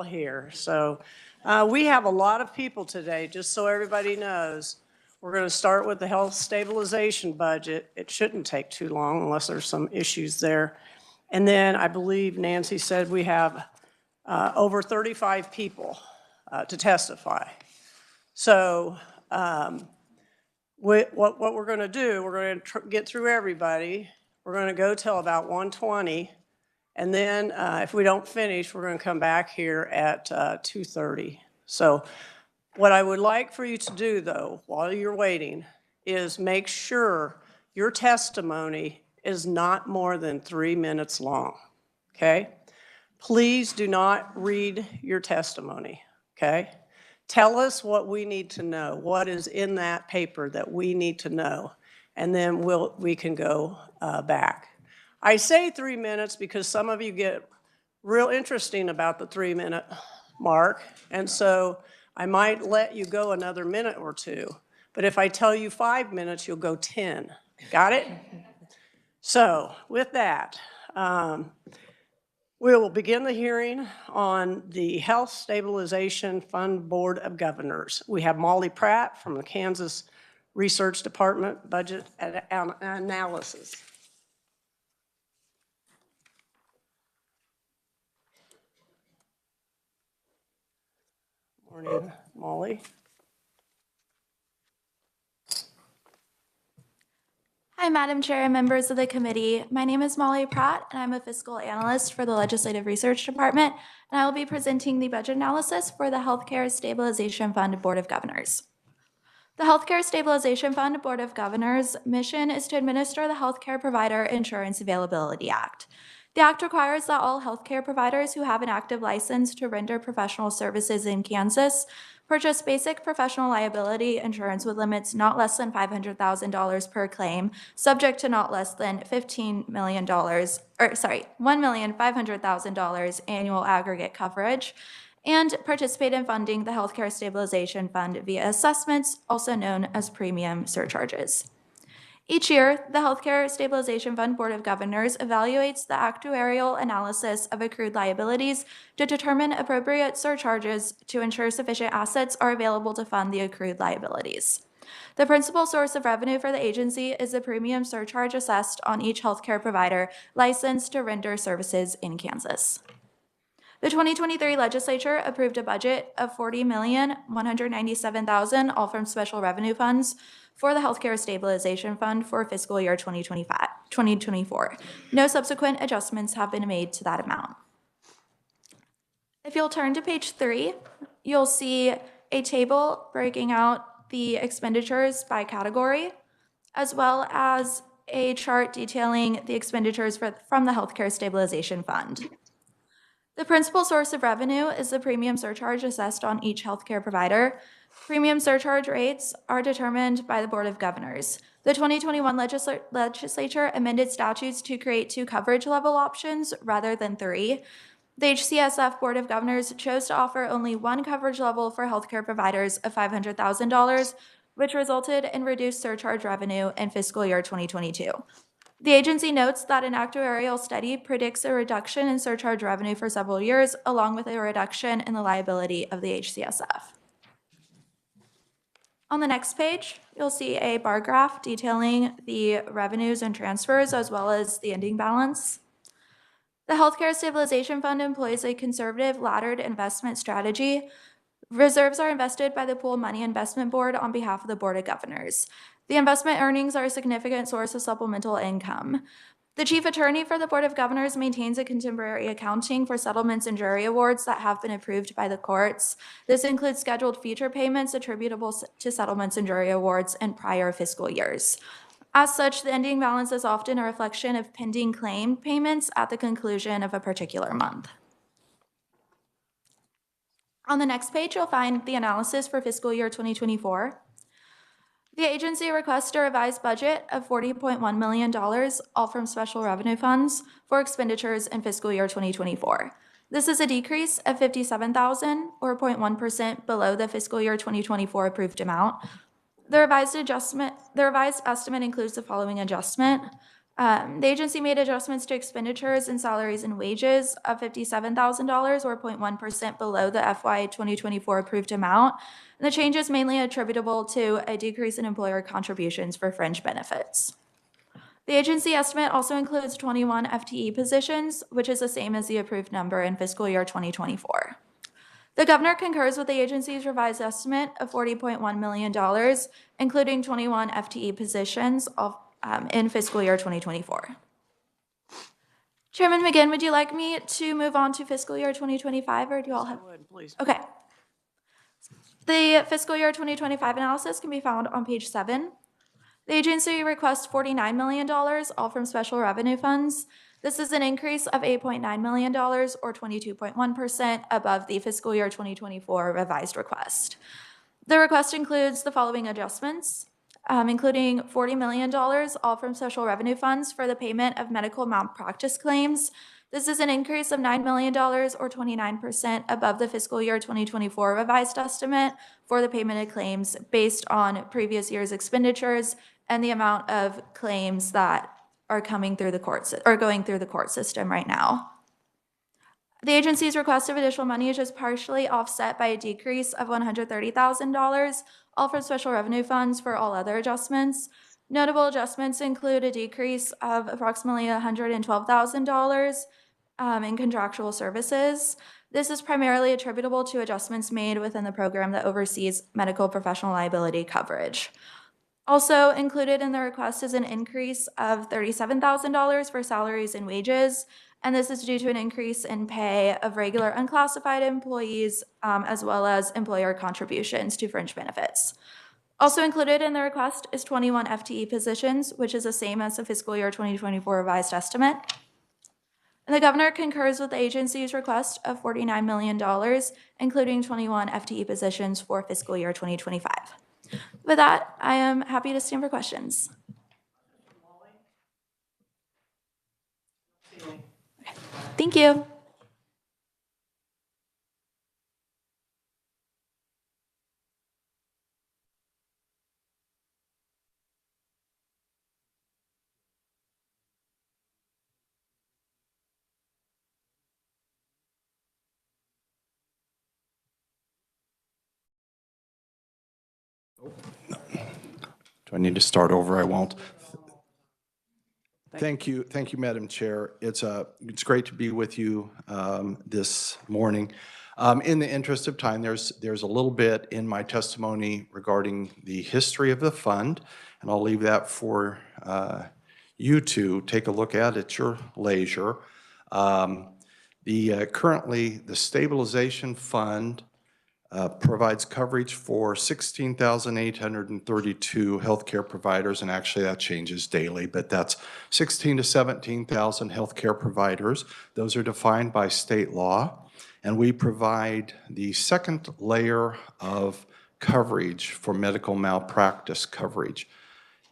here. So we have a lot of people today, just so everybody knows. We're going to start with the health stabilization budget. It shouldn't take too long unless there's some issues there. And then I believe Nancy said we have over 35 people to testify. So what we're going to do, we're going to get through everybody. We're going to go till about 1:20. And then if we don't finish, we're going to come back here at 2:30. So what I would like for you to do, though, while you're waiting, is make sure your testimony is not more than 3 minutes long, okay? Please do not read your testimony, okay? Tell us what we need to know, what is in that paper that we need to know, and then we can go back. I say 3 minutes because some of you get real interesting about the 3-minute mark, and so I might let you go another minute or two. But if I tell you 5 minutes, you'll go 10. Got it? So with that, we will begin the hearing on the Health Stabilization Fund Board of Governors. We have Molly Pratt from the Kansas Research Department Budget Analysis. Morning, Molly. Hi, Madam Chair and members of the committee. My name is Molly Pratt, and I'm a fiscal analyst for the Legislative Research Department, and I will be presenting the budget analysis for the Healthcare Stabilization Fund Board of Governors. The Healthcare Stabilization Fund Board of Governors' mission is to administer the Healthcare Provider Insurance Availability Act. The act requires that all healthcare providers who have an active license to render professional services in Kansas purchase basic professional liability insurance with limits not less than $500,000 per claim, subject to not less than $1,500,000 annual aggregate coverage, and participate in funding the Healthcare Stabilization Fund via assessments, also known as premium surcharges. Each year, the Healthcare Stabilization Fund Board of Governors evaluates the actuarial analysis of accrued liabilities to determine appropriate surcharges to ensure sufficient assets are available to fund the accrued liabilities. The principal source of revenue for the agency is the premium surcharge assessed on each healthcare provider licensed to render services in Kansas. The 2023 legislature approved a budget of $40,197,000, all from special revenue funds, for the Healthcare Stabilization Fund for fiscal year 2024. No subsequent adjustments have been made to that amount. If you'll turn to page 3, you'll see a table breaking out the expenditures by category, as well as a chart detailing the expenditures from the Healthcare Stabilization Fund. The principal source of revenue is the premium surcharge assessed on each healthcare provider. Premium surcharge rates are determined by the Board of Governors. The 2021 legislature amended statutes to create 2 coverage level options rather than 3. The HCSF Board of Governors chose to offer only 1 coverage level for healthcare providers of $500,000, which resulted in reduced surcharge revenue in fiscal year 2022. The agency notes that an actuarial study predicts a reduction in surcharge revenue for several years, along with a reduction in the liability of the HCSF. On the next page, you'll see a bar graph detailing the revenues and transfers, as well as the ending balance. The Healthcare Stabilization Fund employs a conservative laddered investment strategy. Reserves are invested by the Pool Money Investment Board on behalf of the Board of Governors. The investment earnings are a significant source of supplemental income. The Chief Attorney for the Board of Governors maintains a contemporary accounting for settlements and jury awards that have been approved by the courts. This includes scheduled future payments attributable to settlements and jury awards in prior fiscal years. As such, the ending balance is often a reflection of pending claim payments at the conclusion of a particular month. On the next page, you'll find the analysis for fiscal year 2024. The agency requests a revised budget of $40.1 million, all from special revenue funds, for expenditures in fiscal year 2024. This is a decrease of $57,000, or 0.1% below the fiscal year 2024 approved amount. The revised estimate includes the following adjustment. The agency made adjustments to expenditures and salaries and wages of $57,000 or 0.1% below the FY 2024 approved amount. And the change is mainly attributable to a decrease in employer contributions for fringe benefits. The agency estimate also includes 21 FTE positions, which is the same as the approved number in fiscal year 2024. The governor concurs with the agency's revised estimate of $40.1 million, including 21 FTE positions in fiscal year 2024. Chairman McGinn, would you like me to move on to fiscal year 2025, or do you all have? Go ahead, please. Okay. The fiscal year 2025 analysis can be found on page 7. The agency requests $49 million, all from special revenue funds. This is an increase of $8.9 million, or 22.1% above the fiscal year 2024 revised request. The request includes the following adjustments, including $40 million, all from special revenue funds for the payment of medical malpractice claims. This is an increase of $9 million, or 29% above the fiscal year 2024 revised estimate for the payment of claims based on previous year's expenditures and the amount of claims that are coming through the courts or going through the court system right now. The agency's request of additional money is just partially offset by a decrease of $130,000, all from special revenue funds for all other adjustments. Notable adjustments include a decrease of approximately $112,000 in contractual services. This is primarily attributable to adjustments made within the program that oversees medical professional liability coverage. Also included in the request is an increase of $37,000 for salaries and wages, and this is due to an increase in pay of regular unclassified employees, as well as employer contributions to fringe benefits. Also included in the request is 21 FTE positions, which is the same as the fiscal year 2024 revised estimate. And the governor concurs with the agency's request of $49 million, including 21 FTE positions for fiscal year 2025. With that, I am happy to stand for questions. Okay. Thank you. Do I need to start over? I won't. Thank you, Madam Chair. It's great to be with you this morning. In the interest of time, there's a little bit in my testimony regarding the history of the fund, and I'll leave that for you to take a look at your leisure. Currently, the stabilization fund provides coverage for 16,832 healthcare providers, and actually that changes daily, but that's 16 to 17,000 healthcare providers. Those are defined by state law, and we provide the second layer of coverage for medical malpractice coverage.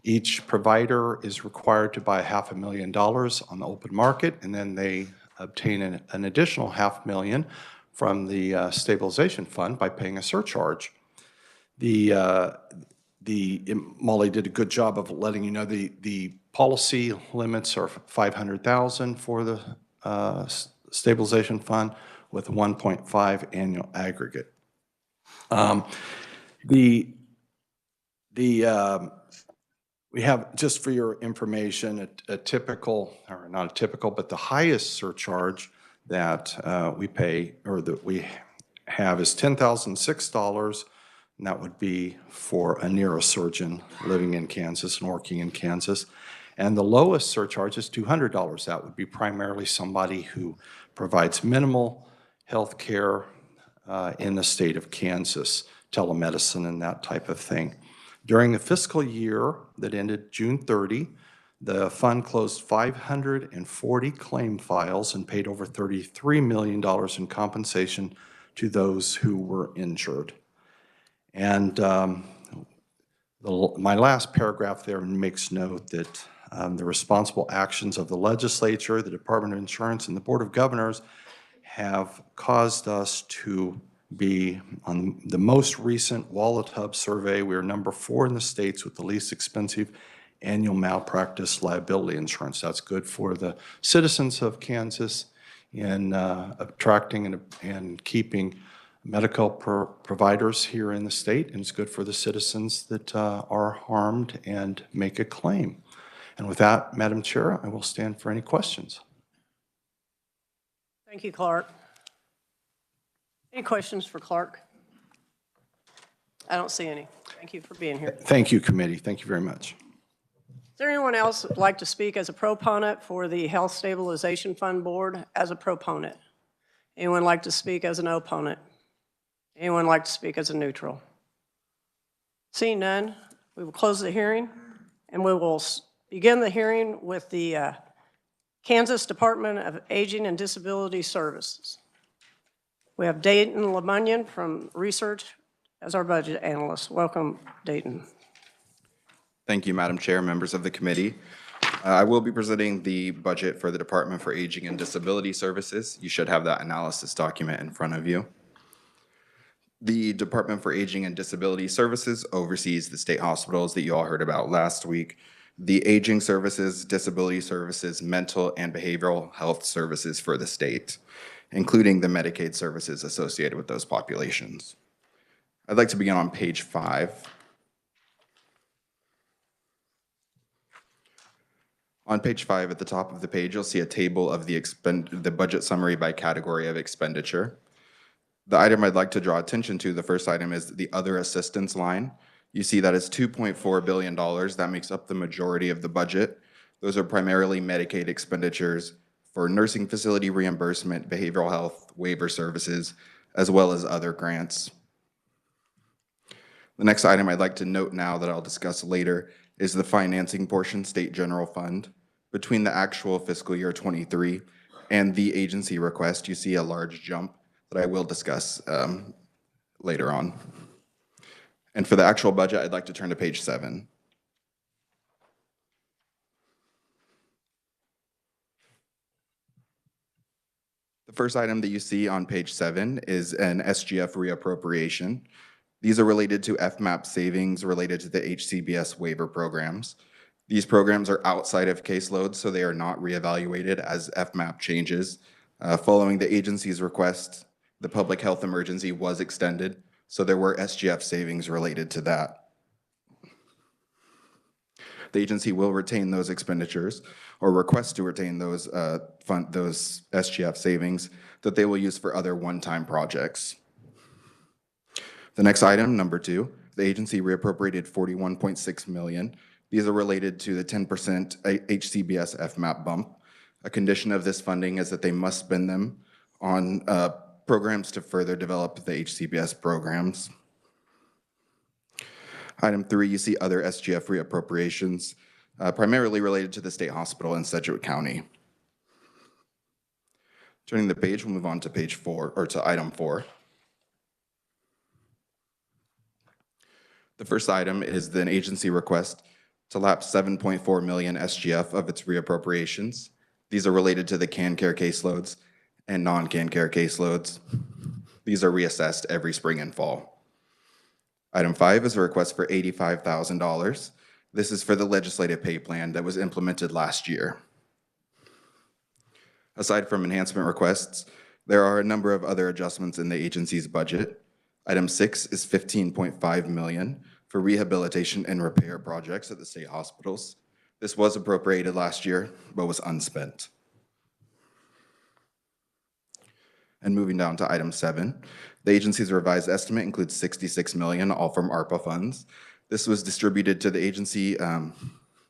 Each provider is required to buy $500,000 on the open market, and then they obtain an additional $500,000 from the stabilization fund by paying a surcharge. Molly did a good job of letting you know the policy limits are $500,000 for the stabilization fund with 1.5 annual aggregate. We have, just for your information, a typical, or not a typical, but the highest surcharge that we pay, or that we have, is $10,006, and that would be for a neurosurgeon living in Kansas and working in Kansas. And the lowest surcharge is $200. That would be primarily somebody who provides minimal health care in the state of Kansas, telemedicine and that type of thing. During the fiscal year that ended June 30, the fund closed 540 claim files and paid over $33 million in compensation to those who were injured. And my last paragraph there makes note that the responsible actions of the Legislature, the Department of Insurance, and the Board of Governors have caused us to be on the most recent Wallet Hub survey. We are number 4 in the states with the least expensive annual malpractice liability insurance. That's good for the citizens of Kansas in attracting and keeping medical providers here in the state, and it's good for the citizens that are harmed and make a claim. And with that, Madam Chair, I will stand for any questions. Thank you, Clark. Any questions for Clark? I don't see any. Thank you for being here. Thank you, committee. Thank you very much. Is there anyone else who'd like to speak as a proponent for the Health Stabilization Fund Board as a proponent? Anyone like to speak as an opponent? Anyone like to speak as a neutral? Seeing none, we will close the hearing, and we will begin the hearing with the Kansas Department of Aging and Disability Services. We have Dayton LeMunion from Research as our budget analyst. Welcome, Dayton. Thank you, Madam Chair, members of the committee. I will be presenting the budget for the Department for Aging and Disability Services. You should have that analysis document in front of you. The Department for Aging and Disability Services oversees the state hospitals that you all heard about last week, the aging services, disability services, mental and behavioral health services for the state, including the Medicaid services associated with those populations. I'd like to begin on page 5. On page 5, at the top of the page, you'll see a table of the budget summary by category of expenditure. The item I'd like to draw attention to, the first item, is the other assistance line. You see that it's $2.4 billion. That makes up the majority of the budget. Those are primarily Medicaid expenditures for nursing facility reimbursement, behavioral health, waiver services, as well as other grants. The next item I'd like to note now that I'll discuss later is the financing portion, State General Fund. Between the actual fiscal year 23 and the agency request, you see a large jump that I will discuss later on. And for the actual budget, I'd like to turn to page 7. The first item that you see on page 7 is an SGF reappropriation. These are related to FMAP savings related to the HCBS waiver programs. These programs are outside of caseload, so they are not reevaluated as FMAP changes. Following the agency's request, the public health emergency was extended, so there were SGF savings related to that. The agency will retain those expenditures or request to retain those SGF savings that they will use for other one-time projects. The next item, number 2, the agency reappropriated $41.6 million. These are related to the 10% HCBS FMAP bump. A condition of this funding is that they must spend them on programs to further develop the HCBS programs. Item 3, you see other SGF reappropriations, primarily related to the state hospital in Sedgwick County. Turning the page, we'll move on to page 4, or to item 4. The first item is an agency request to lapse $7.4 million SGF of its reappropriations. These are related to the CanCare caseloads and non-CanCare caseloads. These are reassessed every spring and fall. Item 5 is a request for $85,000. This is for the legislative pay plan that was implemented last year. Aside from enhancement requests, there are a number of other adjustments in the agency's budget. Item 6 is $15.5 million for rehabilitation and repair projects at the state hospitals. This was appropriated last year, but was unspent. And moving down to item 7, the agency's revised estimate includes $66 million, all from ARPA funds. This was distributed to the agency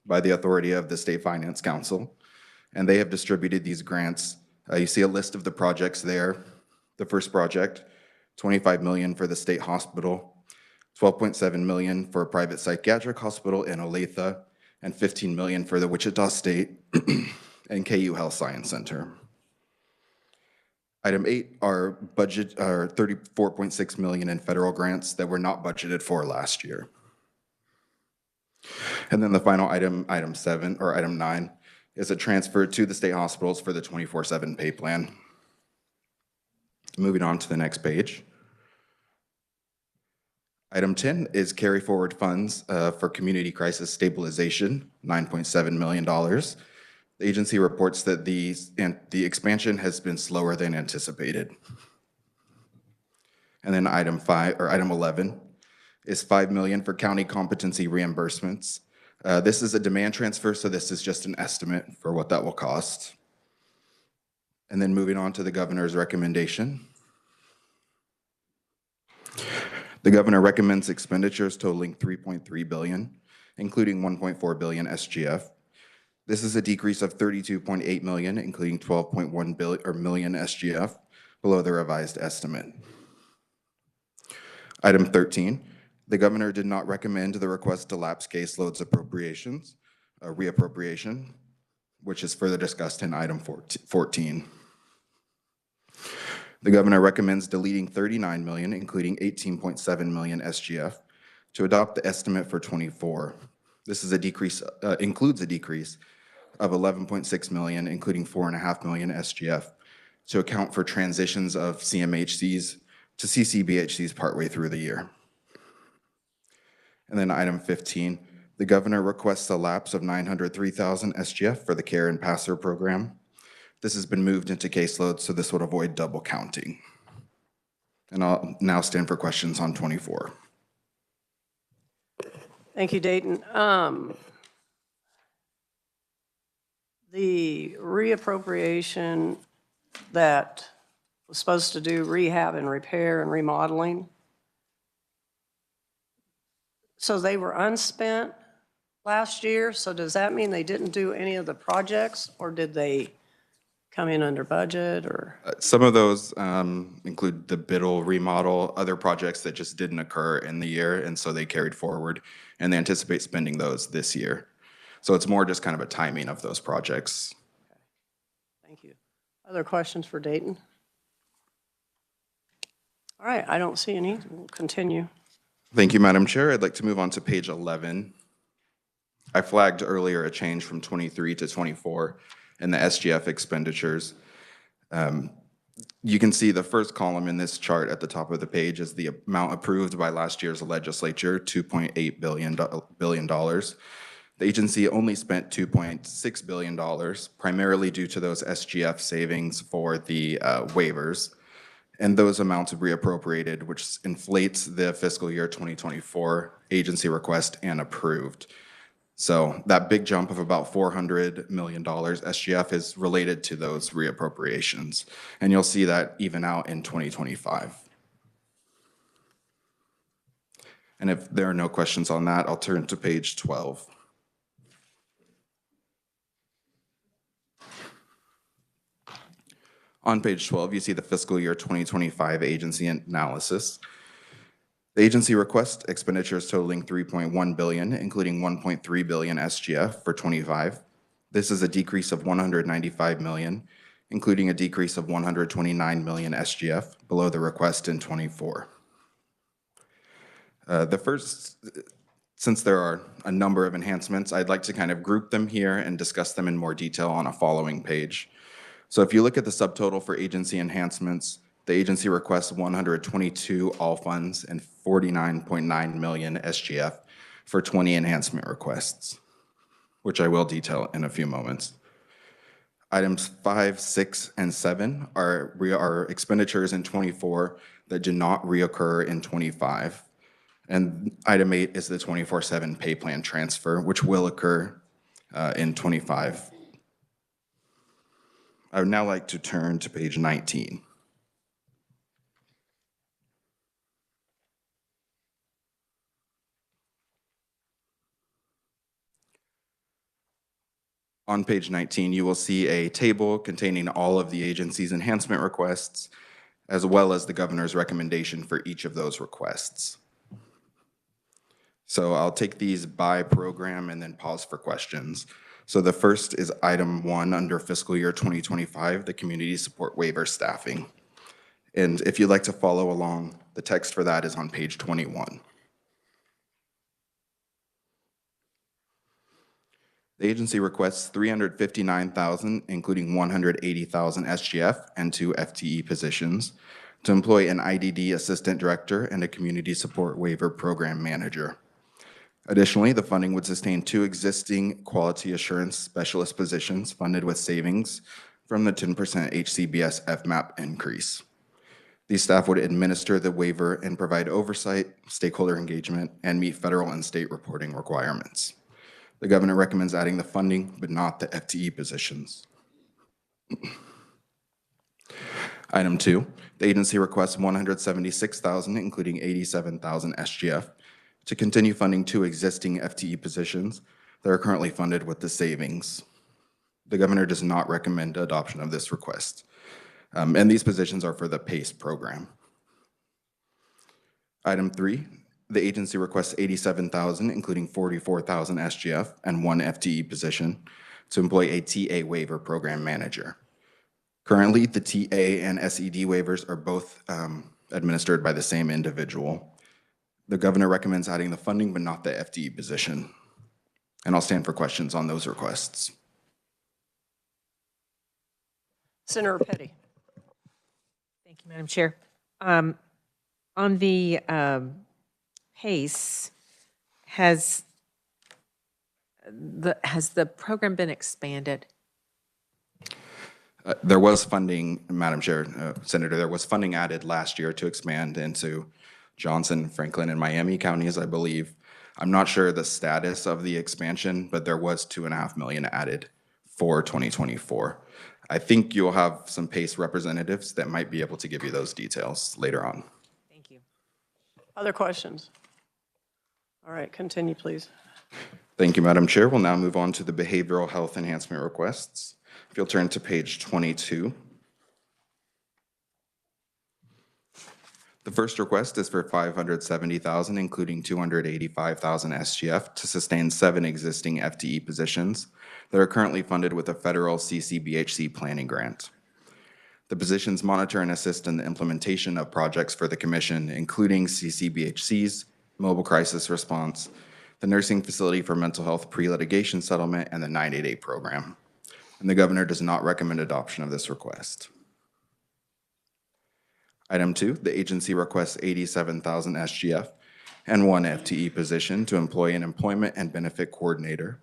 by the authority of the State Finance Council, and they have distributed these grants. You see a list of the projects there. The first project, $25 million for the state hospital, $12.7 million for a private psychiatric hospital in Olathe, and $15 million for the Wichita State and KU Health Science Center. Item 8 are $34.6 million in federal grants that were not budgeted for last year. And then the final item, item 9, is a transfer to the state hospitals for the 24/7 pay plan. Moving on to the next page. Item 10 is carry forward funds for community crisis stabilization, $9.7 million. The agency reports that the expansion has been slower than anticipated. And then item 11 is $5 million for county competency reimbursements. This is a demand transfer, so this is just an estimate for what that will cost. And then moving on to the governor's recommendation. The governor recommends expenditures totaling $3.3 billion, including $1.4 billion SGF. This is a decrease of $32.8 million, including $12.1 million SGF, below the revised estimate. Item 13, the governor did not recommend the request to lapse caseloads reappropriation, which is further discussed in item 14. The governor recommends deleting $39 million, including $18.7 million SGF, to adopt the estimate for '24. This is a decrease, includes a decrease of $11.6 million, including $4.5 million SGF, to account for transitions of CMHCs to CCBHCs partway through the year. And then item 15, the governor requests a lapse of $903,000 SGF for the Care and Passer program. This has been moved into caseloads, so this would avoid double counting. And I'll now stand for questions on 24. Thank you, Dayton. The reappropriation that was supposed to do rehab and repair and remodeling, so they were unspent last year, so does that mean they didn't do any of the projects, or did they come in under budget, or? Some of those include the Biddle remodel, other projects that just didn't occur in the year, and so they carried forward, and they anticipate spending those this year. So it's more just kind of a timing of those projects. Thank you. Other questions for Dayton? All right, I don't see any. We'll continue. Thank you, Madam Chair. I'd like to move on to page 11. I flagged earlier a change from 23 to 24 in the SGF expenditures. You can see the first column in this chart at the top of the page is the amount approved by last year's legislature, $2.8 billion. The agency only spent $2.6 billion, primarily due to those SGF savings for the waivers. And those amounts reappropriated, which inflates the fiscal year 2024 agency request and approved. So that big jump of about $400 million SGF is related to those reappropriations. And you'll see that even out in 2025. And if there are no questions on that, I'll turn to page 12. On page 12, you see the fiscal year 2025 agency analysis. The agency requests expenditures totaling $3.1 billion, including $1.3 billion SGF for 25. This is a decrease of $195 million, including a decrease of $129 million SGF below the request in 24. Since there are a number of enhancements, I'd like to kind of group them here and discuss them in more detail on a following page. So if you look at the subtotal for agency enhancements, the agency requests 122 all funds and 49.9 million SGF for 20 enhancement requests, which I will detail in a few moments. Items 5, 6, and 7 are expenditures in 24 that do not reoccur in 25. And item 8 is the 24/7 pay plan transfer, which will occur in 25. I would now like to turn to page 19. On page 19, you will see a table containing all of the agency's enhancement requests, as well as the governor's recommendation for each of those requests. So I'll take these by program and then pause for questions. So the first is item 1 under fiscal year 2025, the community support waiver staffing. And if you'd like to follow along, the text for that is on page 21. The agency requests $359,000, including $180,000 SGF and 2 FTE positions. to employ an IDD assistant director and a community support waiver program manager. Additionally, the funding would sustain 2 existing quality assurance specialist positions funded with savings from the 10% HCBS FMAP increase. These staff would administer the waiver and provide oversight, stakeholder engagement, and meet federal and state reporting requirements. The governor recommends adding the funding, but not the FTE positions. Item 2, the agency requests $176,000, including $87,000 SGF, to continue funding 2 existing FTE positions that are currently funded with the savings. The governor does not recommend adoption of this request. And these positions are for the PACE program. Item 3, the agency requests $87,000, including $44,000 SGF and 1 FTE position to employ a TA waiver program manager. Currently, the TA and SED waivers are both administered by the same individual. The governor recommends adding the funding, but not the FTE position. And I'll stand for questions on those requests. Senator Petty. Thank you, Madam Chair. On the PACE, has the program been expanded? There was funding, Madam Chair, Senator, there was funding added last year to expand into Johnson, Franklin, and Miami counties, I believe. I'm not sure the status of the expansion, but there was $2.5 million added for 2024. I think you'll have some PACE representatives that might be able to give you those details later on. Thank you. Other questions? All right, continue, please. Thank you, Madam Chair. We'll now move on to the behavioral health enhancement requests. If you'll turn to page 22. The first request is for $570,000, including $285,000 SGF to sustain 7 existing FTE positions that are currently funded with a federal CCBHC planning grant. The positions monitor and assist in the implementation of projects for the Commission, including CCBHC's mobile crisis response, the nursing facility for mental health pre-litigation settlement, and the 988 program. And the governor does not recommend adoption of this request. Item 2, the agency requests $87,000 SGF and 1 FTE position to employ an employment and benefit coordinator.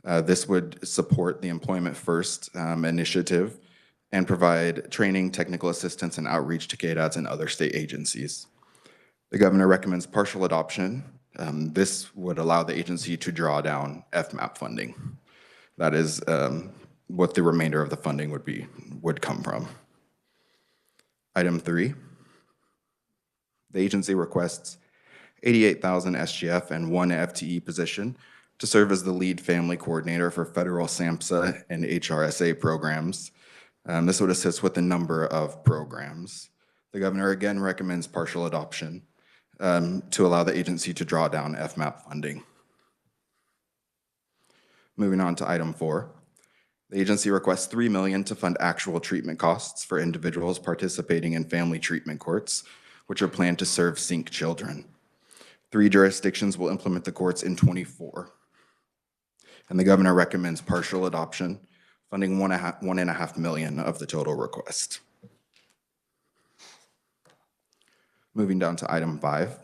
This would support the Employment First initiative and provide training, technical assistance, and outreach to KDADs and other state agencies. The governor recommends partial adoption. This would allow the agency to draw down FMAP funding. That is what the remainder of the funding would come from. Item 3, the agency requests $88,000 SGF and 1 FTE position to serve as the lead family coordinator for federal SAMHSA and HRSA programs. This would assist with a number of programs. The governor again recommends partial adoption to allow the agency to draw down FMAP funding. Moving on to item 4. The agency requests $3 million to fund actual treatment costs for individuals participating in family treatment courts, which are planned to serve SYNC children. 3 jurisdictions will implement the courts in 24. And the governor recommends partial adoption, funding $1.5 million of the total request. Moving down to item 5.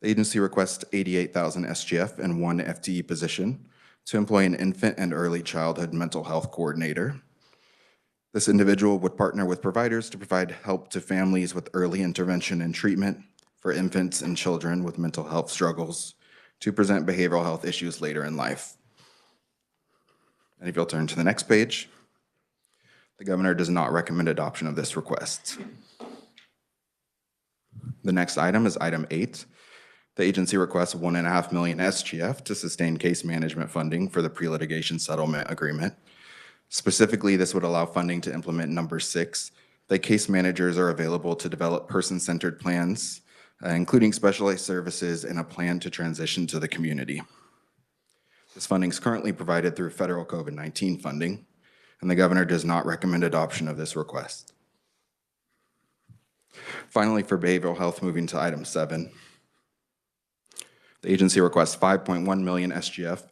The agency requests $88,000 SGF and 1 FTE position to employ an infant and early childhood mental health coordinator. This individual would partner with providers to provide help to families with early intervention and treatment for infants and children with mental health struggles to present behavioral health issues later in life. And if you'll turn to the next page, the governor does not recommend adoption of this request. The next item is item 8. The agency requests $1.5 million SGF to sustain case management funding for the pre-litigation settlement agreement. Specifically, this would allow funding to implement number 6, that case managers are available to develop person-centered plans, including specialized services and a plan to transition to the community. This funding is currently provided through federal COVID-19 funding, and the governor does not recommend adoption of this request. Finally, for behavioral health, moving to item 7. The agency requests $5.1 million SGF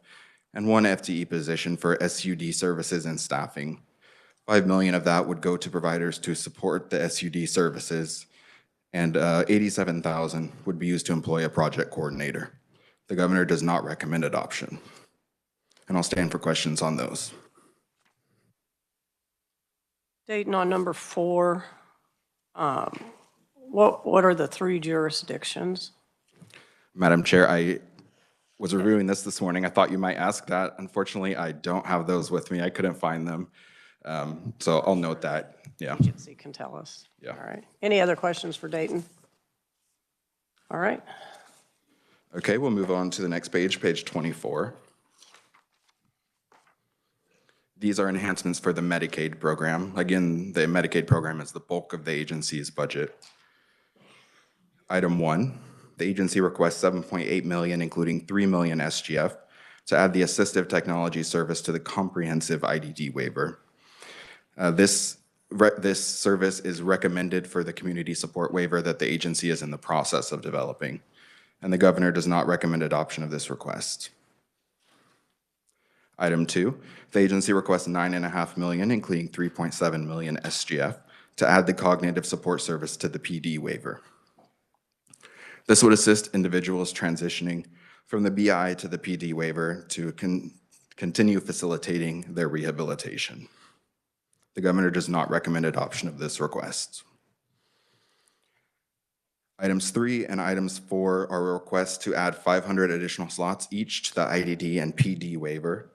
and 1 FTE position for SUD services and staffing. $5 million of that would go to providers to support the SUD services, and $87,000 would be used to employ a project coordinator. The governor does not recommend adoption. And I'll stand for questions on those. Dayton, on number 4, what are the 3 jurisdictions? Madam Chair, I was reviewing this morning. I thought you might ask that. Unfortunately, I don't have those with me. I couldn't find them. So I'll note that, yeah. Agency can tell us. Yeah. All right. Any other questions for Dayton? All right. Okay, we'll move on to the next page, page 24. These are enhancements for the Medicaid program. Again, the Medicaid program is the bulk of the agency's budget. Item 1, the agency requests $7.8 million, including $3 million SGF, to add the assistive technology service to the comprehensive IDD waiver. This service is recommended for the community support waiver that the agency is in the process of developing, and the governor does not recommend adoption of this request. Item 2, the agency requests $9.5 million, including $3.7 million SGF, to add the cognitive support service to the PD waiver. This would assist individuals transitioning from the BI to the PD waiver to continue facilitating their rehabilitation. The governor does not recommend adoption of this request. Items 3 and items 4 are requests to add 500 additional slots each to the IDD and PD waiver.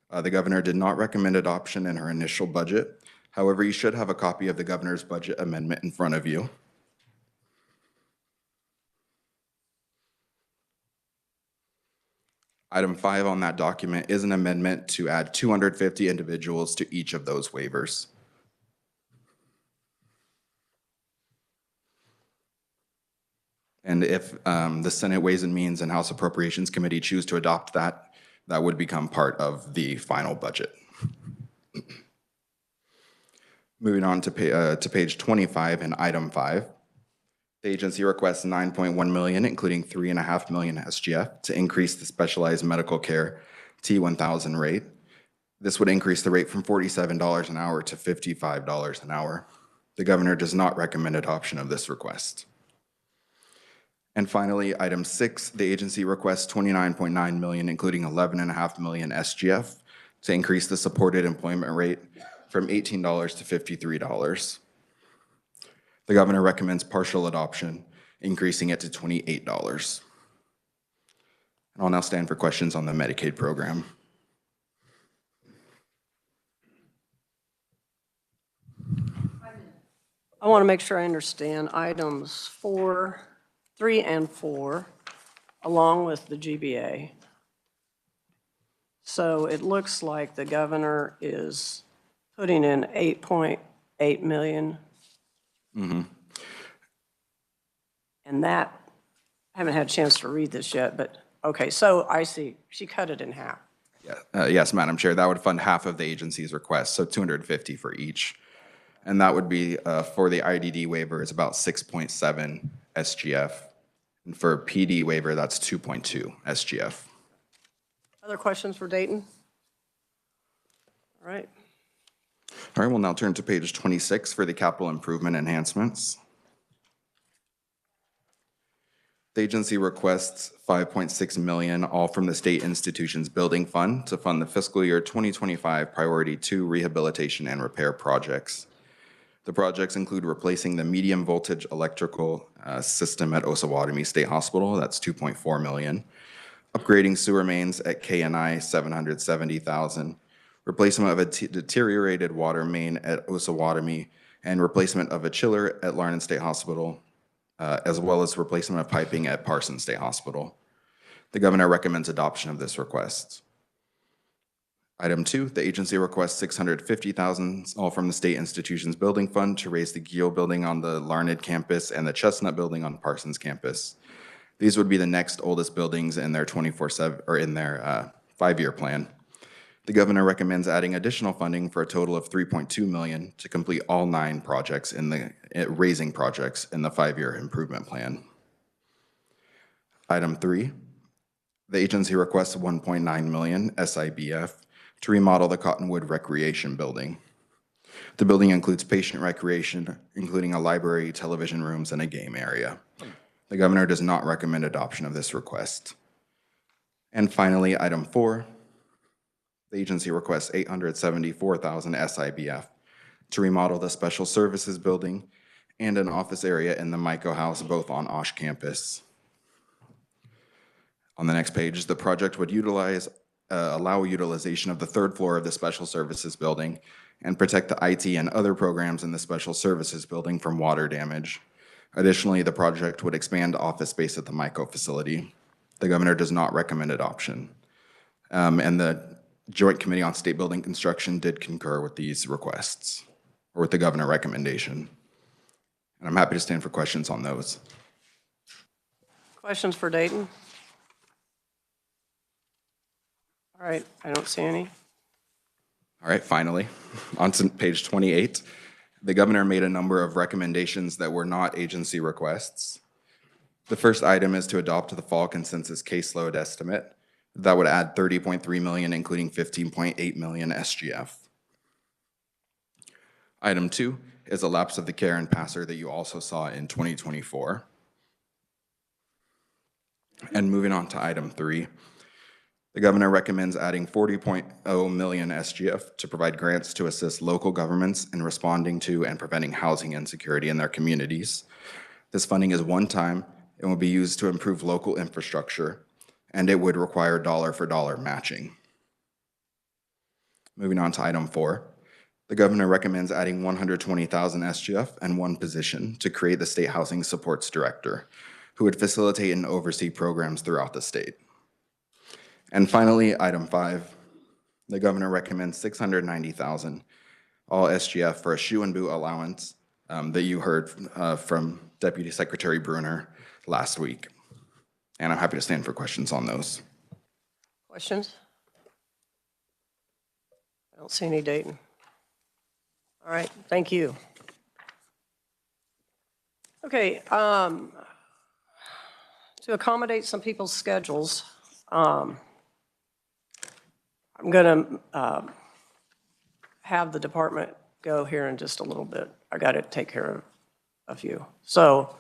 The governor did not recommend adoption in her initial budget. However, you should have a copy of the governor's budget amendment in front of you. Item 5 on that document is an amendment to add 250 individuals to each of those waivers. And if the Senate Ways and Means and House Appropriations Committee choose to adopt that, that would become part of the final budget. Moving on to page 25 and item 5. The agency requests $9.1 million, including $3.5 million SGF, to increase the specialized medical care T1000 rate. This would increase the rate from $47 an hour to $55 an hour. The governor does not recommend adoption of this request. And finally, item 6, the agency requests $29.9 million, including $11.5 million SGF, to increase the supported employment rate from $18 to $53. The governor recommends partial adoption, increasing it to $28. And I'll now stand for questions on the Medicaid program. I want to make sure I understand items 3 and 4, along with the GBA. So it looks like the governor is putting in $8.8 million. Mm-hmm. And that, I haven't had a chance to read this yet, but, okay, so I see, she cut it in half. Yeah, yes, Madam Chair, that would fund half of the agency's request, so $250 for each. And that would be, for the IDD waiver, it's about 6.7 SGF. And for PD waiver, that's 2.2 SGF. Other questions for Dayton? All right. All right, we'll now turn to page 26 for the capital improvement enhancements. The agency requests $5.6 million, all from the State Institutions Building Fund, to fund the fiscal year 2025 Priority 2 rehabilitation and repair projects. The projects include replacing the medium voltage electrical system at Osawatomie State Hospital, that's $2.4 million. Upgrading sewer mains at KNI, $770,000. Replacement of a deteriorated water main at Osawatomie, and replacement of a chiller at Larned State Hospital, as well as replacement of piping at Parsons State Hospital. The governor recommends adoption of this request. Item 2, the agency requests $650,000, all from the State Institutions Building Fund, to raise the Geo building on the Larned campus and the Chestnut building on Parsons campus. These would be the next oldest buildings in their 24/7 or in their 5-year plan. The governor recommends adding additional funding for a total of $3.2 million to complete all 9 projects in the raising projects in the 5-year improvement plan. Item 3, the agency requests $1.9 million SIBF to remodel the Cottonwood Recreation Building. The building includes patient recreation, including a library, television rooms, and a game area. The governor does not recommend adoption of this request. And finally, item 4, the agency requests $874,000 SIBF to remodel the special services building and an office area in the MICO house, both on Osh campus. On the next page, the project would allow utilization of the 3rd floor of the special services building and protect the IT and other programs in the special services building from water damage. Additionally, the project would expand office space at the MICO facility. The governor does not recommend adoption. And the Joint Committee on State Building Construction did concur with these requests, or with the governor recommendation. And I'm happy to stand for questions on those. Questions for Dayton? All right, I don't see any. All right, finally, on to page 28. The governor made a number of recommendations that were not agency requests. The first item is to adopt the fall consensus caseload estimate. That would add $30.3 million, including $15.8 million SGF. Item 2 is a lapse of the care and passer that you also saw in 2024. And moving on to item 3, the governor recommends adding $40.0 million SGF to provide grants to assist local governments in responding to and preventing housing insecurity in their communities. This funding is one-time and will be used to improve local infrastructure, and it would require dollar-for-dollar matching. Moving on to item 4, the governor recommends adding $120,000 SGF and 1 position to create the State Housing Supports Director, who would facilitate and oversee programs throughout the state. And finally, item 5, the governor recommends $690,000, all SGF, for a shoe and boot allowance that you heard from Deputy Secretary Bruner last week. And I'm happy to stand for questions on those. Questions? I don't see any, Dayton. All right, thank you. Okay, to accommodate some people's schedules, I'm going to have the department go here in just a little bit. I got to take care of a few. So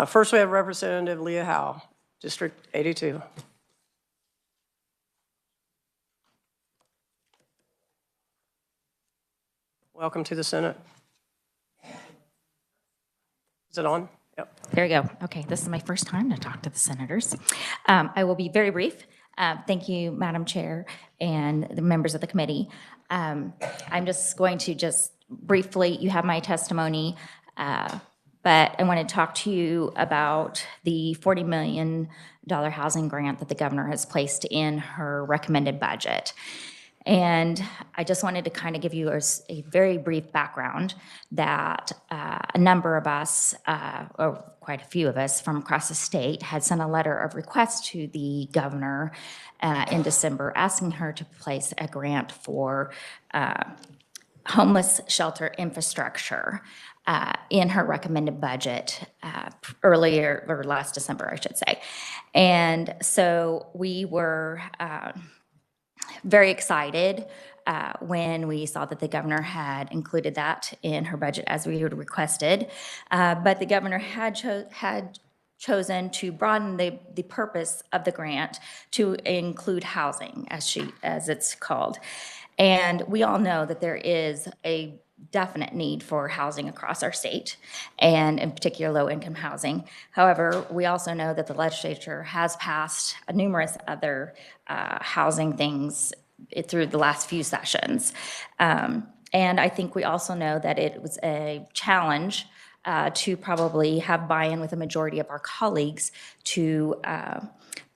first we have Representative Leah Howe, District 82. Welcome to the Senate. Is it on? Yep. There we go. Okay, this is my first time to talk to the senators. I will be very brief. Thank you, Madam Chair, and the members of the committee. I'm just going to briefly, you have my testimony, but I want to talk to you about the $40 million housing grant that the governor has placed in her recommended budget. And I just wanted to kind of give you a very brief background that a number of us, or quite a few of us from across the state, had sent a letter of request to the governor in December asking her to place a grant for homeless shelter infrastructure in her recommended budget earlier, or last December, I should say. And so we were very excited when we saw that the governor had included that in her budget as we had requested. But the governor had chosen to broaden the purpose of the grant to include housing, as it's called. And we all know that there is a definite need for housing across our state, and in particular low-income housing. However, we also know that the legislature has passed numerous other housing things through the last few sessions. And I think we also know that it was a challenge to probably have buy-in with a majority of our colleagues to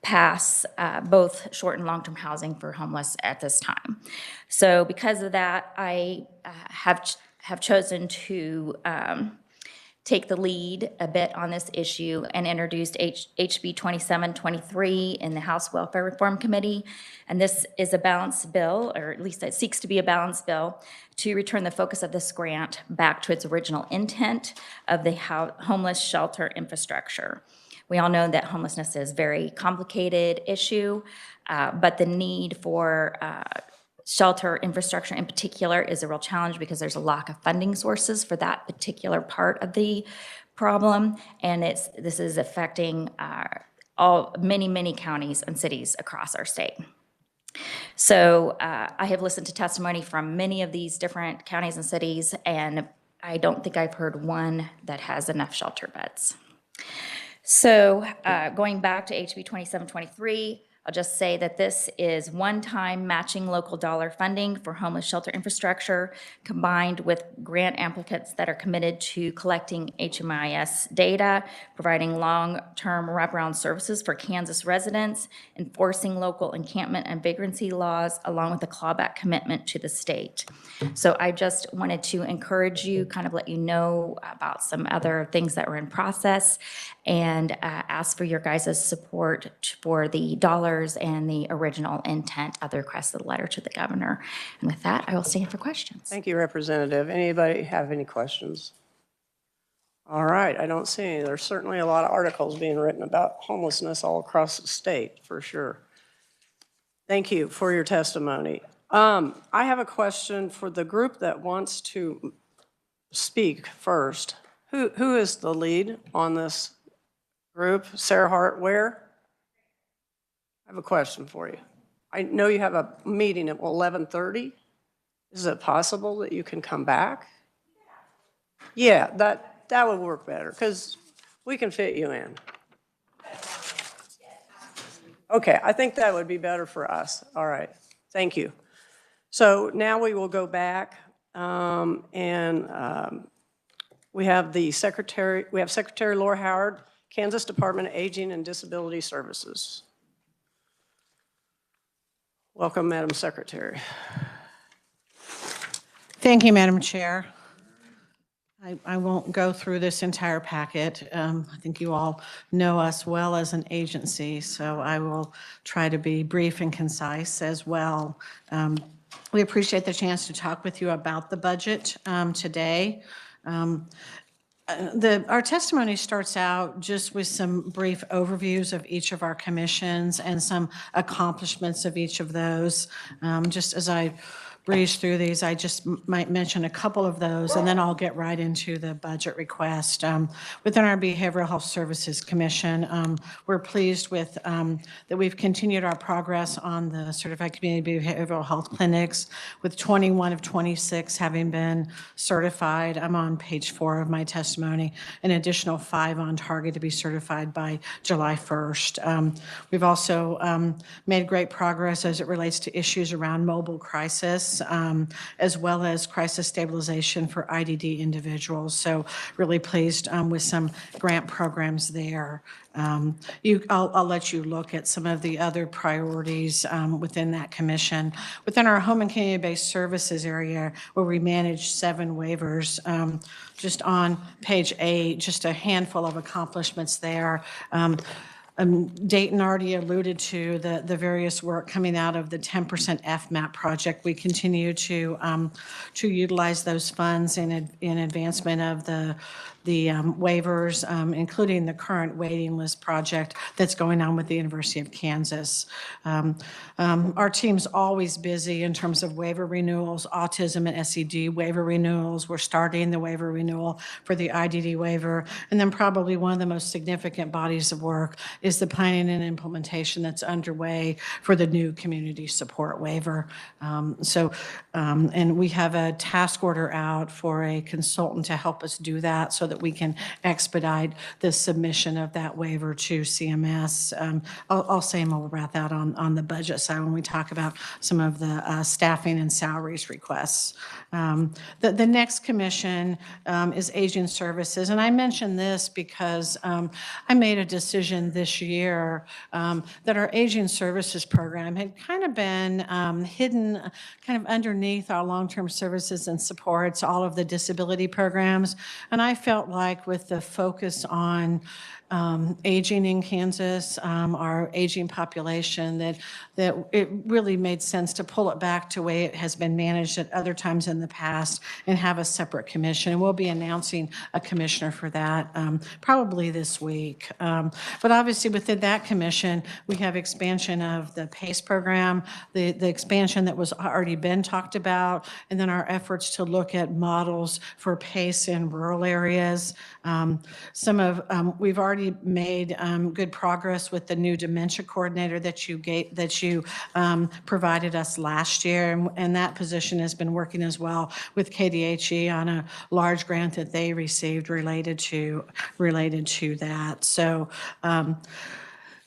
pass both short and long-term housing for homeless at this time. So because of that, I have chosen to take the lead a bit on this issue and introduced HB 2723 in the House Welfare Reform Committee. And this is a balanced bill, or at least it seeks to be a balanced bill, to return the focus of this grant back to its original intent of the homeless shelter infrastructure. We all know that homelessness is a very complicated issue, but the need for shelter infrastructure in particular is a real challenge because there's a lack of funding sources for that particular part of the problem, and this is affecting many counties and cities across our state. So I have listened to testimony from many of these different counties and cities, and I don't think I've heard one that has enough shelter beds. So going back to HB 2723, I'll just say that this is one-time matching local dollar funding for homeless shelter infrastructure combined with grant applicants that are committed to collecting HMIS data, providing long-term wraparound services for Kansas residents, enforcing local encampment and vagrancy laws, along with a clawback commitment to the state. So I just wanted to encourage you, kind of let you know about some other things that were in process, and ask for your guys' support for the dollars and the original intent of the request of the letter to the governor. And with that, I will stand for questions. Thank you, Representative. Anybody have any questions? All right, I don't see any. There's certainly a lot of articles being written about homelessness all across the state, for sure. Thank you for your testimony. I have a question for the group that wants to speak first. Who is the lead on this group? Sarah Hart, where? I have a question for you. I know you have a meeting at 11:30. Is it possible that you can come back? Yeah, that would work better because we can fit you in. Okay, I think that would be better for us. All right, thank you. So now we will go back we have the Secretary, Secretary Laura Howard, Kansas Department of Aging and Disability Services. Welcome, Madam Secretary. Thank you, Madam Chair. I won't go through this entire packet. I think you all know us well as an agency, so I will try to be brief and concise as well. We appreciate the chance to talk with you about the budget today. Our testimony starts out just with some brief overviews of each of our commissions and some accomplishments of each of those. Just as I breeze through these, I just might mention a couple of those, and then I'll get right into the budget request. Within our Behavioral Health Services Commission, we're pleased with that we've continued our progress on the Certified Community Behavioral Health Clinics, with 21 of 26 having been certified. I'm on page 4 of my testimony, an additional 5 on target to be certified by July 1st. We've also made great progress as it relates to issues around mobile crisis, as well as crisis stabilization for IDD individuals. So really pleased with some grant programs there. I'll let you look at some of the other priorities within that commission. Within our home and community-based services area, where we manage 7 waivers, just on page 8, just a handful of accomplishments there. Dayton already alluded to the various work coming out of the 10% FMAP project. We continue to utilize those funds in advancement of the waivers, including the current waiting list project that's going on with the University of Kansas. Our team's always busy in terms of waiver renewals, autism and SED waiver renewals. We're starting the waiver renewal for the IDD waiver. And then probably one of the most significant bodies of work is the planning and implementation that's underway for the new community support waiver. And we have a task order out for a consultant to help us do that so that we can expedite the submission of that waiver to CMS. I'll say more about that on the budget side when we talk about some of the staffing and salaries requests. The next commission is Aging Services, and I mention this because I made a decision this year that our Aging Services program had kind of been hidden kind of underneath our long-term services and supports, all of the disability programs, and I felt felt like with the focus on aging in Kansas, our aging population, that it really made sense to pull it back to the way it has been managed at other times in the past and have a separate commission. And we'll be announcing a commissioner for that probably this week. But obviously within that commission, we have expansion of the PACE program, the expansion that was already been talked about, and then our efforts to look at models for PACE in rural areas. We've already made good progress with the new dementia coordinator that you provided us last year, and that position has been working as well with KDHE on a large grant that they received related to that.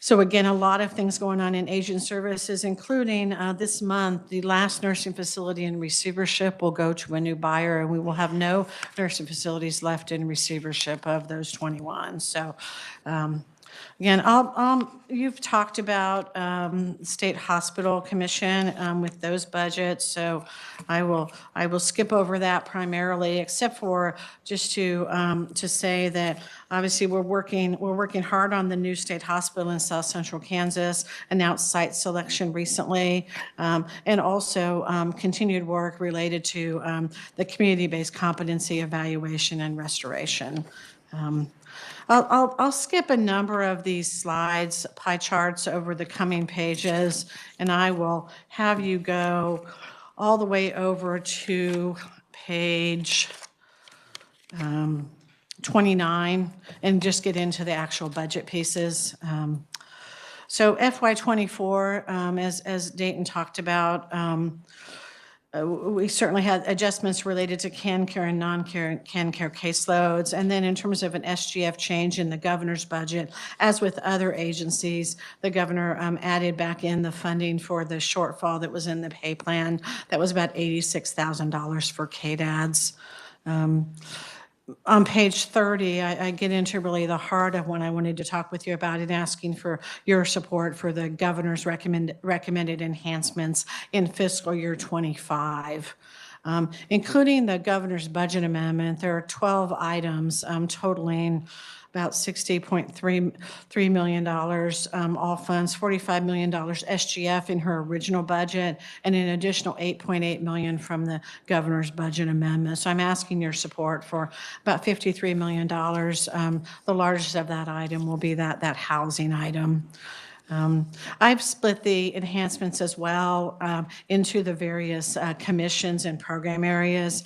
So again, a lot of things going on in aging services, including this month, the last nursing facility in receivership will go to a new buyer, and we will have no nursing facilities left in receivership of those 21. So again, you've talked about State Hospital Commission with those budgets, so I will skip over that primarily, except for just to say that obviously we're working hard on the new state hospital in South Central Kansas, announced site selection recently, and also continued work related to the community-based competency evaluation and restoration. I'll skip a number of these slides, pie charts over the coming pages, and I will have you go all the way over to page 29 and just get into the actual budget pieces. So FY24, as Dayton talked about, we certainly had adjustments related to CAN-care and non-CAN-care caseloads. And then in terms of an SGF change in the governor's budget, as with other agencies, the governor added back in the funding for the shortfall that was in the pay plan. That was about $86,000 for KDADs. On page 30, I get into really the heart of what I wanted to talk with you about and asking for your support for the governor's recommended enhancements in fiscal year 25. Including the governor's budget amendment, there are 12 items totaling about $60.3 million, all funds, $45 million SGF in her original budget, and an additional $8.8 million from the governor's budget amendment. So I'm asking your support for about $53 million. The largest of that item will be that housing item. I've split the enhancements as well into the various commissions and program areas.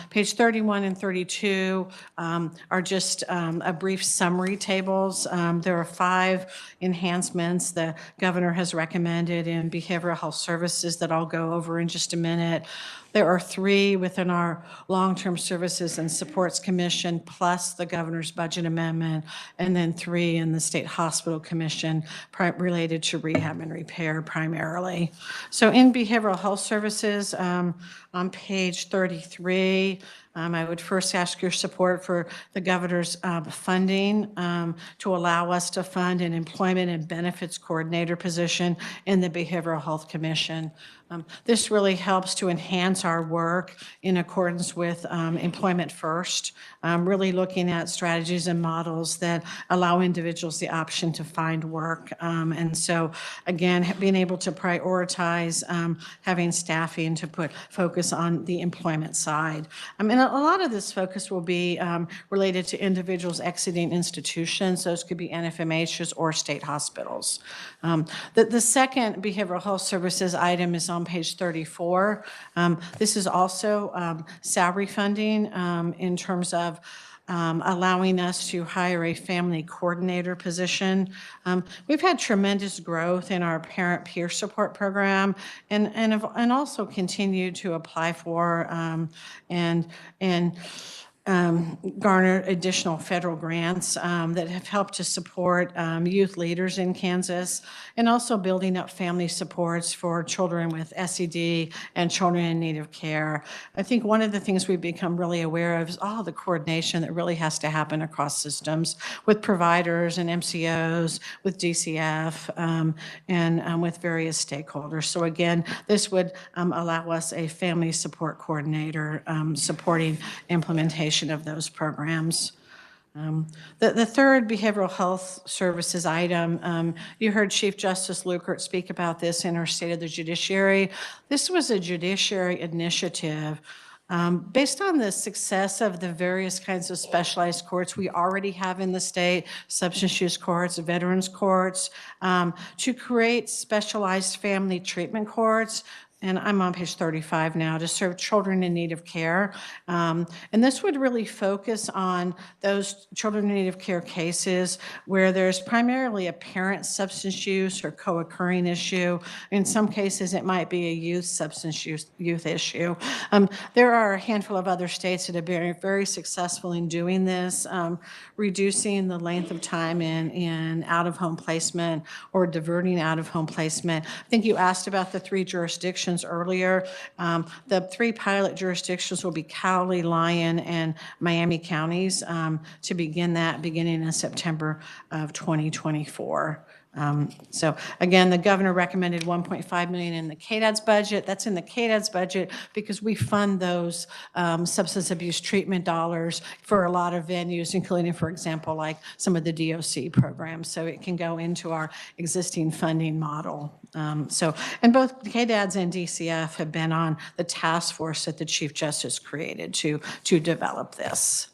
Page 31 and 32 are just a brief summary tables. There are 5 enhancements the governor has recommended in behavioral health services that I'll go over in just a minute. There are 3 within our Long-Term Services and Supports Commission, plus the governor's budget amendment, and then 3 in the State Hospital Commission related to rehab and repair primarily. So in behavioral health services, on page 33, I would first ask your support for the governor's funding to allow us to fund an employment and benefits coordinator position in the Behavioral Health Commission. This really helps to enhance our work in accordance with Employment First, really looking at strategies and models that allow individuals the option to find work. And so, again, being able to prioritize having staffing to put focus on the employment side. And a lot of this focus will be related to individuals exiting institutions. Those could be NFMHs or state hospitals. The second behavioral health services item is on page 34. This is also salary funding in terms of allowing us to hire a family coordinator position. We've had tremendous growth in our parent peer support program and also continue to apply for and garner additional federal grants that have helped to support youth leaders in Kansas, and also building up family supports for children with SED and children in need of care. I think one of the things we've become really aware of is all the coordination that really has to happen across systems with providers and MCOs, with DCF, and with various stakeholders. So again, this would allow us a family support coordinator supporting implementation stabilization of those programs. The third behavioral health services item, you heard Chief Justice Lukert speak about this in her State of the Judiciary. This was a judiciary initiative based on the success of the various kinds of specialized courts we already have in the state, substance use courts, veterans courts, to create specialized family treatment courts. And I'm on page 35 now, to serve children in need of care. And this would really focus on those children in need of care cases where there's primarily a parent substance use or co-occurring issue. In some cases, it might be a youth substance youth issue. There are a handful of other states that have been very successful in doing this, reducing the length of time in out-of-home placement or diverting out-of-home placement. I think you asked about the 3 jurisdictions earlier. The 3 pilot jurisdictions will be Cowley, Lyon, and Miami counties to begin that beginning in September of 2024. So again, the governor recommended $1.5 million in the KDAD's budget. That's in the KDAD's budget because we fund those substance abuse treatment dollars for a lot of venues, including, for example, like some of the DOC programs. So it can go into our existing funding model. And both KDAD's and DCF have been on the task force that the Chief Justice created to develop this.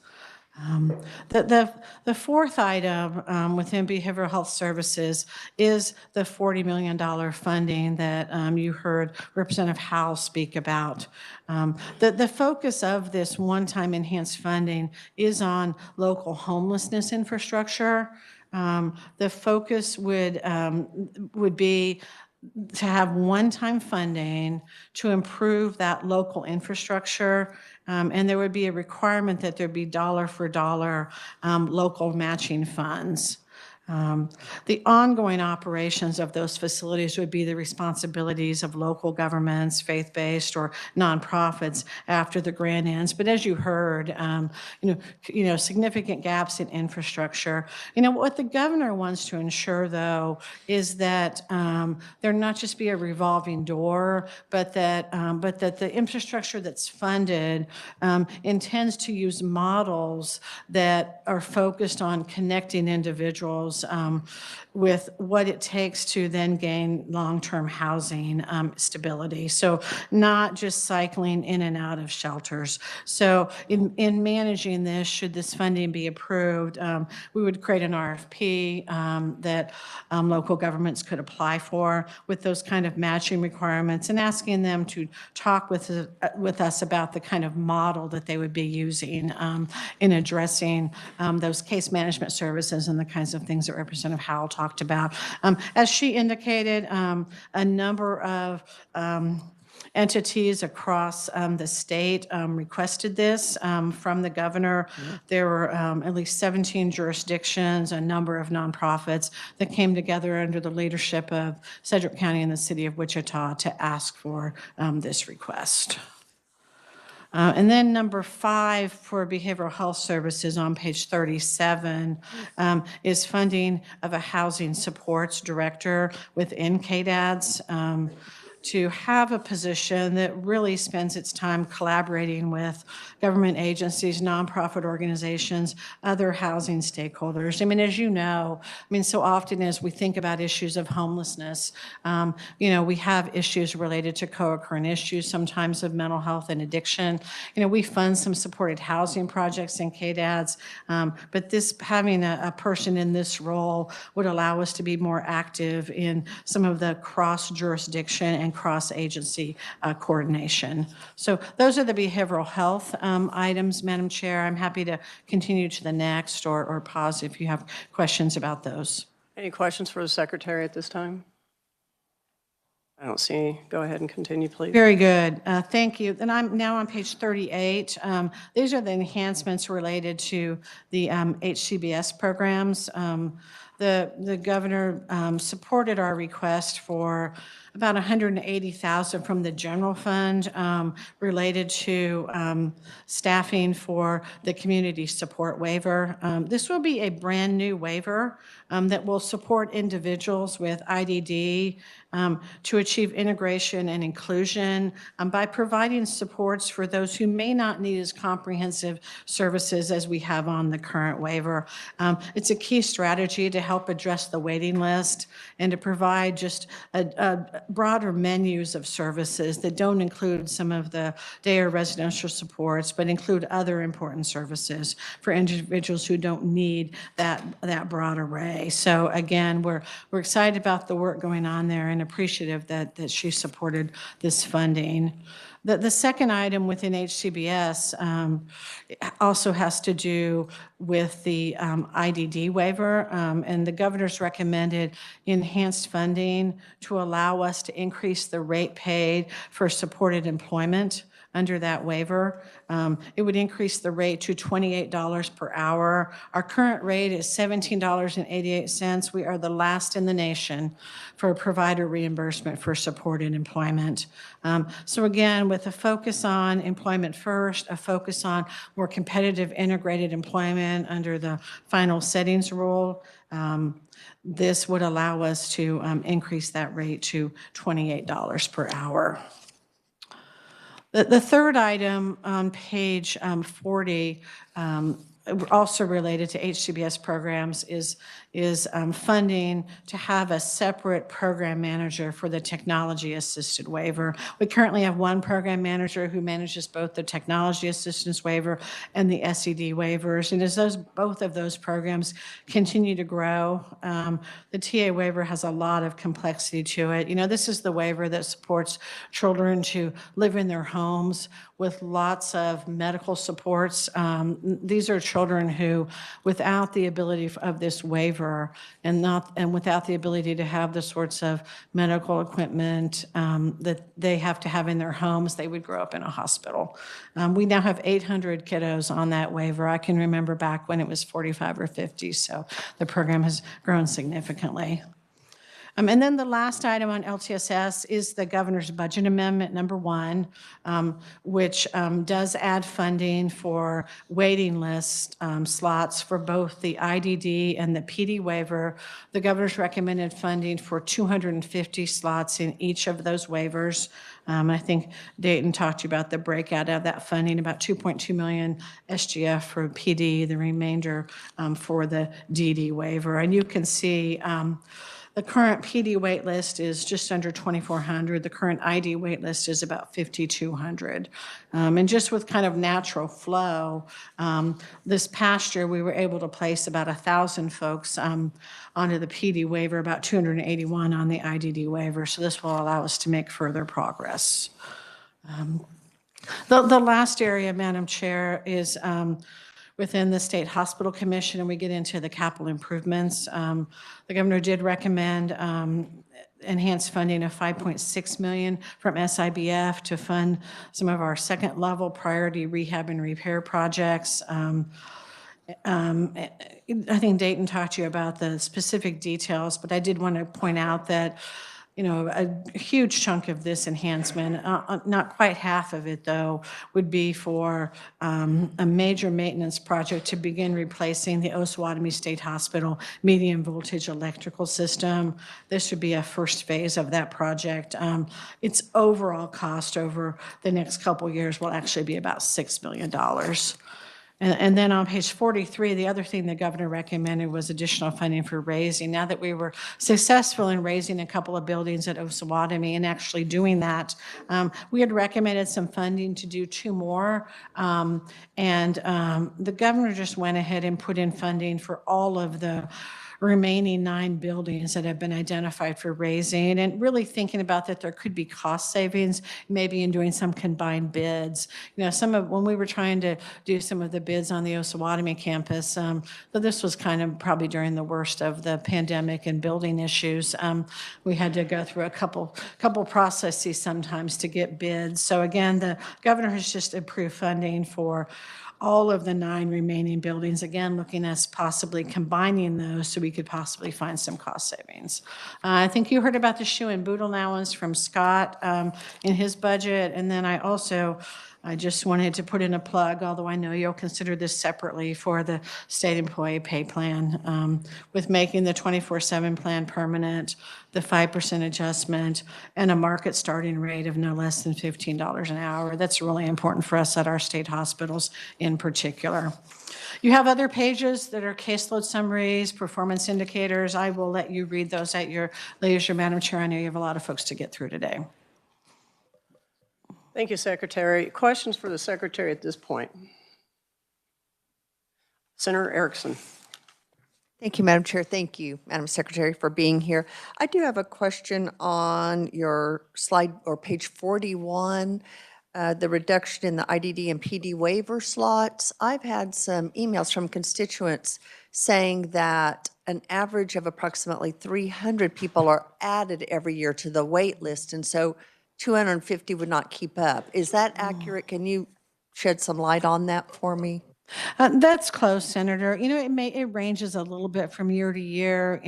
The fourth item within behavioral health services is the $40 million funding that you heard Representative Howell speak about. The focus of this one-time enhanced funding is on local homelessness infrastructure. The focus would be to have one-time funding to improve that local infrastructure. And there would be a requirement that there be dollar for dollar local matching funds. The ongoing operations of those facilities would be the responsibilities of local governments, faith-based or nonprofits after the grant ends. But as you heard, significant gaps in infrastructure. What the governor wants to ensure, though, is that there not just be a revolving door, but that the infrastructure that's funded intends to use models that are focused on connecting individuals with what it takes to then gain long-term housing stability. So not just cycling in and out of shelters. So in managing this, should this funding be approved, we would create an RFP that local governments could apply for with those kind of matching requirements and asking them to talk with us about the kind of model that they would be using in addressing those case management services and the kinds of things that Representative Howell talked about. As she indicated, a number of entities across the state requested this from the governor. There were at least 17 jurisdictions, a number of nonprofits that came together under the leadership of Sedgwick County and the city of Wichita to ask for this request. And then number 5 for behavioral health services on page 37 is funding of a housing supports director within KDADS. To have a position that really spends its time collaborating with government agencies, nonprofit organizations, other housing stakeholders. As you know, so often as we think about issues of homelessness, we have issues related to co-occurring issues, sometimes of mental health and addiction. We fund some supported housing projects in KDADS, but having a person in this role would allow us to be more active in some of the cross-jurisdiction and cross-agency coordination. So those are the behavioral health items, Madam Chair. I'm happy to continue to the next or pause if you have questions about those. Any questions for the secretary at this time? I don't see any. Go ahead and continue, please. Very good. Thank you. And I'm now on page 38. These are the enhancements related to the HCBS programs. The governor supported our request for about $180,000 from the general fund related to staffing for the community support waiver. This will be a brand-new waiver that will support individuals with IDD to achieve integration and inclusion by providing supports for those who may not need as comprehensive services as we have on the current waiver. It's a key strategy to help address the waiting list and to provide just a broader menus of services that don't include some of the day or residential supports, but include other important services for individuals who don't need that broad array. So again, we're excited about the work going on there and appreciative that she supported this funding. The second item within HCBS also has to do with the IDD waiver, and the governor's recommended enhanced funding to allow us to increase the rate paid for supported employment under that waiver. It would increase the rate to $28 per hour. Our current rate is $17.88. We are the last in the nation for provider reimbursement for supported employment. So again, with a focus on employment first, a focus on more competitive integrated employment under the final settings rule, this would allow us to increase that rate to $28 per hour. The third item on page 40, also related to HCBS programs, is funding to have a separate program manager for the technology assisted waiver. We currently have one program manager who manages both the technology assistance waiver and the SED waivers. And as both of those programs continue to grow, the TA waiver has a lot of complexity to it. You know, this is the waiver that supports children to live in their homes with lots of medical supports. These are children who, without the ability of this waiver and without the ability to have the sorts of medical equipment that they have to have in their homes, they would grow up in a hospital. We now have 800 kiddos on that waiver. I can remember back when it was 45 or 50, so the program has grown significantly. And then the last item on LTSS is the governor's budget amendment number 1, which does add funding for waiting list slots for both the IDD and the PD waiver. The governor's recommended funding for 250 slots in each of those waivers. I think Dayton talked to you about the breakout of that funding, about $2.2 million SGF for PD, the remainder for the DD waiver. And you can see the current PD wait list is just under 2,400. The current ID wait list is about 5,200. And just with kind of natural flow, this past year we were able to place about 1,000 folks onto the PD waiver, about 281 on the IDD waiver. So this will allow us to make further progress. The last area, Madam Chair, is within the State Hospital Commission, and we get into the capital improvements. The governor did recommend enhanced funding of $5.6 million from SIBF to fund some of our second level priority rehab and repair projects. I think Dayton talked to you about the specific details, but I did want to point out that, you know, a huge chunk of this enhancement, not quite half of it though, would be for a major maintenance project to begin replacing the Osawatomie State Hospital medium voltage electrical system. This would be a first phase of that project. Its overall cost over the next couple years will actually be about $6 million. And then on page 43, the other thing the governor recommended was additional funding for raising. Now that we were successful in raising a couple of buildings at Osawatomie and actually doing that, we had recommended some funding to do 2 more. The governor just went ahead and put in funding for all of the remaining 9 buildings that have been identified for raising, and really thinking about that there could be cost savings maybe in doing some combined bids. You know, when we were trying to do some of the bids on the Osawatomie campus, but this was kind of probably during the worst of the pandemic and building issues. We had to go through a couple processes sometimes to get bids. So again, the governor has just approved funding for all of the 9 remaining buildings, again, looking at possibly combining those so we could possibly find some cost savings. I think you heard about the shoe and boot allowance from Scott in his budget. And then I just wanted to put in a plug, although I know you'll consider this separately, for the state employee pay plan, with making the 24/7 plan permanent, the 5% adjustment, and a market starting rate of no less than $15 an hour. That's really important for us at our state hospitals in particular. You have other pages that are caseload summaries, performance indicators. I will let you read those at your leisure, Madam Chair. I know you have a lot of folks to get through today. Thank you, Secretary. Questions for the Secretary at this point? Senator Erickson. Thank you, Madam Chair. Thank you, Madam Secretary, for being here. I do have a question on your slide or page 41, the reduction in the IDD and PD waiver slots. I've had some emails from constituents saying that an average of approximately 300 people are added every year to the wait list, and so 250 would not keep up. Is that accurate? Can you shed some light on that for me? That's close, Senator. It ranges a little bit from year to year.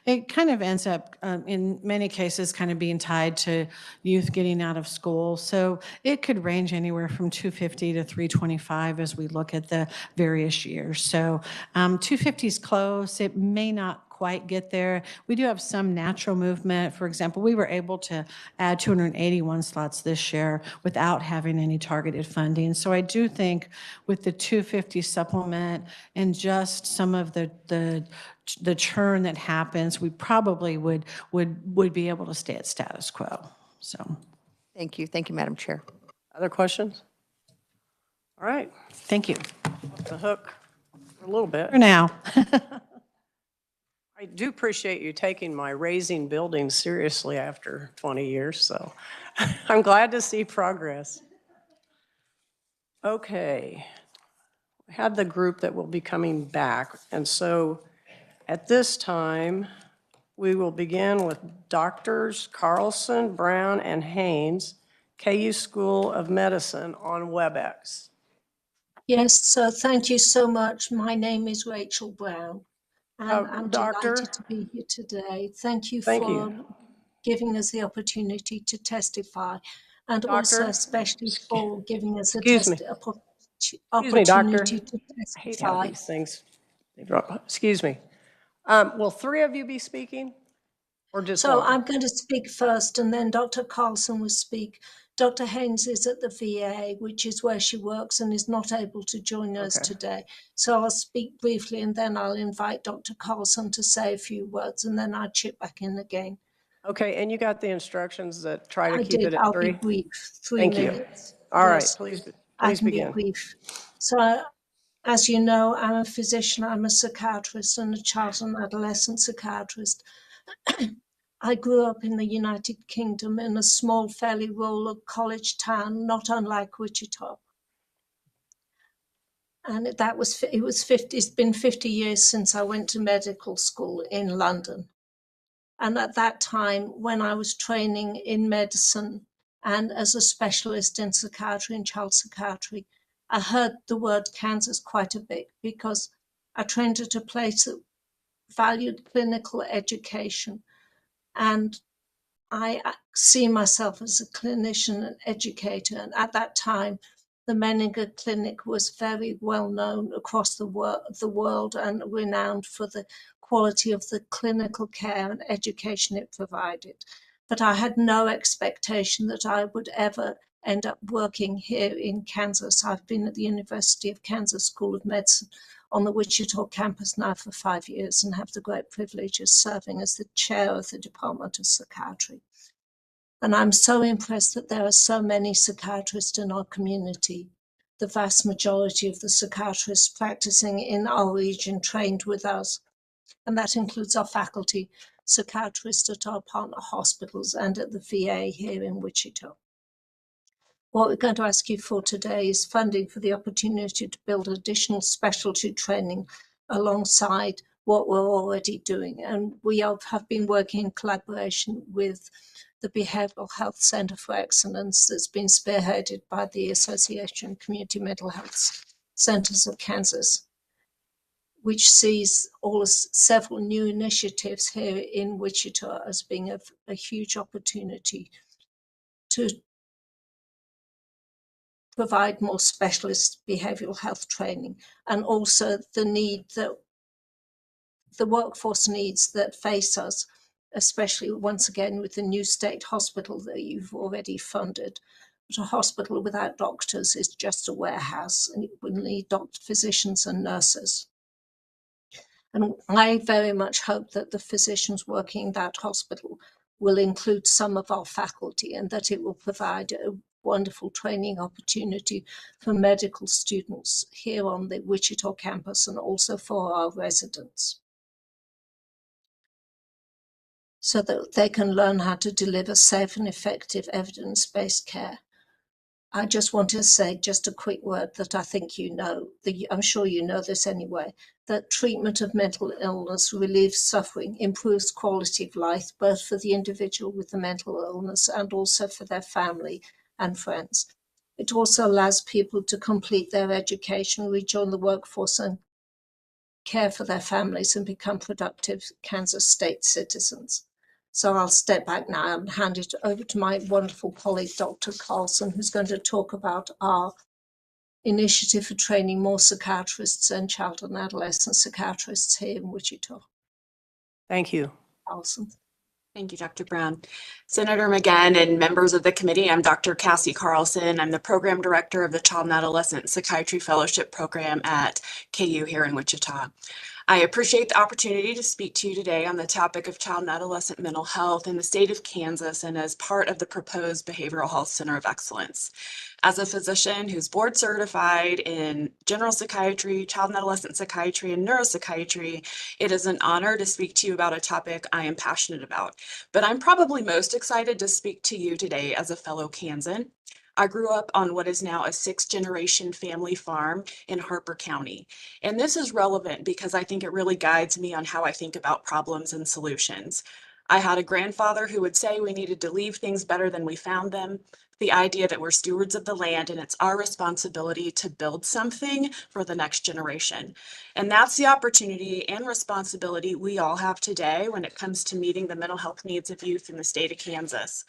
It kind of ends up, in many cases, kind of being tied to youth getting out of school. So it could range anywhere from 250 to 325 as we look at the various years. So 250 is close. It may not quite get there. We do have some natural movement. For example, we were able to add 281 slots this year without having any targeted funding. So I do think with the 250 supplement and just some of the churn that happens, we probably would be able to stay at status quo. So Thank you. Thank you, Madam Chair. Other questions? All right. thank you Off the hook for a little bit. for now. I do appreciate you taking my raising buildings seriously after 20 years, so I'm glad to see progress. Okay. We have the group that will be coming back, and so at this time, we will begin with Doctors Carlson, Brown, and Haynes, KU School of Medicine on WebEx. Yes, so thank you so much. My name is Rachel Brown, and I'm Doctor, delighted to be here today. Thank you Thank for you. giving us the opportunity to testify, and also Doctor, especially for giving us excuse me, Doctor. opportunity to I hate how testify. these things, they drop. Excuse me. Will 3 of you be speaking or just So one? I'm going to speak first, and then Dr. Carlson will speak. Dr. Haynes is at the VA, which is where she works, and is not able to join us Okay. today. So I'll speak briefly, and then I'll invite Dr. Carlson to say a few words, and then I'll chip back in again. Okay, and you got the instructions that try to I keep did. it at I'll 3? be brief. 3 Thank you. minutes. All right, Yes, please I can begin. be brief. So, as you know, I'm a physician, I'm a psychiatrist, and a child and adolescent psychiatrist. I grew up in the United Kingdom in a small, fairly rural college town, not unlike Wichita. And it's been 50 years since I went to medical school in London. And at that time, when I was training in medicine and as a specialist in psychiatry and child psychiatry, I heard the word Kansas quite a bit because I trained at a place that valued clinical education. And I see myself as a clinician and educator. And at that time, the Menninger Clinic was very well known across the world and renowned for the quality of the clinical care and education it provided. But I had no expectation that I would ever end up working here in Kansas. I've been at the University of Kansas School of Medicine on the Wichita campus now for 5 years and have the great privilege of serving as the chair of the Department of Psychiatry. And I'm so impressed that there are so many psychiatrists in our community. The vast majority of the psychiatrists practicing in our region trained with us, and that includes our faculty psychiatrists at our partner hospitals and at the VA here in Wichita. What we're going to ask you for today is funding for the opportunity to build additional specialty training alongside what we're already doing. And we have been working in collaboration with the Behavioral Health Center for Excellence that's been spearheaded by the Association of Community Mental Health Centers of Kansas, which sees several new initiatives here in Wichita as being a huge opportunity to provide more specialist behavioral health training, and also the need that the workforce needs that face us, especially once again with the new state hospital that you've already funded. But a hospital without doctors is just a warehouse, and it will need physicians and nurses. And I very much hope that the physicians working in that hospital will include some of our faculty, and that it will provide a wonderful training opportunity for medical students here on the Wichita campus, and also for our residents, so that they can learn how to deliver safe and effective evidence-based care. I just want to say just a quick word that I think you know, I'm sure you know this anyway, that treatment of mental illness relieves suffering, improves quality of life, both for the individual with the mental illness and also for their family and friends. It also allows people to complete their education, rejoin the workforce, and care for their families and become productive Kansas state citizens. So I'll step back now and hand it over to my wonderful colleague, Dr. Carlson, who's going to talk about our initiative for training more psychiatrists and child and adolescent psychiatrists here in Wichita. Thank you. Carlson. Thank you, Dr. Brown. Senator McGinn and members of the committee, I'm Dr. Cassie Carlson. I'm the program director of the Child and Adolescent Psychiatry Fellowship Program at KU here in Wichita. I appreciate the opportunity to speak to you today on the topic of child and adolescent mental health in the state of Kansas and as part of the proposed Behavioral Health Center of Excellence. As a physician who's board certified in general psychiatry, child and adolescent psychiatry, and neuropsychiatry, it is an honor to speak to you about a topic I am passionate about. But I'm probably most excited to speak to you today as a fellow Kansan. I grew up on what is now a 6th-generation family farm in Harper County. And this is relevant because I think it really guides me on how I think about problems and solutions. I had a grandfather who would say we needed to leave things better than we found them. The idea that we're stewards of the land and it's our responsibility to build something for the next generation. And that's the opportunity and responsibility we all have today when it comes to meeting the mental health needs of youth in the state of Kansas.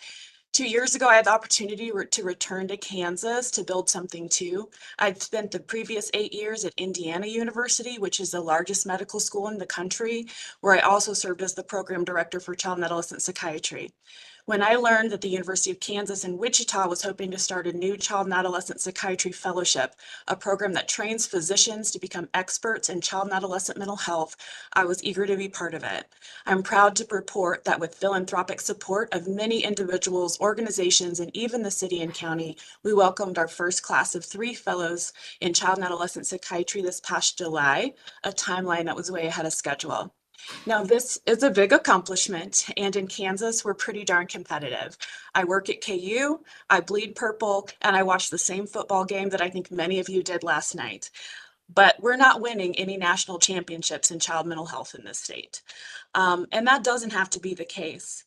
2 years ago, I had the opportunity to return to Kansas to build something too. I'd spent the previous 8 years at Indiana University, which is the largest medical school in the country, where I also served as the program director for child and adolescent psychiatry. When I learned that the University of Kansas in Wichita was hoping to start a new child and adolescent psychiatry fellowship, a program that trains physicians to become experts in child and adolescent mental health, I was eager to be part of it. I'm proud to report that with philanthropic support of many individuals, organizations, and even the city and county, we welcomed our first class of 3 fellows in child and adolescent psychiatry this past July, a timeline that was way ahead of schedule. Now, this is a big accomplishment, and in Kansas, we're pretty darn competitive. I work at KU, I bleed purple, and I watch the same football game that I think many of you did last night. But we're not winning any national championships in child mental health in this state. And that doesn't have to be the case.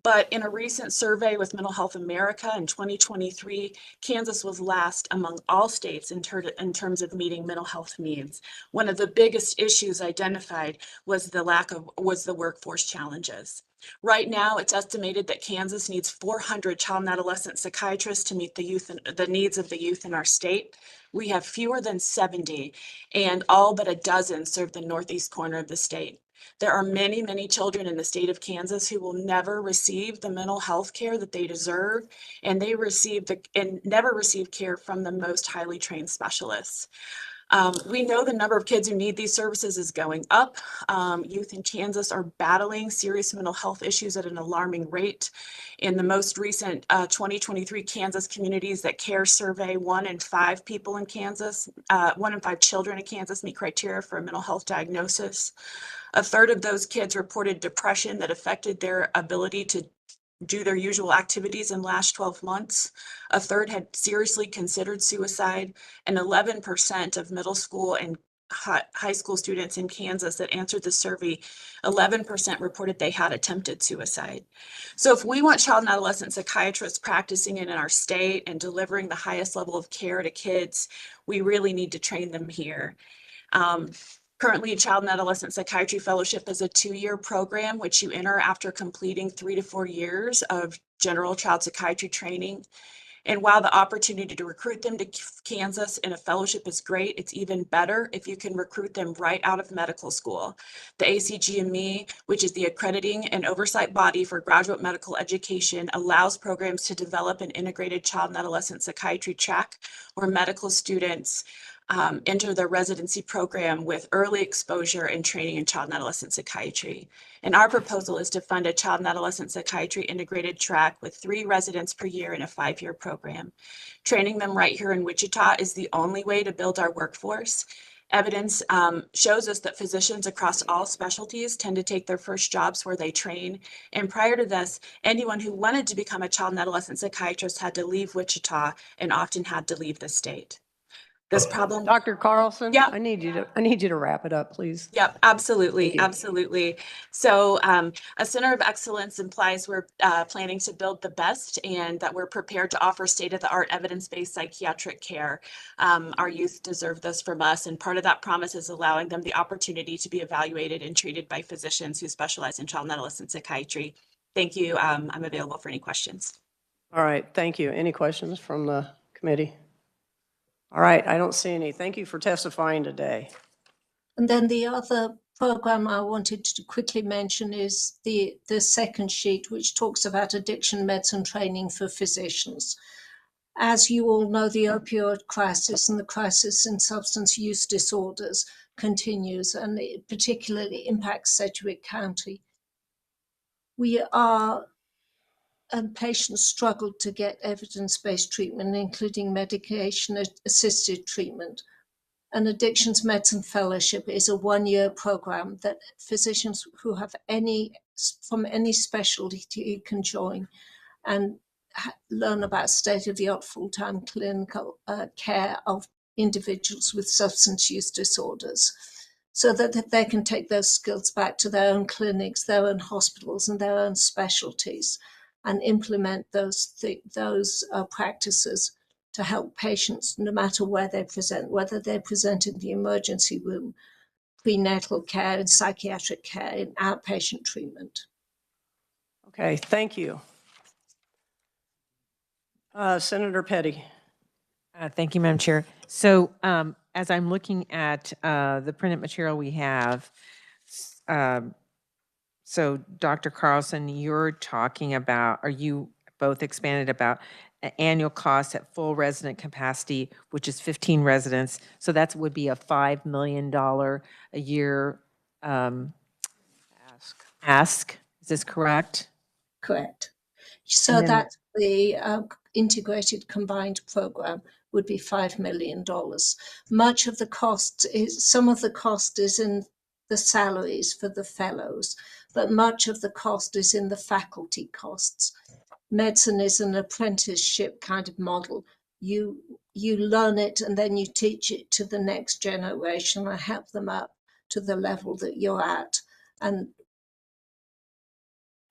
But in a recent survey with Mental Health America in 2023, Kansas was last among all states in terms of meeting mental health needs. One of the biggest issues identified was the workforce challenges. Right now, it's estimated that Kansas needs 400 child and adolescent psychiatrists to meet the needs of the youth in our state. We have fewer than 70, and all but a dozen serve the northeast corner of the state. There are many, many children in the state of Kansas who will never receive the mental health care that they deserve, and never receive care from the most highly trained specialists. We know the number of kids who need these services is going up. Youth in Kansas are battling serious mental health issues at an alarming rate. In the most recent 2023 Kansas Communities That Care survey, 1 in 5 people in Kansas, 1 in 5 children in Kansas meet criteria for a mental health diagnosis. A third of those kids reported depression that affected their ability to do their usual activities in the last 12 months. A third had seriously considered suicide, and 11% of middle school and high school students in Kansas that answered the survey, 11% reported they had attempted suicide. So if we want child and adolescent psychiatrists practicing in our state and delivering the highest level of care to kids, we really need to train them here. Currently, Child and Adolescent Psychiatry Fellowship is a 2-year program, which you enter after completing 3 to 4 years of general child psychiatry training. And while the opportunity to recruit them to Kansas in a fellowship is great, it's even better if you can recruit them right out of medical school. The ACGME, which is the accrediting and oversight body for graduate medical education, allows programs to develop an integrated child and adolescent psychiatry track where medical students enter their residency program with early exposure and training in child and adolescent psychiatry. And our proposal is to fund a child and adolescent psychiatry integrated track with 3 residents per year in a 5-year program. Training them right here in Wichita is the only way to build our workforce. Evidence shows us that physicians across all specialties tend to take their first jobs where they train. And prior to this, anyone who wanted to become a child and adolescent psychiatrist had to leave Wichita and often had to leave the state. This problem. Dr. Carlson? Yeah. I need you to wrap it up, please. Yep, absolutely, absolutely. So a center of excellence implies we're planning to build the best and that we're prepared to offer state-of-the-art evidence-based psychiatric care. Our youth deserve this from us, and part of that promise is allowing them the opportunity to be evaluated and treated by physicians who specialize in child and adolescent psychiatry. Thank you. I'm available for any questions. All right, thank you. Any questions from the committee? All right, I don't see any. Thank you for testifying today. And then the other program I wanted to quickly mention is the second sheet, which talks about addiction medicine training for physicians. As you all know, the opioid crisis and the crisis in substance use disorders continues, and it particularly impacts Sedgwick County. Patients struggle to get evidence-based treatment, including medication-assisted treatment. An addictions medicine fellowship is a 1-year program that physicians who have from any specialty can join and learn about state-of-the-art full-time clinical care of individuals with substance use disorders, so that they can take those skills back to their own clinics, their own hospitals, and their own specialties, and implement those practices to help patients no matter where they present, whether they present in the emergency room, prenatal care, and psychiatric care, in outpatient treatment. Okay, thank you. Senator Petty. Thank you, Madam Chair. So as I'm looking at the printed material we have, so Dr. Carlson, you're talking about, are you both expanded about an annual cost at full resident capacity, which is 15 residents. So that would be a $5 million a year ask. Is this correct? Correct. So that's the integrated combined program would be $5 million. Much of the cost is, some of the cost is in the salaries for the fellows, but much of the cost is in the faculty costs. Medicine is an apprenticeship kind of model. You learn it and then you teach it to the next generation and help them up to the level that you're at. And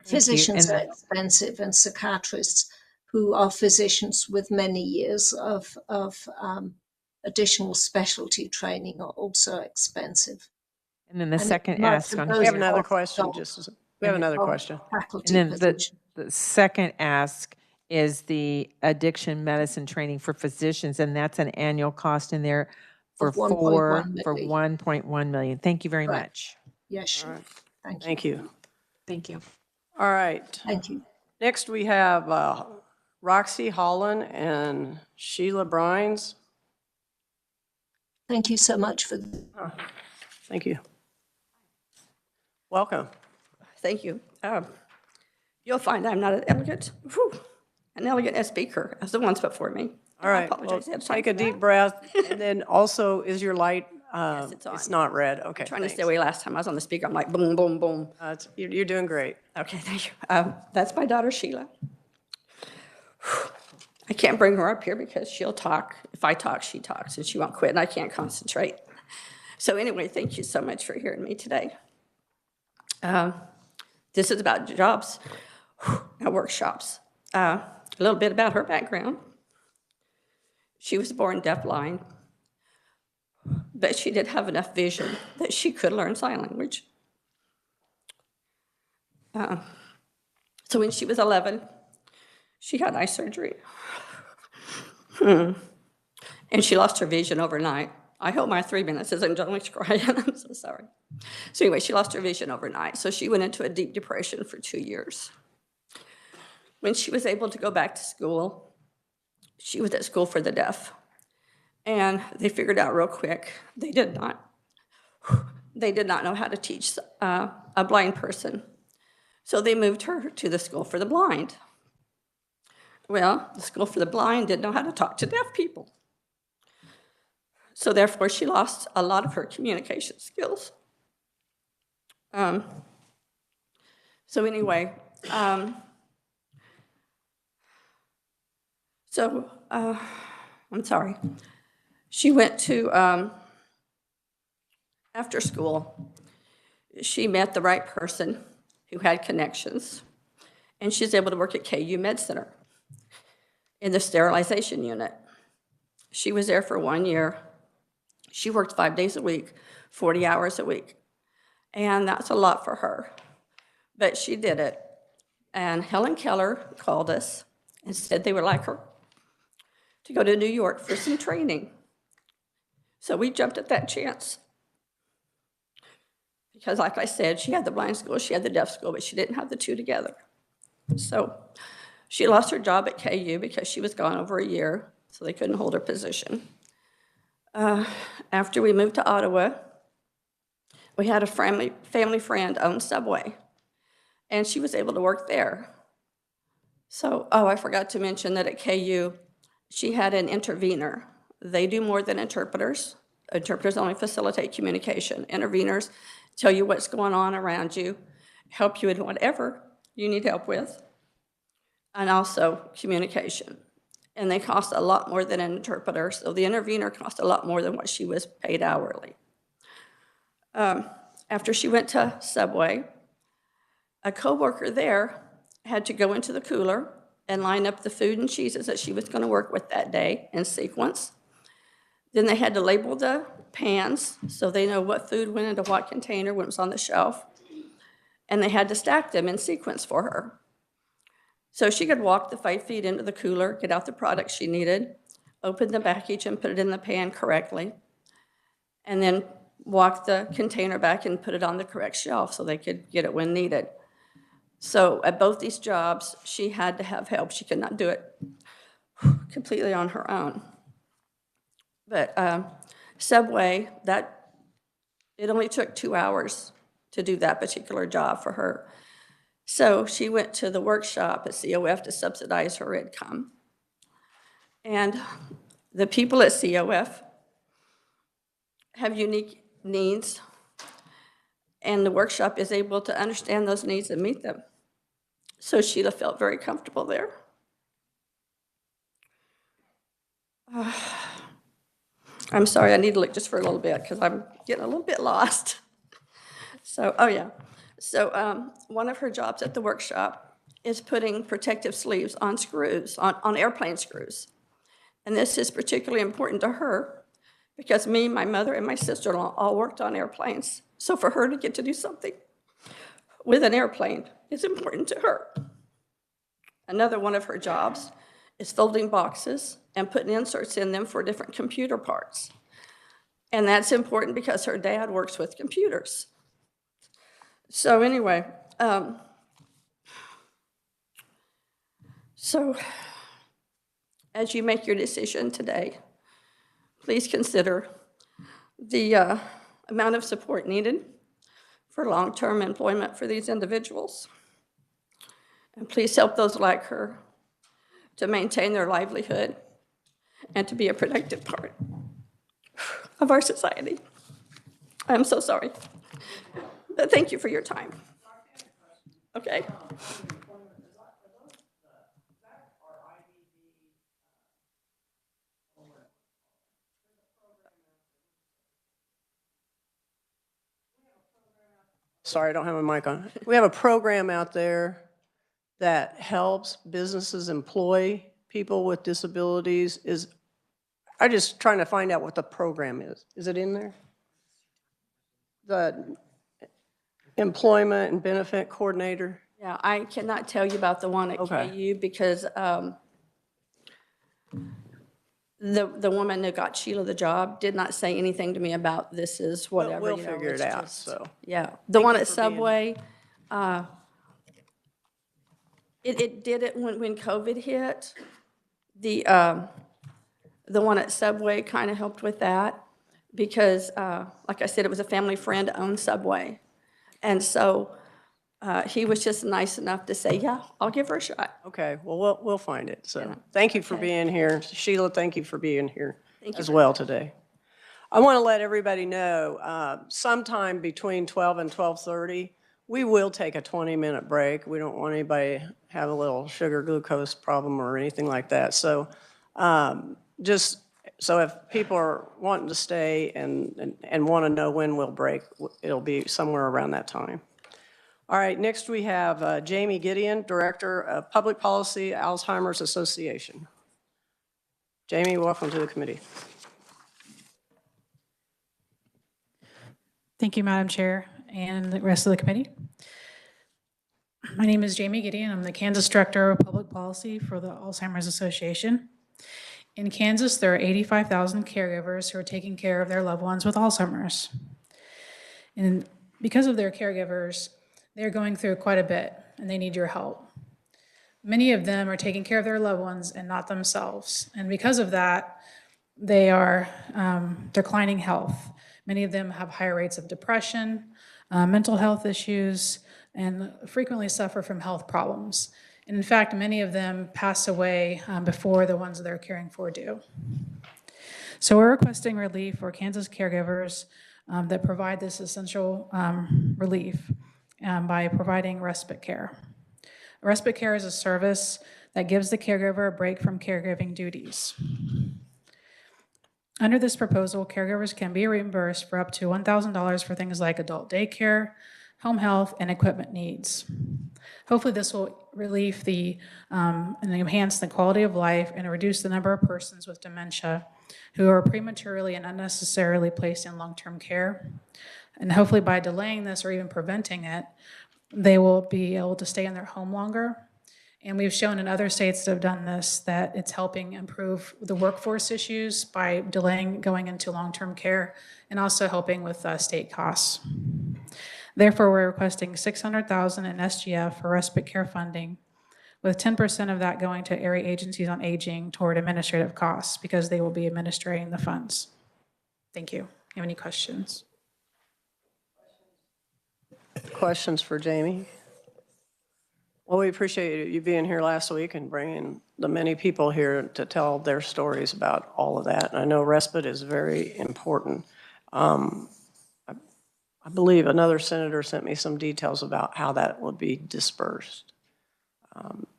physicians are expensive, and psychiatrists who are physicians with many years of additional specialty training are also expensive. And then the second ask on here. We have another question. We have another question. And then the second ask is the addiction medicine training for physicians, and that's an annual cost in there for 1.1 million. Thank you very much. Yes, sure. Right. Thank you. Thank you. All right. Thank you. Next, we have Roxy Holland and Sheila Brines. Thank you so much for. Thank you. Welcome. Thank you. You'll find I'm not an elegant, speaker as the ones before me. All right. Well, take a deep breath. And then also, is your light, Yes, it's on. it's not red. Okay. Trying to stay away. Last time I was on the speaker, I'm like, boom, boom, boom. You're doing great. Okay, thank you. That's my daughter, Sheila. I can't bring her up here because she'll talk. If I talk, she talks, and she won't quit, and I can't concentrate. So anyway, thank you so much for hearing me today. This is about jobs and workshops. A little bit about her background. She was born deafblind, but she did have enough vision that she could learn sign language. So when she was 11, she had eye surgery. And she lost her vision overnight. I hope my 3 minutes isn't too much crying. I'm so sorry. So anyway, she lost her vision overnight. So she went into a deep depression for 2 years. When she was able to go back to school, she was at school for the deaf. And they figured out real quick, they did not know how to teach a blind person. So they moved her to the school for the blind. Well, the school for the blind didn't know how to talk to deaf people. So therefore, she lost a lot of her communication skills. So anyway, I'm sorry. She went to, after school, she met the right person who had connections, and she's able to work at KU Med Center in the sterilization unit. She was there for 1 year. She worked 5 days a week, 40 hours a week, and that's a lot for her, but she did it. And Helen Keller called us and said they would like her to go to New York for some training. So we jumped at that chance. Because like I said, she had the blind school, she had the deaf school, but she didn't have the two together. So she lost her job at KU because she was gone over a year, so they couldn't hold her position. After we moved to Ottawa, we had a family friend own Subway, and she was able to work there. So, I forgot to mention that at KU, she had an intervener. They do more than interpreters. Interpreters only facilitate communication. Interveners tell you what's going on around you, help you in whatever you need help with, and also communication. And they cost a lot more than an interpreter, so the intervener cost a lot more than what she was paid hourly. After she went to Subway, a coworker there had to go into the cooler and line up the food and cheeses that she was going to work with that day in sequence. Then they had to label the pans so they know what food went into what container when it was on the shelf. And they had to stack them in sequence for her. So she could walk the 5 feet into the cooler, get out the products she needed, open the package and put it in the pan correctly, and then walk the container back and put it on the correct shelf so they could get it when needed. So at both these jobs, she had to have help. She could not do it completely on her own. But Subway, it only took 2 hours to do that particular job for her. So she went to the workshop at COF to subsidize her income. And the people at COF have unique needs, and the workshop is able to understand those needs and meet them. So Sheila felt very comfortable there. I'm sorry, I need to look just for a little bit because I'm getting a little bit lost. So, So one of her jobs at the workshop is putting protective sleeves on screws, on airplane screws. And this is particularly important to her because me, my mother, and my sister-in-law all worked on airplanes. So for her to get to do something with an airplane is important to her. Another one of her jobs is folding boxes and putting inserts in them for different computer parts. And that's important because her dad works with computers. So anyway, so as you make your decision today, please consider the amount of support needed for long-term employment for these individuals. And please help those like her to maintain their livelihood and to be a productive part of our society. I'm so sorry. But thank you for your time. Okay. sorry, I don't have my mic on. We have a program out there that helps businesses employ people with disabilities. I'm just trying to find out what the program is. Is it in there? The Employment and Benefit Coordinator? Yeah, I cannot tell you about the one at Okay. KU because the woman that got Sheila the job did not say anything to me about this is whatever. We'll you know, figure it it's out, just- so. Yeah, the one you at for being- Subway, it did it when COVID hit. The one at Subway kind of helped with that because, like I said, it was a family friend-owned Subway. And so he was just nice enough to say, yeah, I'll give her a shot. Okay, well, we'll find it, so. Thank you for Okay. being here. Sheila, thank you for being here Thank you as very well today. I want to let everybody know, sometime between 12 and 12:30, we will take a 20-minute break. We don't want anybody to have a little sugar glucose problem or anything like that. So just, so if people are wanting to stay and want to know when we'll break, it'll be somewhere around that time. All right, next we have Jamie Gideon, Director of Public Policy, Alzheimer's Association. Jamie, welcome to the committee. Thank you, Madam Chair, and the rest of the committee. My name is Jamie Gideon. I'm the Kansas Director of Public Policy for the Alzheimer's Association. In Kansas, there are 85,000 caregivers who are taking care of their loved ones with Alzheimer's. And because of their caregivers, they're going through quite a bit, and they need your help. Many of them are taking care of their loved ones and not themselves. And because of that, they are declining health. Many of them have higher rates of depression, mental health issues, and frequently suffer from health problems. And in fact, many of them pass away before the ones they're caring for do. So we're requesting relief for Kansas caregivers that provide this essential relief by providing respite care. Respite care is a service that gives the caregiver a break from caregiving duties. Under this proposal, caregivers can be reimbursed for up to $1,000 for things like adult daycare, home health, and equipment needs. Hopefully this will relieve and enhance the quality of life and reduce the number of persons with dementia who are prematurely and unnecessarily placed in long-term care. And hopefully by delaying this or even preventing it, they will be able to stay in their home longer. And we've shown in other states that have done this that it's helping improve the workforce issues by delaying going into long-term care and also helping with state costs. Therefore, we're requesting $600,000 in SGF for respite care funding, with 10% of that going to area agencies on aging toward administrative costs because they will be administering the funds. Thank you. Have any questions? Questions for Jamie? Well, we appreciate you being here last week and bringing the many people here to tell their stories about all of that. And I know respite is very important. I believe another senator sent me some details about how that will be dispersed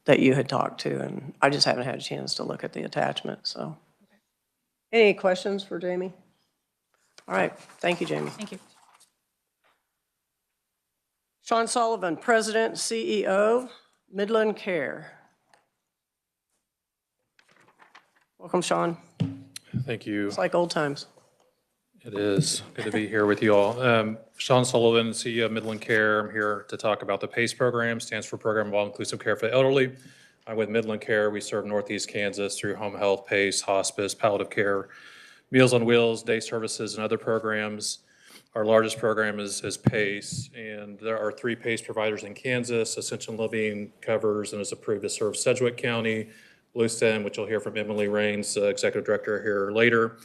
that you had talked to, and I just haven't had a chance to look at the attachment, so. Any questions for Jamie? All right, thank you, Jamie. Thank you. Sean Sullivan, President, CEO, Midland Care. Welcome, Sean. Thank you. It's like old times. It is good to be here with you all. Sean Sullivan, CEO of Midland Care. I'm here to talk about the PACE program, stands for Program of All-Inclusive Care for the Elderly. I'm with Midland Care. We serve Northeast Kansas through home health, PACE, hospice, palliative care, Meals on Wheels, day services, and other programs. Our largest program is PACE, and there are 3 PACE providers in Kansas. Ascension Living covers and is approved to serve Sedgwick County. Bluestem, which you'll hear from Emily Rains, Executive Director, here later,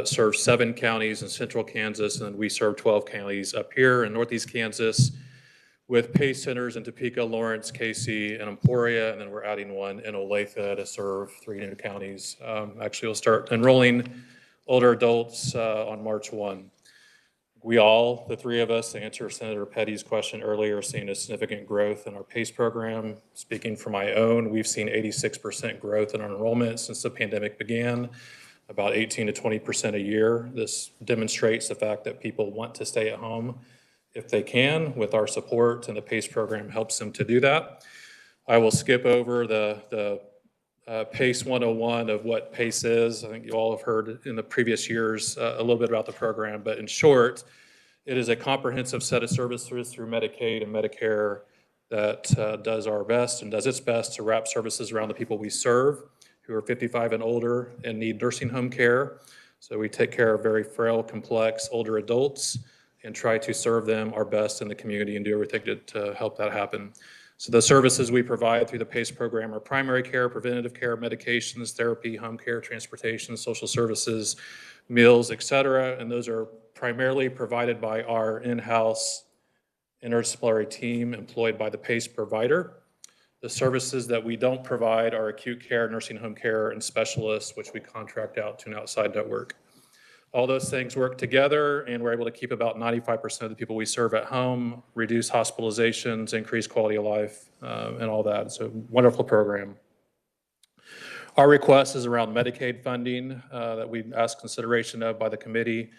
serves 7 counties in central Kansas, and we serve 12 counties up here in Northeast Kansas with PACE centers in Topeka, Lawrence, Casey, and Emporia, and then we're adding one in Olathe to serve 3 new counties. Actually, we'll start enrolling older adults on March 1. We all, the 3 of us, to answer Senator Petty's question earlier, seeing a significant growth in our PACE program. Speaking for my own, we've seen 86% growth in our enrollment since the pandemic began, about 18 to 20% a year. This demonstrates the fact that people want to stay at home if they can, with our support, and the PACE program helps them to do that. I will skip over the PACE 101 of what PACE is. I think you all have heard in the previous years a little bit about the program, but in short, it is a comprehensive set of services through Medicaid and Medicare that does our best and does its best to wrap services around the people we serve who are 55 and older and need nursing home care. So we take care of very frail, complex, older adults and try to serve them our best in the community and do everything to help that happen. So the services we provide through the PACE program are primary care, preventative care, medications, therapy, home care, transportation, social services, meals, et cetera. And those are primarily provided by our in-house interdisciplinary team employed by the PACE provider. The services that we don't provide are acute care, nursing home care, and specialists, which we contract out to an outside network. All those things work together, and we're able to keep about 95% of the people we serve at home, reduce hospitalizations, increase quality of life, and all that. It's a wonderful program. Our request is around Medicaid funding that we ask consideration of by the committee.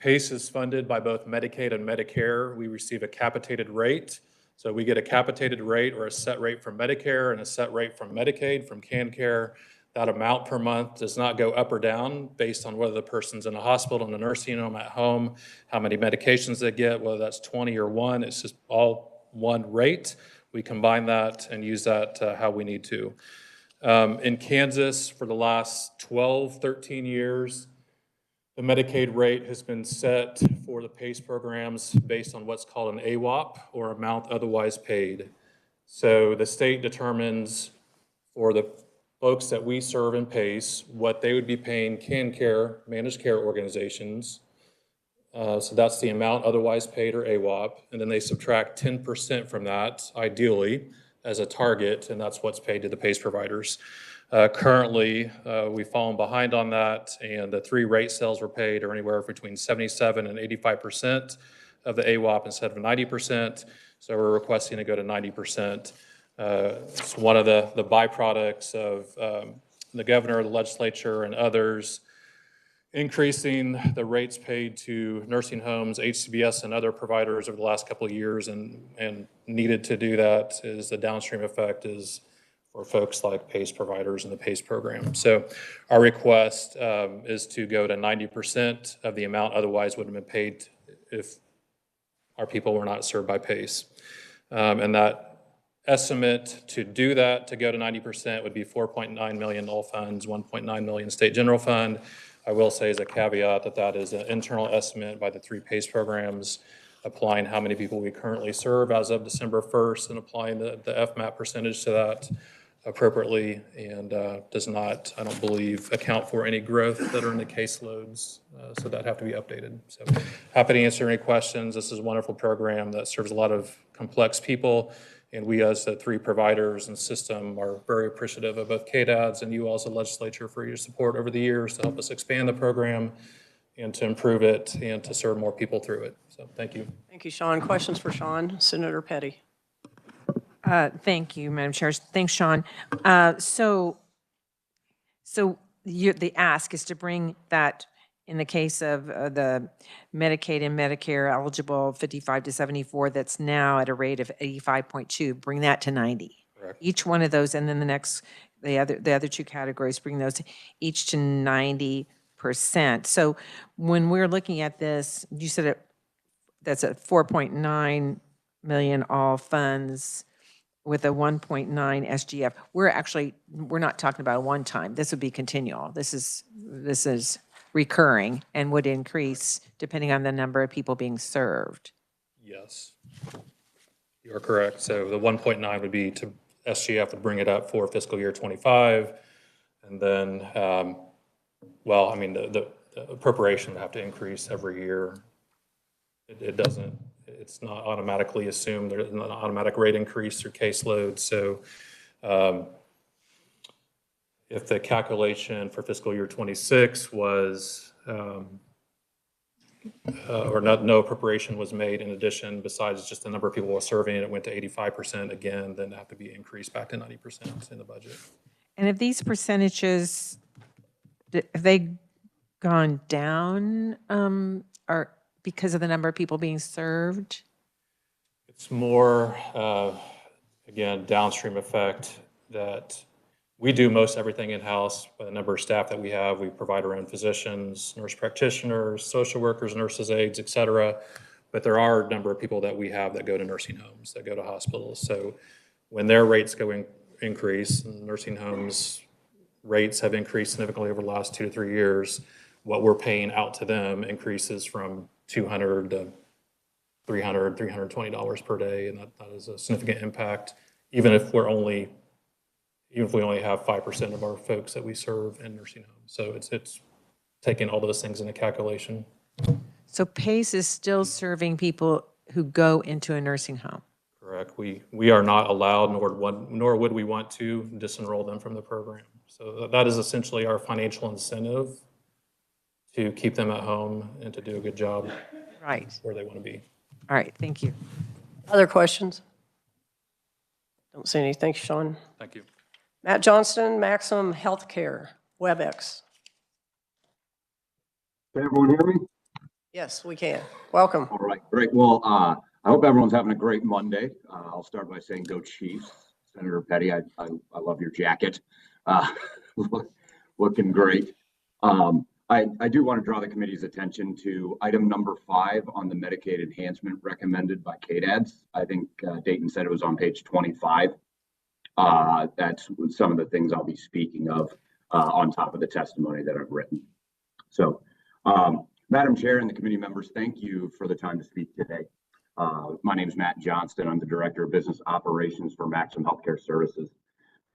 PACE is funded by both Medicaid and Medicare. We receive a capitated rate. So we get a capitated rate or a set rate from Medicare and a set rate from Medicaid, from CanCare. That amount per month does not go up or down based on whether the person's in a hospital, in a nursing home, at home, how many medications they get, whether that's 20 or 1. It's just all one rate. We combine that and use that how we need to. In Kansas, for the last 12, 13 years, the Medicaid rate has been set for the PACE programs based on what's called an AWOP, or amount otherwise paid. So the state determines for the folks that we serve in PACE what they would be paying CanCare, managed care organizations. So that's the amount otherwise paid, or AWOP, and then they subtract 10% from that, ideally, as a target, and that's what's paid to the PACE providers. Currently, we've fallen behind on that, and the 3 rate cells were paid are anywhere between 77 and 85% of the AWOP instead of 90%. So we're requesting to go to 90%. It's one of the byproducts of the governor, the legislature, and others increasing the rates paid to nursing homes, HCBS, and other providers over the last couple of years, and needed to do that is the downstream effect is for folks like PACE providers in the PACE program. So our request is to go to 90% of the amount otherwise would have been paid if our people were not served by PACE. And that estimate to do that, to go to 90%, would be $4.9 million all funds, $1.9 million state general fund. I will say as a caveat that that is an internal estimate by the 3 PACE programs, applying how many people we currently serve as of December 1st and applying the FMAP percentage to that appropriately, and does not, I don't believe, account for any growth that are in the caseloads, so that have to be updated. So happy to answer any questions. This is a wonderful program that serves a lot of complex people, and we as the 3 providers and system are very appreciative of both KDADS and you all as the legislature for your support over the years to help us expand the program and to improve it and to serve more people through it. So thank you. Thank you, Sean. Questions for Sean? Senator Petty. Thank you, Madam Chair. Thanks, Sean. So the ask is to bring that, in the case of the Medicaid and Medicare eligible 55 to 74, that's now at a rate of 85.2, bring that to 90. Correct. Each one of those, and then the other 2 categories, bring those each to 90%. So when we're looking at this, you said that's at 4.9 million all funds with a 1.9 SGF. We're not talking about a one time. This would be continual. This is recurring and would increase depending on the number of people being served. Yes, you are correct. So the 1.9 would be to SGF would bring it up for fiscal year 25. And then, well, I mean, the appropriation would have to increase every year. It doesn't, it's not automatically assumed. There's an automatic rate increase through caseload. So if the calculation for fiscal year 26 was, or no appropriation was made in addition, besides just the number of people who are serving, and it went to 85% again, then it have to be increased back to 90% in the budget. And if these percentages, have they gone down or because of the number of people being served? It's more, again, downstream effect that we do most everything in-house by the number of staff that we have. We provide our own physicians, nurse practitioners, social workers, nurses' aides, et cetera. But there are a number of people that we have that go to nursing homes, that go to hospitals. So when their rates increase, and nursing homes rates have increased significantly over the last 2 to 3 years, what we're paying out to them increases from $200 to $300, $320 per day, and that is a significant impact, even if we only have 5% of our folks that we serve in nursing homes. So it's taking all those things into calculation. So PACE is still serving people who go into a nursing home? Correct. We are not allowed, nor would we want to disenroll them from the program. So that is essentially our financial incentive to keep them at home and to do a good job Right. where they want to be. All right, thank you. Other questions? Don't see any. Thank you, Sean. Thank you. Matt Johnston, Maximum Healthcare, WebEx. Can everyone hear me? Yes, we can. Welcome. All right, great. Well, I hope everyone's having a great Monday. I'll start by saying go Chiefs. Senator Petty, I love your jacket. Looking great. I do want to draw the committee's attention to item number 5 on the Medicaid enhancement recommended by KDADS. I think Dayton said it was on page 25. That's some of the things I'll be speaking of on top of the testimony that I've written. So, Madam Chair and the committee members, thank you for the time to speak today. My name is Matt Johnston. I'm the Director of Business Operations for Maximum Healthcare Services.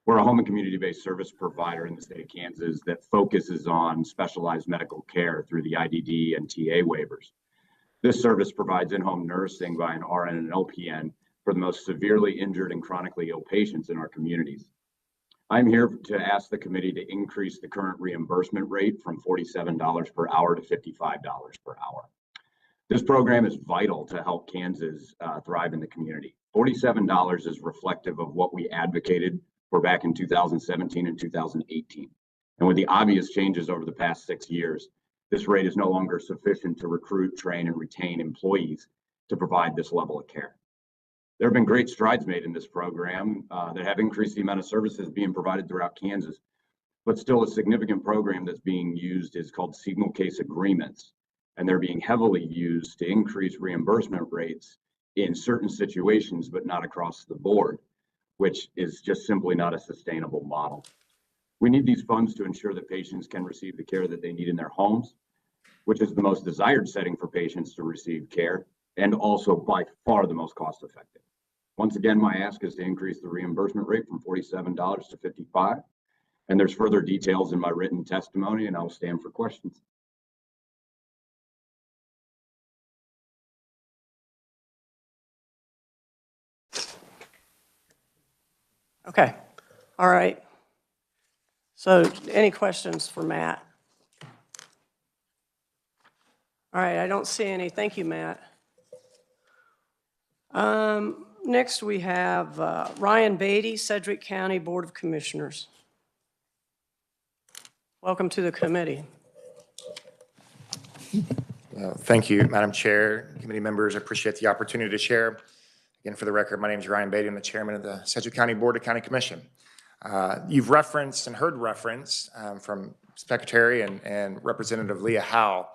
We're a home and community-based service provider in the state of Kansas that focuses on specialized medical care through the IDD and TA waivers. This service provides in-home nursing by an RN and LPN for the most severely injured and chronically ill patients in our communities. I'm here to ask the committee to increase the current reimbursement rate from $47 per hour to $55 per hour. This program is vital to help Kansas thrive in the community. $47 is reflective of what we advocated for back in 2017 and 2018. And with the obvious changes over the past 6 years, this rate is no longer sufficient to recruit, train, and retain employees to provide this level of care. There have been great strides made in this program that have increased the amount of services being provided throughout Kansas, but still a significant program that's being used is called single case agreements, and they're being heavily used to increase reimbursement rates in certain situations, but not across the board, which is just simply not a sustainable model. We need these funds to ensure that patients can receive the care that they need in their homes, which is the most desired setting for patients to receive care, and also by far the most cost effective. Once again, my ask is to increase the reimbursement rate from $47 to $55. And there's further details in my written testimony, and I'll stand for questions. Okay. All right. So any questions for Matt? All right, I don't see any. Thank you, Matt. Next, we have Ryan Beatty, Sedgwick County Board of Commissioners. Welcome to the committee. Thank you, Madam Chair, committee members. I appreciate the opportunity to share. Again, for the record, my name is Ryan Beatty. I'm the chairman of the Sedgwick County Board of County Commission. You've referenced and heard reference from Secretary and Representative Leah Howe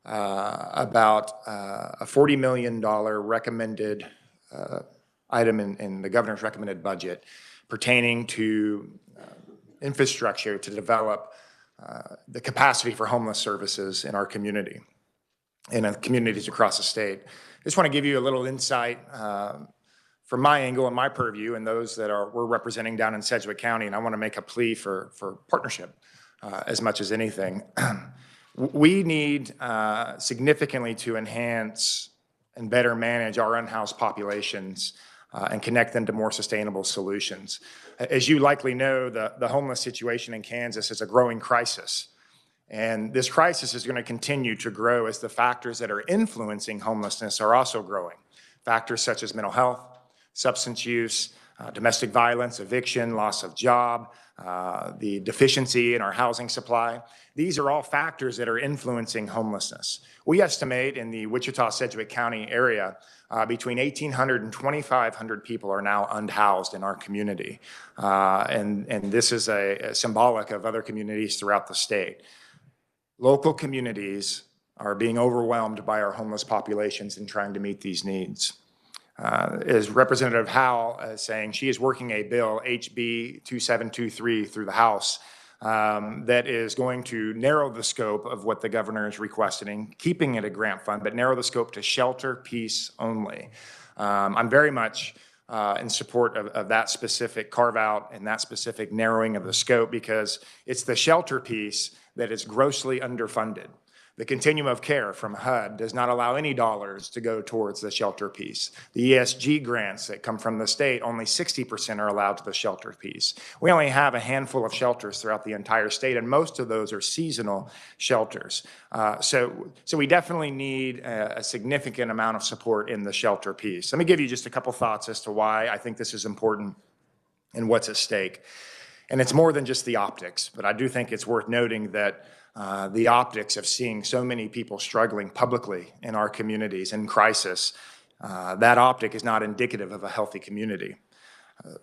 about a $40 million recommended item in the governor's recommended budget pertaining to infrastructure to develop the capacity for homeless services in our community and in communities across the state. I just want to give you a little insight from my angle and my purview and those that we're representing down in Sedgwick County, and I want to make a plea for partnership as much as anything. We need significantly to enhance and better manage our unhoused populations and connect them to more sustainable solutions. As you likely know, the homeless situation in Kansas is a growing crisis. And this crisis is going to continue to grow as the factors that are influencing homelessness are also growing. Factors such as mental health, substance use, domestic violence, eviction, loss of job, the deficiency in our housing supply. These are all factors that are influencing homelessness. We estimate in the Wichita-Sedgwick County area between 1,800 and 2,500 people are now unhoused in our community. And this is a symbolic of other communities throughout the state. Local communities are being overwhelmed by our homeless populations in trying to meet these needs. As Representative Howell is saying, she is working a bill, HB 2723, through the House that is going to narrow the scope of what the governor is requesting, keeping it a grant fund, but narrow the scope to shelter piece only. I'm very much in support of that specific carve out and that specific narrowing of the scope, because it's the shelter piece that is grossly underfunded. The continuum of care from HUD does not allow any dollars to go towards the shelter piece. The ESG grants that come from the state, only 60% are allowed to the shelter piece. We only have a handful of shelters throughout the entire state, and most of those are seasonal shelters. So we definitely need a significant amount of support in the shelter piece. Let me give you just a couple thoughts as to why I think this is important and what's at stake. And it's more than just the optics, but I do think it's worth noting that the optics of seeing so many people struggling publicly in our communities in crisis, that optic is not indicative of a healthy community.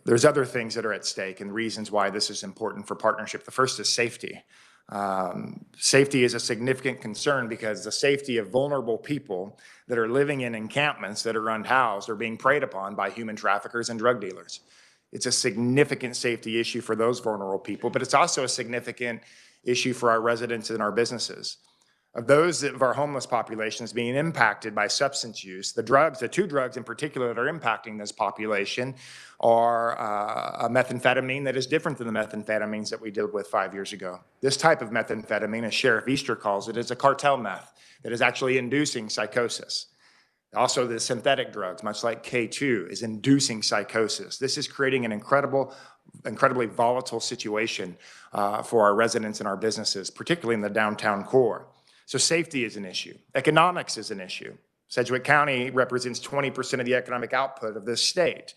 There's other things that are at stake and reasons why this is important for partnership. The first is safety. Safety is a significant concern because the safety of vulnerable people that are living in encampments that are unhoused are being preyed upon by human traffickers and drug dealers. It's a significant safety issue for those vulnerable people, but it's also a significant issue for our residents and our businesses. Of those of our homeless populations being impacted by substance use, the two drugs in particular that are impacting this population are a methamphetamine that is different than the methamphetamines that we dealt with 5 years ago. This type of methamphetamine, as Sheriff Easter calls it, is a cartel meth that is actually inducing psychosis. Also, the synthetic drugs, much like K2, is inducing psychosis. This is creating an incredibly volatile situation for our residents and our businesses, particularly in the downtown core. So safety is an issue. Economics is an issue. Sedgwick County represents 20% of the economic output of this state.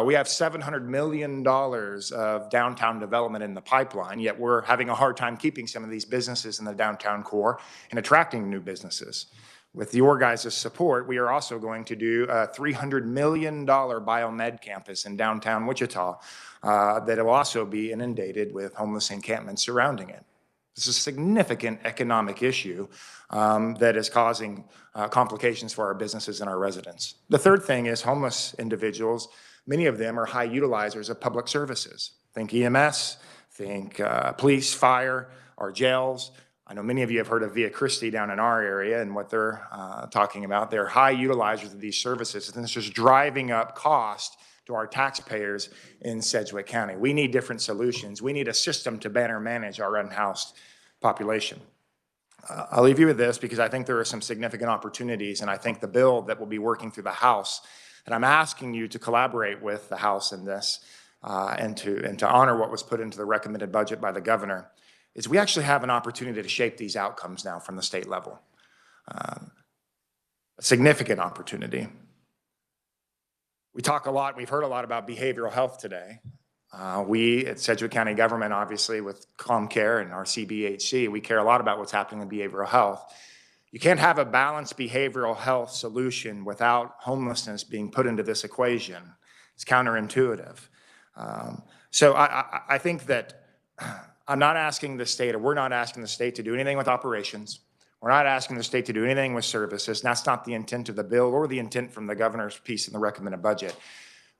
We have $700 million of downtown development in the pipeline, yet we're having a hard time keeping some of these businesses in the downtown core and attracting new businesses. With your guys' support, we are also going to do a $300 million biomed campus in downtown Wichita that will also be inundated with homeless encampments surrounding it. This is a significant economic issue that is causing complications for our businesses and our residents. The third thing is homeless individuals. Many of them are high utilizers of public services. Think EMS, think police, fire, our jails. I know many of you have heard of Via Christi down in our area and what they're talking about. They're high utilizers of these services, and this is driving up cost to our taxpayers in Sedgwick County. We need different solutions. We need a system to better manage our unhoused population. I'll leave you with this because I think there are some significant opportunities, and I think the bill that will be working through the House, and I'm asking you to collaborate with the House in this and to honor what was put into the recommended budget by the governor, is we actually have an opportunity to shape these outcomes now from the state level. A significant opportunity. We talk a lot, we've heard a lot about behavioral health today. We at Sedgwick County government, obviously with ComCare and our CBHC, we care a lot about what's happening in behavioral health. You can't have a balanced behavioral health solution without homelessness being put into this equation. It's counterintuitive. So I think that I'm not asking the state, or we're not asking the state to do anything with operations. We're not asking the state to do anything with services. That's not the intent of the bill or the intent from the governor's piece in the recommended budget.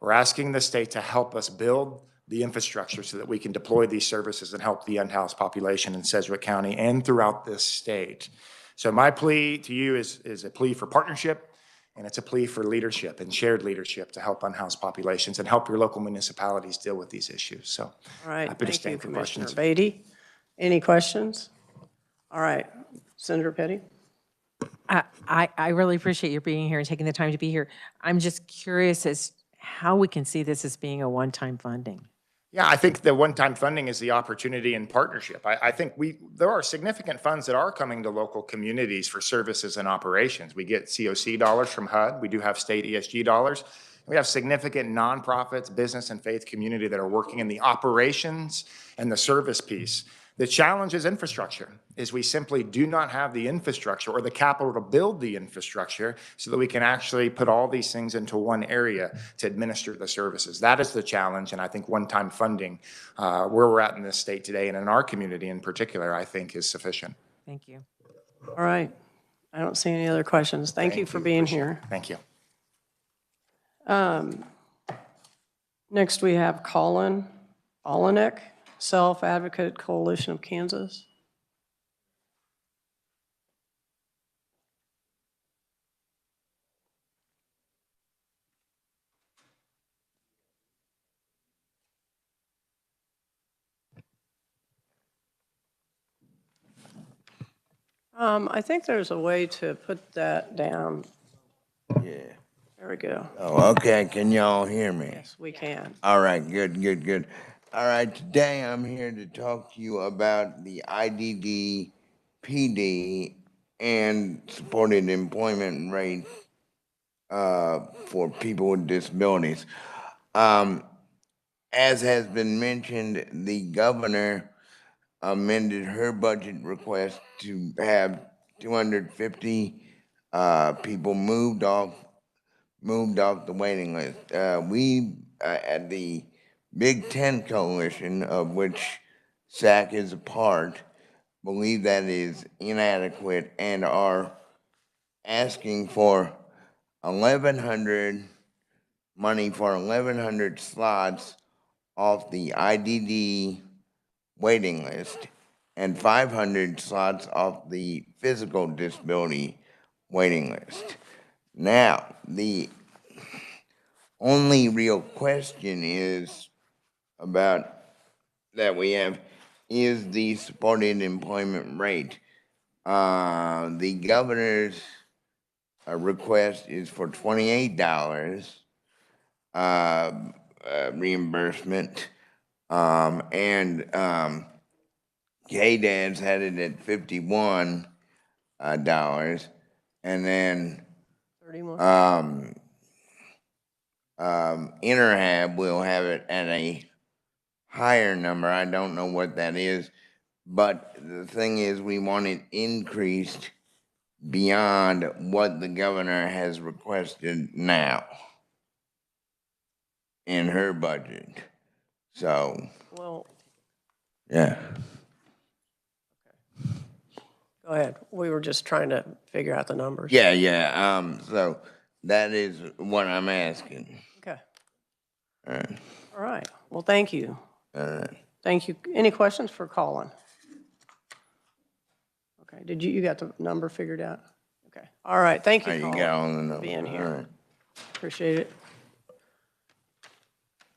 We're asking the state to help us build the infrastructure so that we can deploy these services and help the unhoused population in Sedgwick County and throughout this state. So my plea to you is a plea for partnership, and it's a plea for leadership and shared leadership to help unhoused populations and help your local municipalities deal with these issues. So all right, happy to thank stand you, for Commissioner questions. Beatty. Any questions? All right, Senator Petty. I really appreciate your being here and taking the time to be here. I'm just curious as how we can see this as being a one-time funding. Yeah, I think the one-time funding is the opportunity in partnership. I think there are significant funds that are coming to local communities for services and operations. We get COC dollars from HUD. We do have state ESG dollars. We have significant nonprofits, business and faith community that are working in the operations and the service piece. The challenge is infrastructure, is we simply do not have the infrastructure or the capital to build the infrastructure so that we can actually put all these things into one area to administer the services. That is the challenge, and I think one-time funding, where we're at in this state today and in our community in particular, I think is sufficient. Thank you. All right. I don't see any other questions. Thank you for being here. Thank you. Next, we have Colin Olenek, Self-Advocate Coalition of Kansas. I think there's a way to put that down. Yeah. There we go. Oh, okay. Can y'all hear me? Yes, we can. All right, good. All right, today I'm here to talk to you about the IDD PD and supported employment rate for people with disabilities. As has been mentioned, the governor amended her budget request to have 250 people moved off the waiting list. We at the Big Ten Coalition, of which SAC is a part, believe that is inadequate and are asking for 1,100 money for 1,100 slots off the IDD waiting list and 500 slots off the physical disability waiting list. Now, the only real question is about that we have is the supported employment rate. The governor's request is for $28 reimbursement, and KDAD's had it at $51, and then 30 more. Interhab will have it at a higher number. I don't know what that is, but the thing is, we want it increased beyond what the governor has requested now in her budget. So, Well, yeah. go ahead. We were just trying to figure out the numbers. Yeah. So that is what I'm asking. Okay. All right. All right. Well, thank you. All right. Thank you. Any questions for Colin? Okay. Did you got the number figured out? Okay. All right. Thank you, You Colin, got all the for numbers. being All here. right. Appreciate it.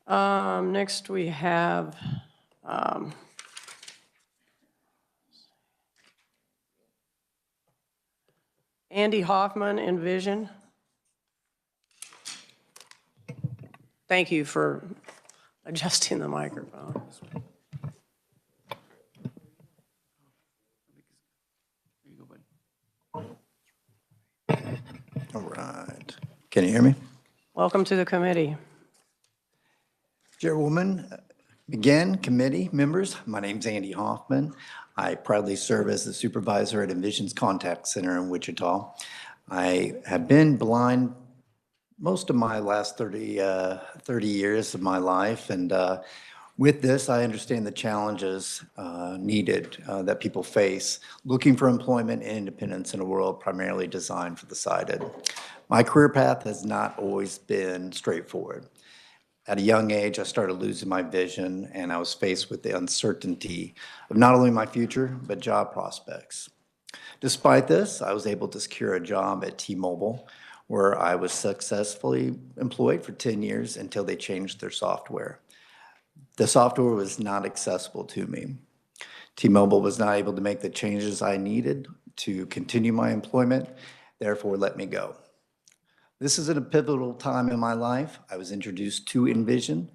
Next we have Andy Hoffman, Envision. Thank you for adjusting the microphone. All right. Can you hear me? Welcome to the committee. Chairwoman, again, committee members, my name's Andy Hoffman. I proudly serve as the supervisor at Envision's Contact Center in Wichita. I have been blind most of my last 30 years of my life, and with this, I understand the challenges needed that people face looking for employment and independence in a world primarily designed for the sighted. My career path has not always been straightforward. At a young age, I started losing my vision, and I was faced with the uncertainty of not only my future, but job prospects. Despite this, I was able to secure a job at T-Mobile, where I was successfully employed for 10 years until they changed their software. The software was not accessible to me. T-Mobile was not able to make the changes I needed to continue my employment, therefore let me go. This is at a pivotal time in my life. I was introduced to Envision.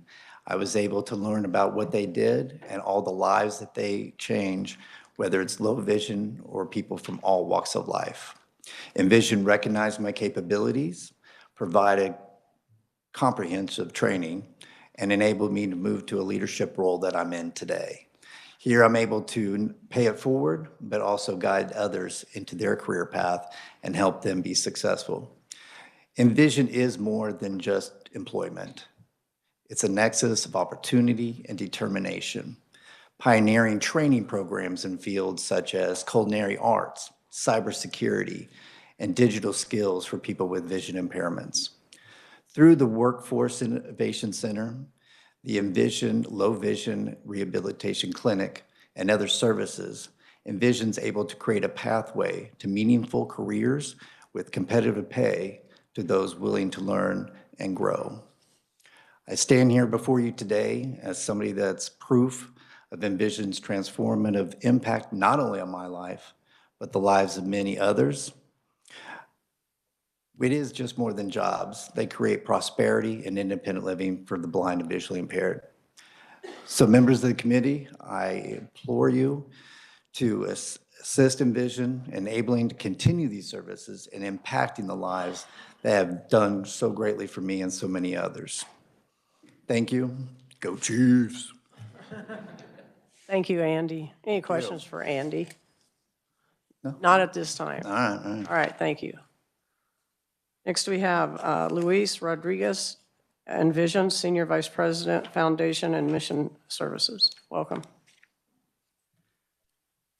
I was able to learn about what they did and all the lives that they change, whether it's low vision or people from all walks of life. Envision recognized my capabilities, provided comprehensive training and enabled me to move to a leadership role that I'm in today. Here, I'm able to pay it forward, but also guide others into their career path and help them be successful. Envision is more than just employment. It's a nexus of opportunity and determination, pioneering training programs in fields such as culinary arts, cybersecurity, and digital skills for people with vision impairments. Through the Workforce Innovation Center, the Envision Low Vision Rehabilitation Clinic, and other services, Envision's able to create a pathway to meaningful careers with competitive pay to those willing to learn and grow. I stand here before you today as somebody that's proof of Envision's transformative impact, not only on my life, but the lives of many others. It is just more than jobs. They create prosperity and independent living for the blind and visually impaired. So members of the committee, I implore you to assist Envision, enabling to continue these services and impacting the lives that have done so greatly for me and so many others. Thank you. Go Chiefs. Thank you, Andy. Any questions for Andy? No. Not at this time. All right, all right. All right, thank you. Next, we have Luis Rodriguez, Envision, Senior Vice President, Foundation and Mission Services. Welcome.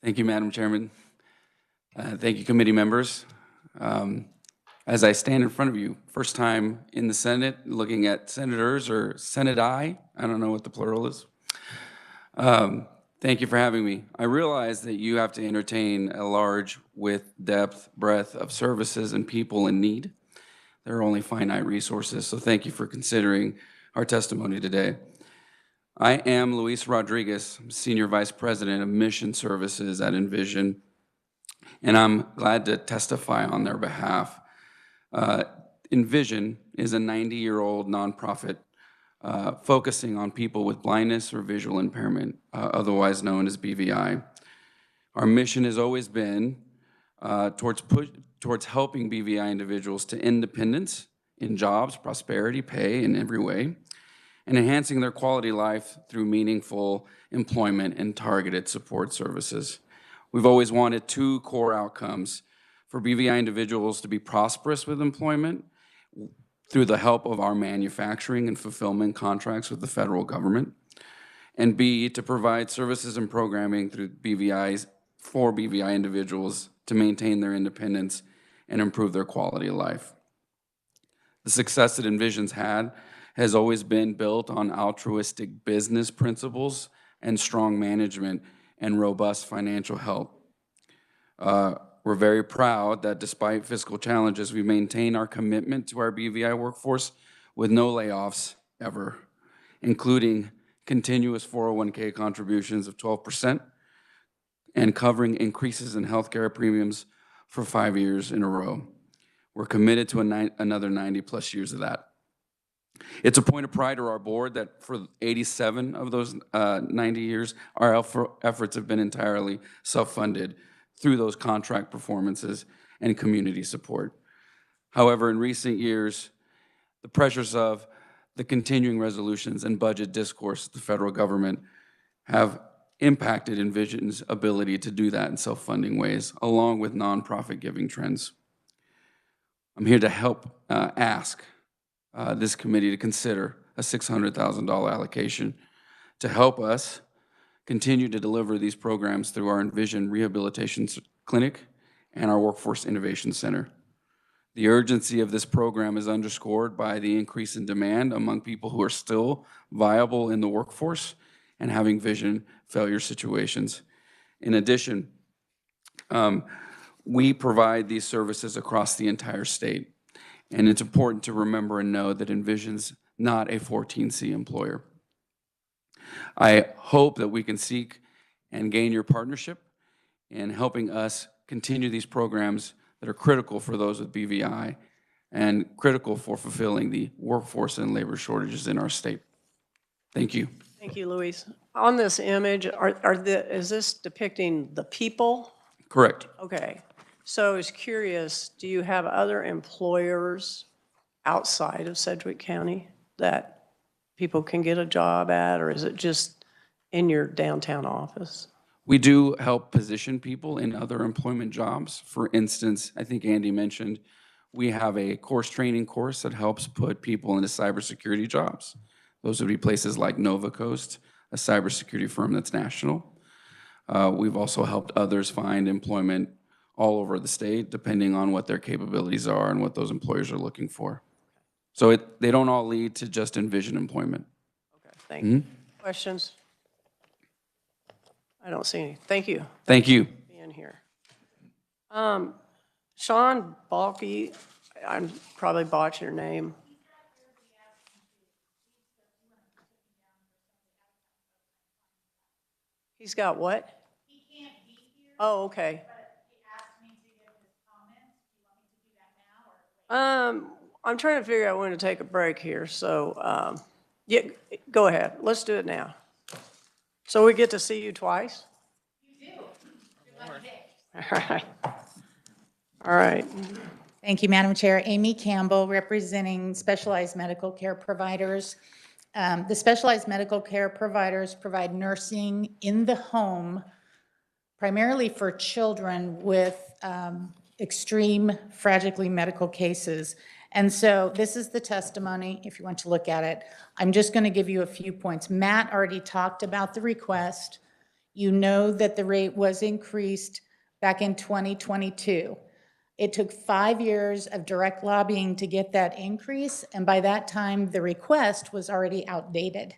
Thank you, Madam Chairman. Thank you, committee members. As I stand in front of you, first time in the Senate, looking at senators or Senate-I don't know what the plural is. Thank you for having me. I realize that you have to entertain a large width, depth, breadth of services and people in need. There are only finite resources, so thank you for considering our testimony today. I am Luis Rodriguez, Senior Vice President of Mission Services at Envision, and I'm glad to testify on their behalf. Envision is a 90-year-old nonprofit focusing on people with blindness or visual impairment, otherwise known as BVI. Our mission has always been towards helping BVI individuals to independence in jobs, prosperity, pay in every way, and enhancing their quality of life through meaningful employment and targeted support services. We've always wanted two core outcomes: for BVI individuals to be prosperous with employment through the help of our manufacturing and fulfillment contracts with the federal government, and B, to provide services and programming through BVIs for BVI individuals to maintain their independence and improve their quality of life. The success that Envision's had has always been built on altruistic business principles and strong management and robust financial health. We're very proud that despite fiscal challenges, we maintain our commitment to our BVI workforce with no layoffs ever, including continuous 401k contributions of 12% and covering increases in healthcare premiums for 5 years in a row. We're committed to another 90 plus years of that. It's a point of pride to our board that for 87 of those 90 years, our efforts have been entirely self-funded through those contract performances and community support. However, in recent years, the pressures of the continuing resolutions and budget discourse of the federal government have impacted Envision's ability to do that in self-funding ways, along with nonprofit giving trends. I'm here to help ask this committee to consider a $600,000 allocation to help us continue to deliver these programs through our Envision Rehabilitation Clinic and our Workforce Innovation Center. The urgency of this program is underscored by the increase in demand among people who are still viable in the workforce and having vision failure situations. In addition, we provide these services across the entire state, and it's important to remember and know that Envision's not a 14C employer. I hope that we can seek and gain your partnership in helping us continue these programs that are critical for those with BVI and critical for fulfilling the workforce and labor shortages in our state. Thank you. Thank you, Luis. On this image, is this depicting the people? Correct. Okay. So I was curious, do you have other employers outside of Sedgwick County that people can get a job at, or is it just in your downtown office? We do help position people in other employment jobs. For instance, I think Andy mentioned, we have a training course that helps put people into cybersecurity jobs. Those would be places like Nova Coast, a cybersecurity firm that's national. We've also helped others find employment all over the state, depending on what their capabilities are and what those employers are looking for. So they don't all lead to just Envision employment. Okay, thank you. Questions? I don't see any. Thank you. Thank you. Being here. Sean Balky, I'm probably botching your name. He's got what? He can't be here. Oh, okay. But he asked me to give his comments. Do you want me to do that now or? I'm trying to figure out when to take a break here, so yeah, go ahead. Let's do it now. So we get to see you twice? You do. All right. All right. Thank you, Madam Chair. Amy Campbell, representing specialized medical care providers. The specialized medical care providers provide nursing in the home, primarily for children with extreme fragile medical cases. And so this is the testimony, if you want to look at it. I'm just going to give you a few points. Matt already talked about the request. You know that the rate was increased back in 2022. It took 5 years of direct lobbying to get that increase, and by that time, the request was already outdated.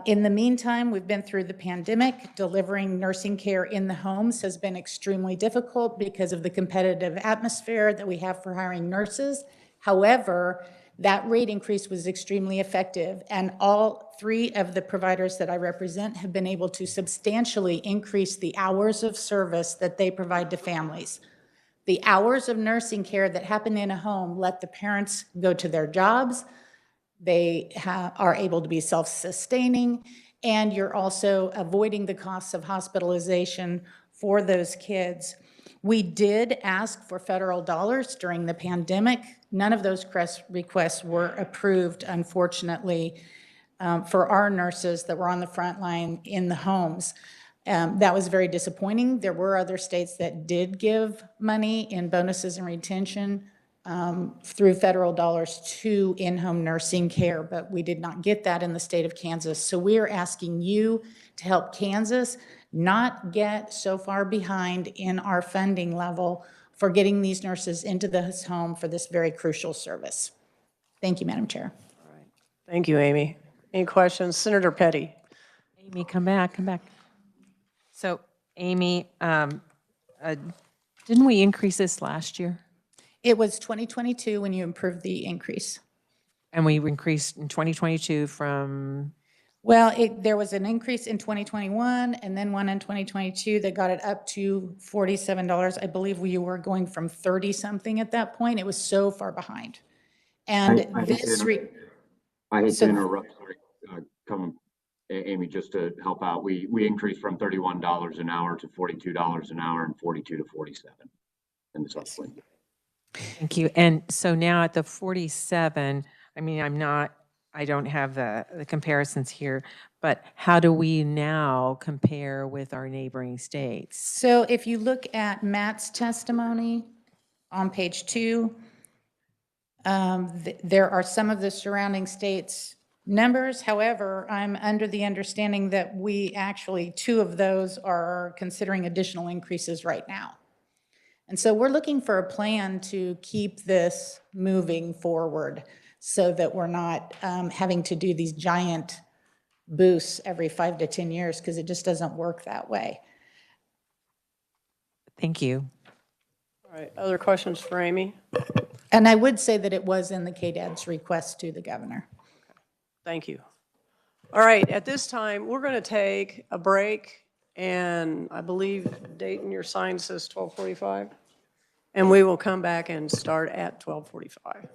In the meantime, we've been through the pandemic. Delivering nursing care in the homes has been extremely difficult because of the competitive atmosphere that we have for hiring nurses. However, that rate increase was extremely effective, and all 3 of the providers that I represent have been able to substantially increase the hours of service that they provide to families. The hours of nursing care that happen in a home let the parents go to their jobs. They are able to be self-sustaining, and you're also avoiding the costs of hospitalization for those kids. We did ask for federal dollars during the pandemic. None of those requests were approved, unfortunately, for our nurses that were on the front line in the homes. That was very disappointing. There were other states that did give money in bonuses and retention through federal dollars to in-home nursing care, but we did not get that in the state of Kansas. So we are asking you to help Kansas not get so far behind in our funding level for getting these nurses into this home for this very crucial service. Thank you, Madam Chair. All right. Thank you, Amy. Any questions? Senator Petty. Amy, come back, come back. So, Amy, didn't we increase this last year? It was 2022 when you approved the increase. And we increased in 2022 from? Well, there was an increase in 2021 and then one in 2022 that got it up to $47. I believe we were going from 30-something at that point. It was so far behind. And I hate to interrupt, sorry, Amy, just to help out. We increased from $31 an hour to $42 an hour and 42 to 47 in the subsequent year. Thank you. And so now at the 47, I mean, I don't have the comparisons here, but how do we now compare with our neighboring states? So if you look at Matt's testimony on page 2, there are some of the surrounding states numbers. However, I'm under the understanding that we actually, 2 of those are considering additional increases right now. And so we're looking for a plan to keep this moving forward so that we're not having to do these giant boosts every 5 to 10 years because it just doesn't work that way. Thank you. All right, other questions for Amy? And I would say that it was in the KDAD's request to the governor. Okay. Thank you. All right, at this time, we're going to take a break, and I believe, Dayton, your sign says 12:45, and we will come back and start at 12:45.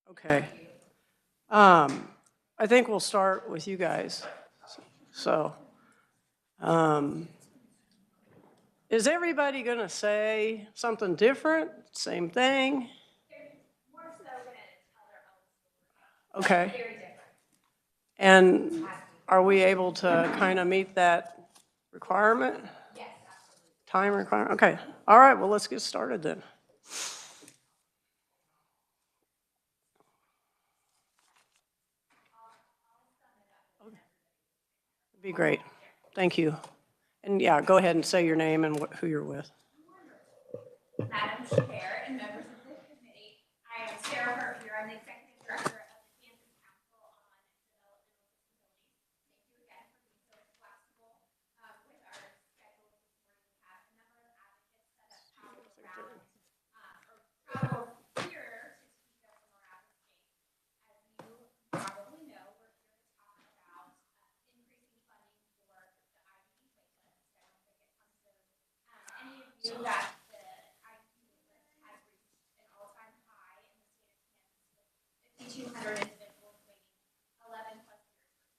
Okay. I think we'll start with you guys. So, is everybody going to say something different? Same thing? Okay. And are we able to kind of meet that requirement? Yes. Time requirement? Okay. All right, well, let's get started then. Be great. Thank you. And yeah, go ahead and say your name and who you're with. Madam Chair and members of the committee, I am Sarah Herfier. I'm the Executive Director of the Kansas Council on Developmental Disabilities. Thank you again for being so flexible with our schedule this morning. We have a number of advocates set up travel around or travel here to speak up from around the state. As you probably know, we're here to talk about increasing funding for the IDD waitlist. I don't think it comes to any of you that the IDD waitlist has reached an all-time high in the state of Kansas with 5,200 individuals waiting 11 plus years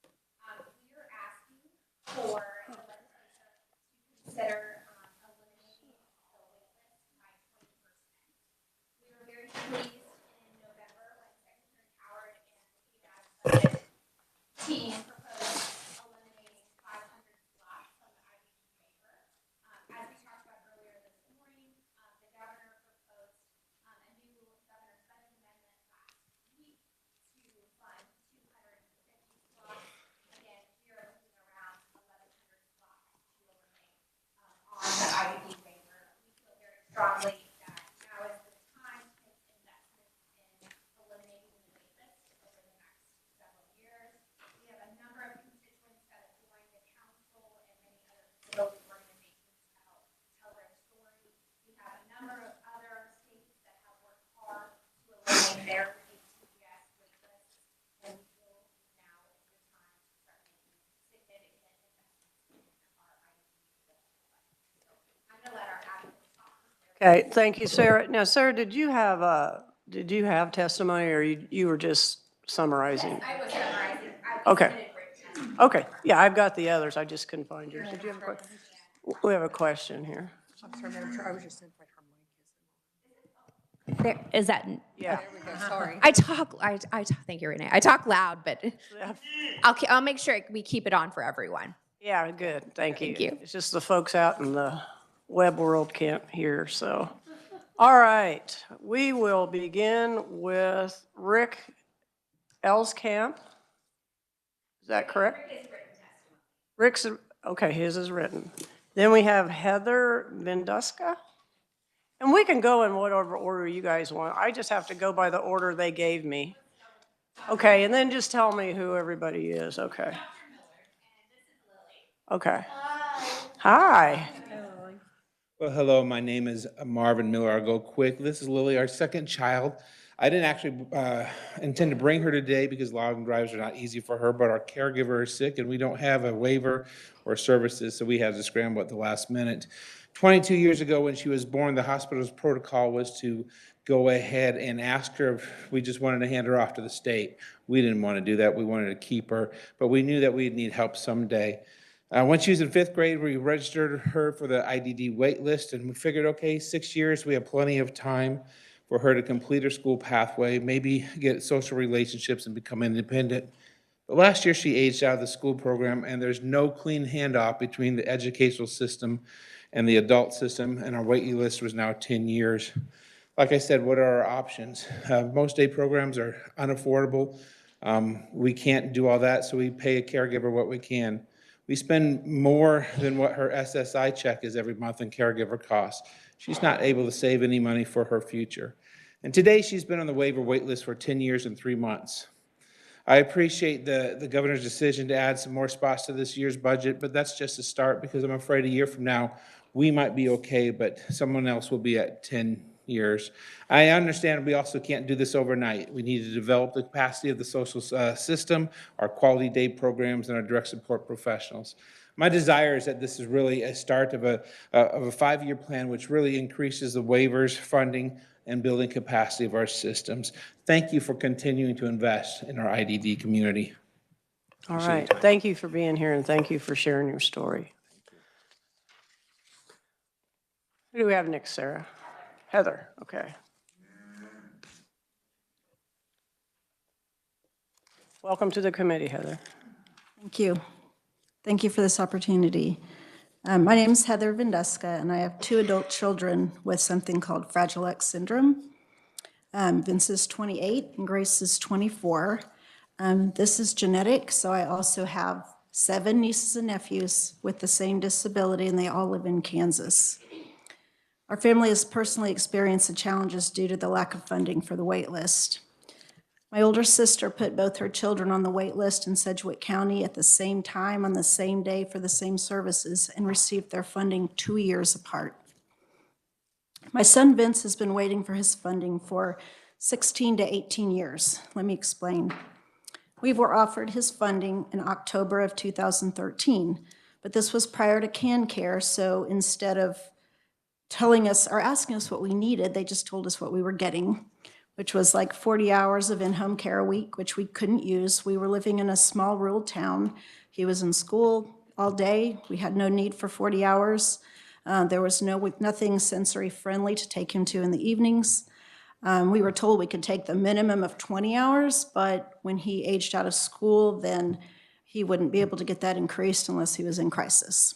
for services. We are asking for the legislature to consider eliminating the waitlist by 20%. We were very pleased in November when Secretary Howard and the budget team proposed eliminating 500 slots from the IDD waiver. As we talked about earlier this morning, the governor proposed a new governor's budget amendment last week to fund 250 slots. Again, we are looking around 1,100 slots to eliminate on the IDD waiver. We feel very strongly that now is the time to make investments in eliminating the waitlist over the next several years. We have a number of constituents that have joined the council and many other disability organizations to help tell their story. We have a number of other states that have worked hard to eliminate their HCPS waitlist, and we feel now is the time to start making significant investments in our IDD waitlist. So I'm going to let our advocates talk. Okay, thank you, Sarah. Now, Sarah, did you have testimony or you were just summarizing? Yes, I was summarizing. Okay. Okay, yeah, I've got the others. I just couldn't find yours. Did you have a question? We have a question here. I'm sorry, Madam Chair, I was just notified her mic There, is that? Yeah. There we go, sorry. I thank you, Renee. I talk loud, but I'll make sure we keep it on for everyone. Yeah, good. Thank you. Thank you. It's just the folks out in the web world can't hear, so. All right, we will begin with Rick Elskamp. Is that correct? Rick's, okay, his is written. Then we have Heather Menduska. And we can go in whatever order you guys want. I just have to go by the order they gave me. Okay, and then just tell me who everybody is, okay. Okay. Hi. Well, hello, my name is Marvin Miller. I'll go quick. This is Lily, our second child. I didn't actually intend to bring her today because long drives are not easy for her, but our caregiver is sick and we don't have a waiver or services, so we had to scramble at the last minute. 22 years ago when she was born, the hospital's protocol was to go ahead and ask her if we just wanted to hand her off to the state. We didn't want to do that. We wanted to keep her, but we knew that we'd need help someday. When she was in 5th grade, we registered her for the IDD wait list, and we figured, okay, 6 years, we have plenty of time for her to complete her school pathway, maybe get social relationships and become independent. But last year, she aged out of the school program, and there's no clean handoff between the educational system and the adult system, and our waiting list was now 10 years. Like I said, what are our options? Most day programs are unaffordable. We can't do all that, so we pay a caregiver what we can. We spend more than what her SSI check is every month in caregiver costs. She's not able to save any money for her future. And today she's been on the waiver wait list for 10 years and 3 months. I appreciate the governor's decision to add some more spots to this year's budget, but that's just a start because I'm afraid a year from now, we might be okay, but someone else will be at 10 years. I understand we also can't do this overnight. We need to develop the capacity of the social system, our quality day programs, and our direct support professionals. My desire is that this is really a start of a 5-year plan which really increases the waivers funding and building capacity of our systems. Thank you for continuing to invest in our IDD community. All right. Thank you for being here and thank you for sharing your story. Who do we have next, Sarah? Heather. Okay. Welcome to the committee, Heather. Thank you. Thank you for this opportunity. My name is Heather Vendeska, and I have 2 adult children with something called Fragile X syndrome. Vince is 28 and Grace is 24. This is genetic, so I also have 7 nieces and nephews with the same disability, and they all live in Kansas. Our family has personally experienced the challenges due to the lack of funding for the wait list. My older sister put both her children on the wait list in Sedgwick County at the same time on the same day for the same services and received their funding 2 years apart. My son Vince has been waiting for his funding for 16 to 18 years. Let me explain. We were offered his funding in October of 2013, but this was prior to CanCare, so instead of telling us or asking us what we needed, they just told us what we were getting, which was like 40 hours of in-home care a week, which we couldn't use. We were living in a small rural town. He was in school all day. We had no need for 40 hours. There was nothing sensory friendly to take him to in the evenings. We were told we could take the minimum of 20 hours, but when he aged out of school, then he wouldn't be able to get that increased unless he was in crisis.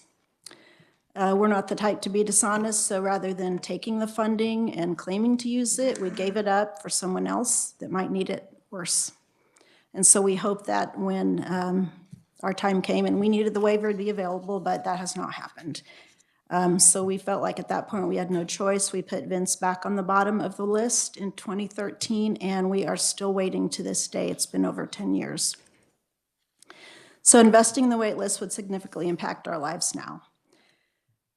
We're not the type to be dishonest, so rather than taking the funding and claiming to use it, we gave it up for someone else that might need it worse. And so we hope that when our time came and we needed the waiver to be available, but that has not happened. So we felt like at that point we had no choice. We put Vince back on the bottom of the list in 2013, and we are still waiting to this day. It's been over 10 years. So investing in the wait list would significantly impact our lives now.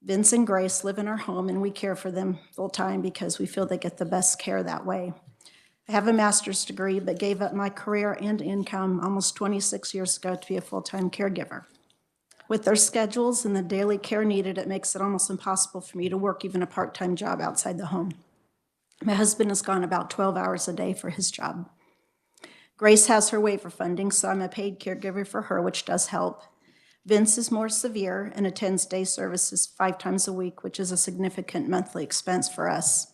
Vince and Grace live in our home, and we care for them full time because we feel they get the best care that way. I have a master's degree, but gave up my career and income almost 26 years ago to be a full-time caregiver. With their schedules and the daily care needed, it makes it almost impossible for me to work even a part-time job outside the home. My husband has gone about 12 hours a day for his job. Grace has her waiver funding, so I'm a paid caregiver for her, which does help. Vince is more severe and attends day services 5 times a week, which is a significant monthly expense for us.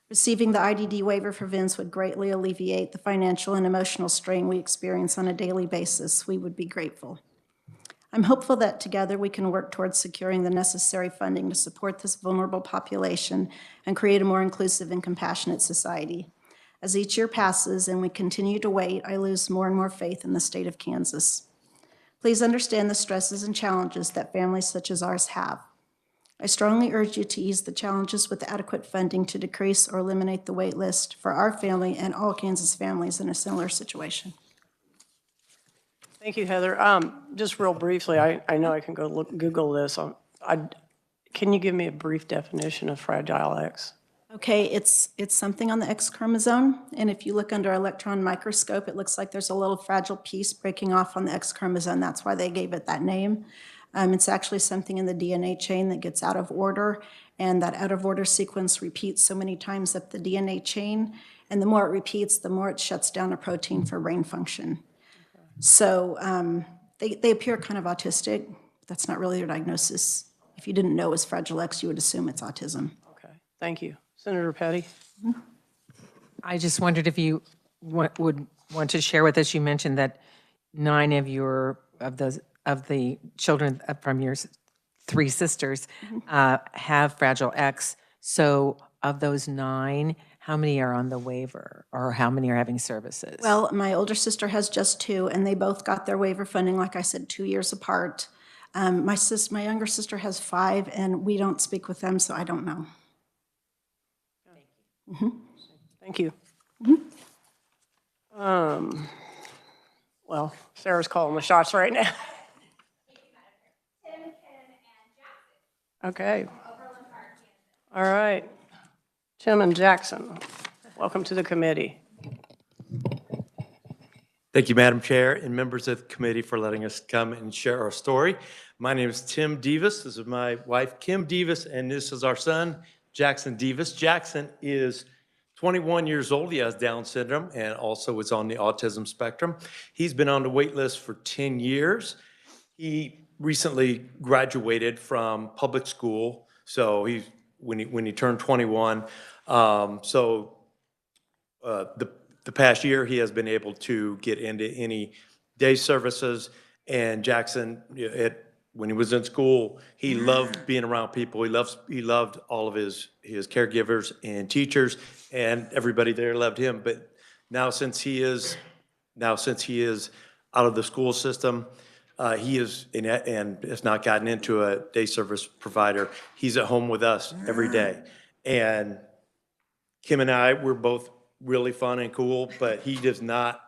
Receiving the IDD waiver for Vince would greatly alleviate the financial and emotional strain we experience on a daily basis. We would be grateful. I'm hopeful that together we can work towards securing the necessary funding to support this vulnerable population and create a more inclusive and compassionate society. As each year passes and we continue to wait, I lose more and more faith in the state of Kansas. Please understand the stresses and challenges that families such as ours have. I strongly urge you to ease the challenges with adequate funding to decrease or eliminate the wait list for our family and all Kansas families in a similar situation. Thank you, Heather. Just real briefly, I know I can go Google this. Can you give me a brief definition of Fragile X? Okay, it's something on the X chromosome, and if you look under electron microscope, it looks like there's a little fragile piece breaking off on the X chromosome. That's why they gave it that name. It's actually something in the DNA chain that gets out of order, and that out of order sequence repeats so many times up the DNA chain, and the more it repeats, the more it shuts down a protein for brain function. Okay. So they appear kind of autistic. That's not really their diagnosis. If you didn't know it was Fragile X, you would assume it's autism. Okay, thank you. Senator Petty? I just wondered if you would want to share with us, you mentioned that 9 of the children from your 3 sisters have Fragile X. So of those 9, how many are on the waiver or how many are having services? Well, my older sister has just 2, and they both got their waiver funding, like I said, 2 years apart. My younger sister has 5, and we don't speak with them, so I don't know. Mm-hmm. Thank you. Mm-hmm. Well, Sarah's calling the shots right now. Okay. All right. Tim and Jackson, welcome to the committee. Thank you, Madam Chair, and members of the committee for letting us come and share our story. My name is Tim Devis. This is my wife, Kim Devis, and this is our son, Jackson Devis. Jackson is 21 years old. He has Down syndrome and also is on the autism spectrum. He's been on the wait list for 10 years. He recently graduated from public school, so when he turned 21. The past year, he has been able to get into any day services. And Jackson, when he was in school, he loved being around people. He loved all of his caregivers and teachers, and everybody there loved him. But now since he is out of the school system, he is and has not gotten into a day service provider. He's at home with us every day, and Kim and I, we're both really fun and cool, but he does not.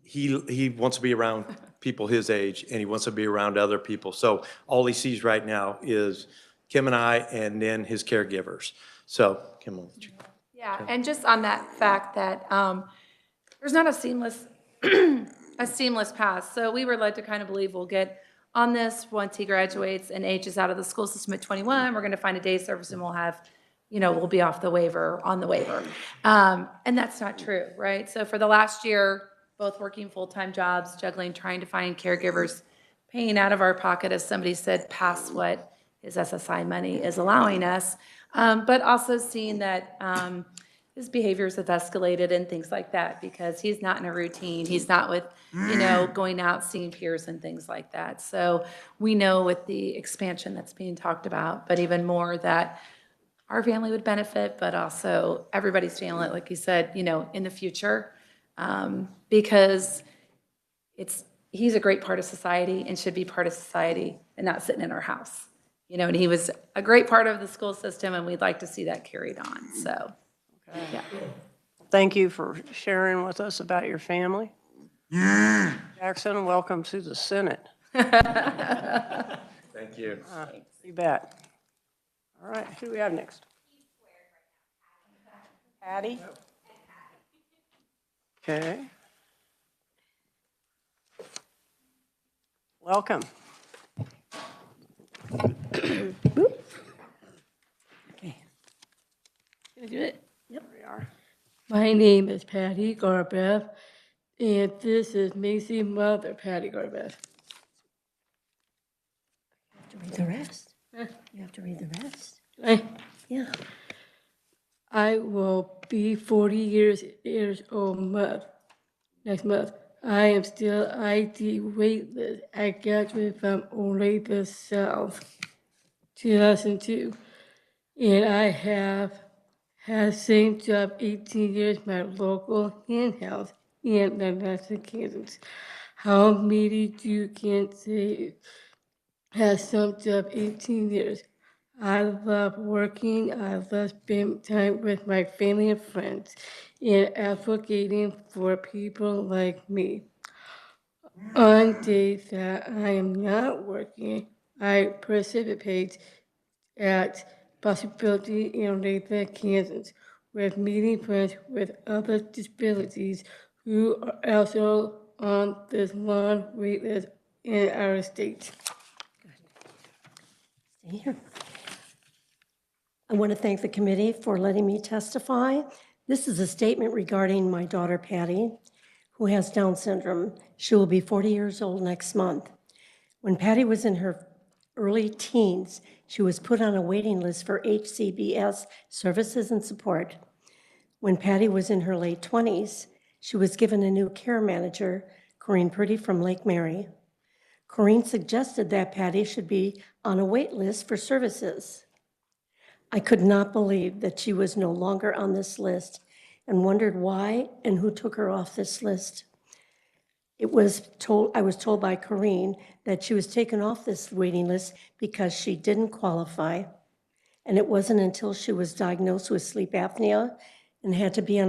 He wants to be around people his age, and he wants to be around other people. So all he sees right now is Kim and I, and then his caregivers. So Kim, will let you. Yeah, and just on that fact that there's not a seamless path. So we were led to kind of believe we'll get on this once he graduates and ages out of the school system at 21. We're going to find a day service and we'll have, we'll be off the waiver, on the waiver. And that's not true, right? So for the last year, both working full-time jobs, juggling, trying to find caregivers, paying out of our pocket, as somebody said, past what his SSI money is allowing us, but also seeing that his behaviors have escalated and things like that because he's not in a routine. He's not with, going out, seeing peers and things like that. So we know with the expansion that's being talked about, but even more that our family would benefit, but also everybody's family, like you said, in the future, because he's a great part of society and should be part of society and not sitting in our house. And he was a great part of the school system, and we'd like to see that carried on. So, yeah. Thank you for sharing with us about your family. Jackson, welcome to the Senate. Thank you. You bet. All right, who do we have next? Patty? Okay. Welcome. Okay. Can I do it? Yep. We are. My name is Patty Garbeth, and this is Macy's mother, Patty Garbeth. You have to read the rest. You have to read the rest. Yeah. I will be 40 years old next month. I am still ID waitlist. I graduated from Olathe South, 2002, and I have had same job 18 years, my local in-house in Madison, Kansas. How many do you can say has some job 18 years? I love working. I love spending time with my family and friends and advocating for people like me. On days that I am not working, I participate at Possibility in Olathe, Kansas, with meeting friends with other disabilities who are also on this long wait list in our state. Stay here. I want to thank the committee for letting me testify. This is a statement regarding my daughter Patty, who has Down syndrome. She will be 40 years old next month. When Patty was in her early teens, she was put on a waiting list for HCBS services and support. When Patty was in her late 20s, she was given a new care manager, Corinne Purdy from Lake Mary. Corinne suggested that Patty should be on a wait list for services. I could not believe that she was no longer on this list and wondered why and who took her off this list. I was told by Corinne that she was taken off this waiting list because she didn't qualify. And it wasn't until she was diagnosed with sleep apnea and had to be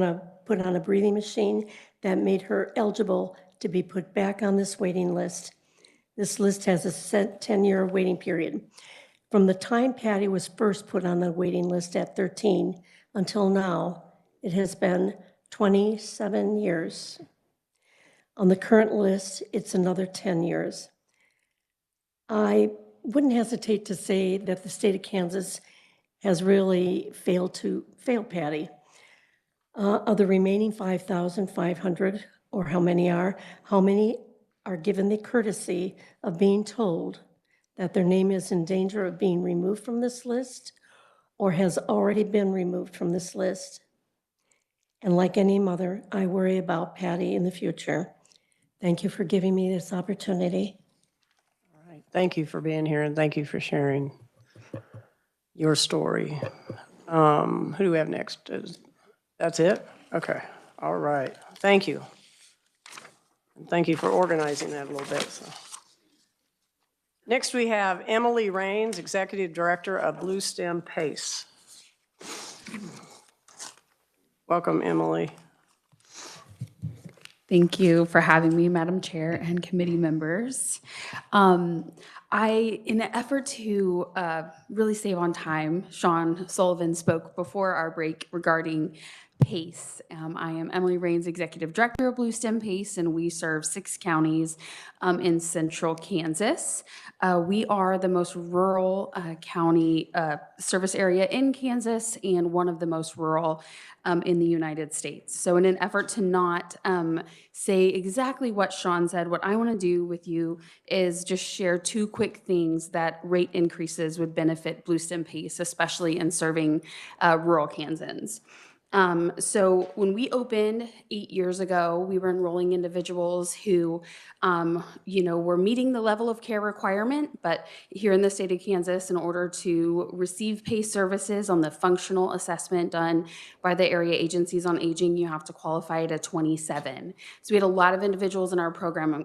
put on a breathing machine that made her eligible to be put back on this waiting list. This list has a set 10-year waiting period. From the time Patty was first put on the waiting list at 13 until now, it has been 27 years. On the current list, it's another 10 years. I wouldn't hesitate to say that the state of Kansas has really failed Patty. Of the remaining 5,500, or how many are given the courtesy of being told that their name is in danger of being removed from this list or has already been removed from this list? And like any mother, I worry about Patty in the future. Thank you for giving me this opportunity. All right. Thank you for being here, and thank you for sharing your story. Who do we have next? That's it? Okay. All right. Thank you. And thank you for organizing that a little bit. So. Next, we have Emily Rains, Executive Director of Blue Stem PACE. Welcome, Emily. Thank you for having me, Madam Chair and committee members. In an effort to really save on time, Sean Sullivan spoke before our break regarding PACE. I am Emily Rains, Executive Director of Blue Stem PACE, and we serve 6 counties in central Kansas. We are the most rural county service area in Kansas and one of the most rural in the United States. So in an effort to not say exactly what Sean said, what I want to do with you is just share 2 quick things that rate increases would benefit Blue Stem PACE, especially in serving rural Kansans. So when we opened 8 years ago, we were enrolling individuals who, were meeting the level of care requirement, but here in the state of Kansas, in order to receive PACE services on the functional assessment done by the area agencies on aging, you have to qualify at a 27. So we had a lot of individuals in our program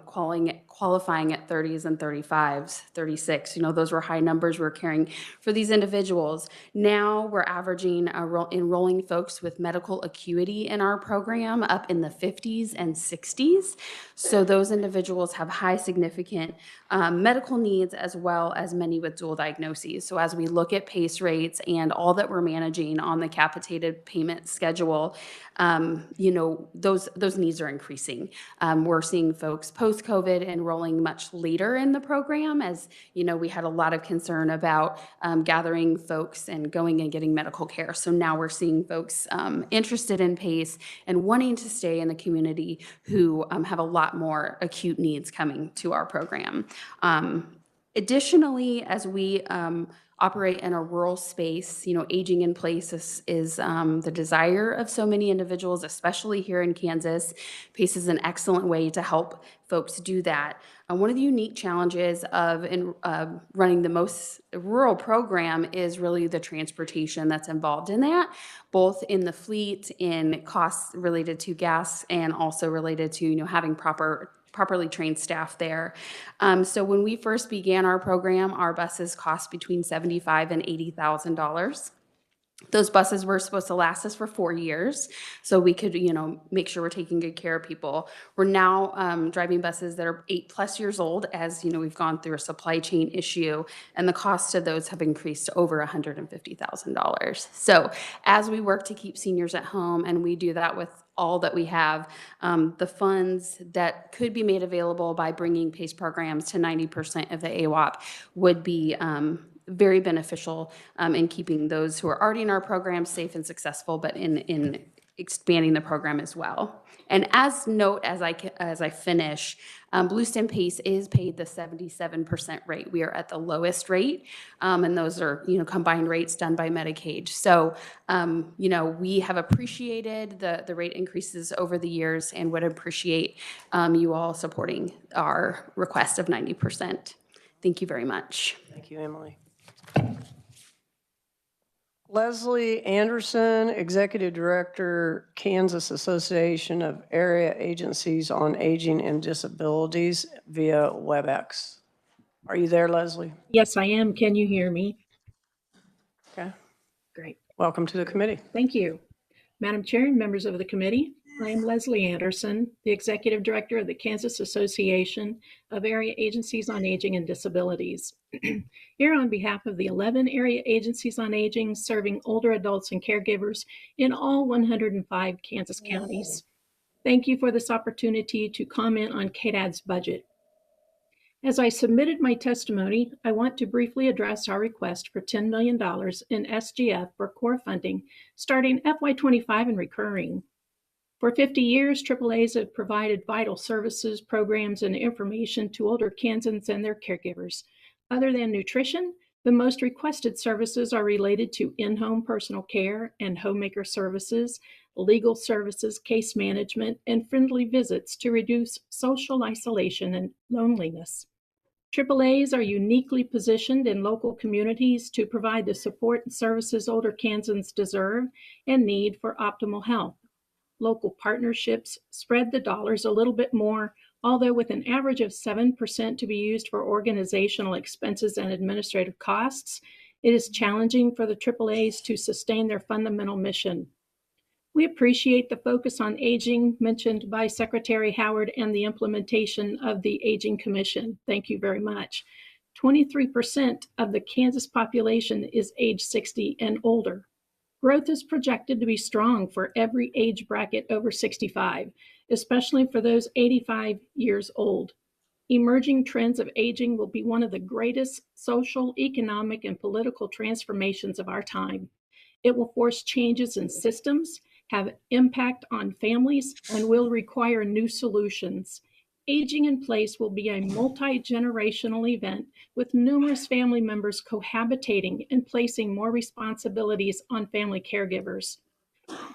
qualifying at 30s and 35s, 36. Those were high numbers we were caring for these individuals. Now we're averaging enrolling folks with medical acuity in our program up in the 50s and 60s. So those individuals have high significant medical needs, as well as many with dual diagnoses. So as we look at PACE rates and all that we're managing on the capitated payment schedule, those needs are increasing. We're seeing folks post-COVID enrolling much later in the program, as we had a lot of concern about gathering folks and going and getting medical care. So now we're seeing folks interested in PACE and wanting to stay in the community who have a lot more acute needs coming to our program. Additionally, as we operate in a rural space, aging in place is the desire of so many individuals, especially here in Kansas. PACE is an excellent way to help folks do that. One of the unique challenges of running the most rural program is really the transportation that's involved in that, both in the fleet, in costs related to gas, and also related to having properly trained staff there. So when we first began our program, our buses cost between $75,000 and $80,000. Those buses were supposed to last us for 4 years, so we could, make sure we're taking good care of people. We're now driving buses that are 8+ years old, as we've gone through a supply chain issue, and the cost of those have increased to over $150,000. So as we work to keep seniors at home, and we do that with all that we have, the funds that could be made available by bringing PACE programs to 90% of the AWOP would be very beneficial in keeping those who are already in our program safe and successful, but in expanding the program as well. And as I finish, Blue Stem PACE is paid the 77% rate. We are at the lowest rate, and those are combined rates done by Medicaid. So we have appreciated the rate increases over the years and would appreciate you all supporting our request of 90%. Thank you very much. Thank you, Emily. Leslie Anderson, Executive Director, Kansas Association of Area Agencies on Aging and Disabilities via WebEx. Are you there, Leslie? Yes, I am. Can you hear me? Okay. Great. Welcome to the committee. Thank you. Madam Chair and members of the committee, I am Leslie Anderson, the Executive Director of the Kansas Association of Area Agencies on Aging and Disabilities. Here on behalf of the 11 area agencies on aging serving older adults and caregivers in all 105 Kansas counties. Thank you for this opportunity to comment on KDAD's budget. As I submitted my testimony, I want to briefly address our request for $10 million in SGF for core funding starting FY25 and recurring. For 50 years, AAAs have provided vital services, programs, and information to older Kansans and their caregivers. Other than nutrition, the most requested services are related to in-home personal care and homemaker services, legal services, case management, and friendly visits to reduce social isolation and loneliness. AAAs are uniquely positioned in local communities to provide the support and services older Kansans deserve and need for optimal health. Local partnerships spread the dollars a little bit more, although with an average of 7% to be used for organizational expenses and administrative costs, it is challenging for the AAAs to sustain their fundamental mission. We appreciate the focus on aging mentioned by Secretary Howard and the implementation of the Aging Commission. Thank you very much. 23% of the Kansas population is age 60 and older. Growth is projected to be strong for every age bracket over 65, especially for those 85 years old. Emerging trends of aging will be one of the greatest social, economic, and political transformations of our time. It will force changes in systems, have impact on families, and will require new solutions. Aging in place will be a multi-generational event with numerous family members cohabitating and placing more responsibilities on family caregivers.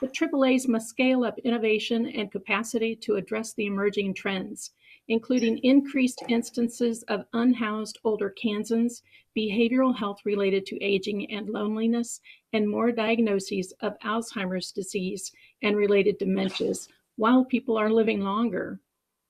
The AAAs must scale up innovation and capacity to address the emerging trends, including increased instances of unhoused older Kansans, behavioral health related to aging and loneliness, and more diagnoses of Alzheimer's disease and related dementias while people are living longer.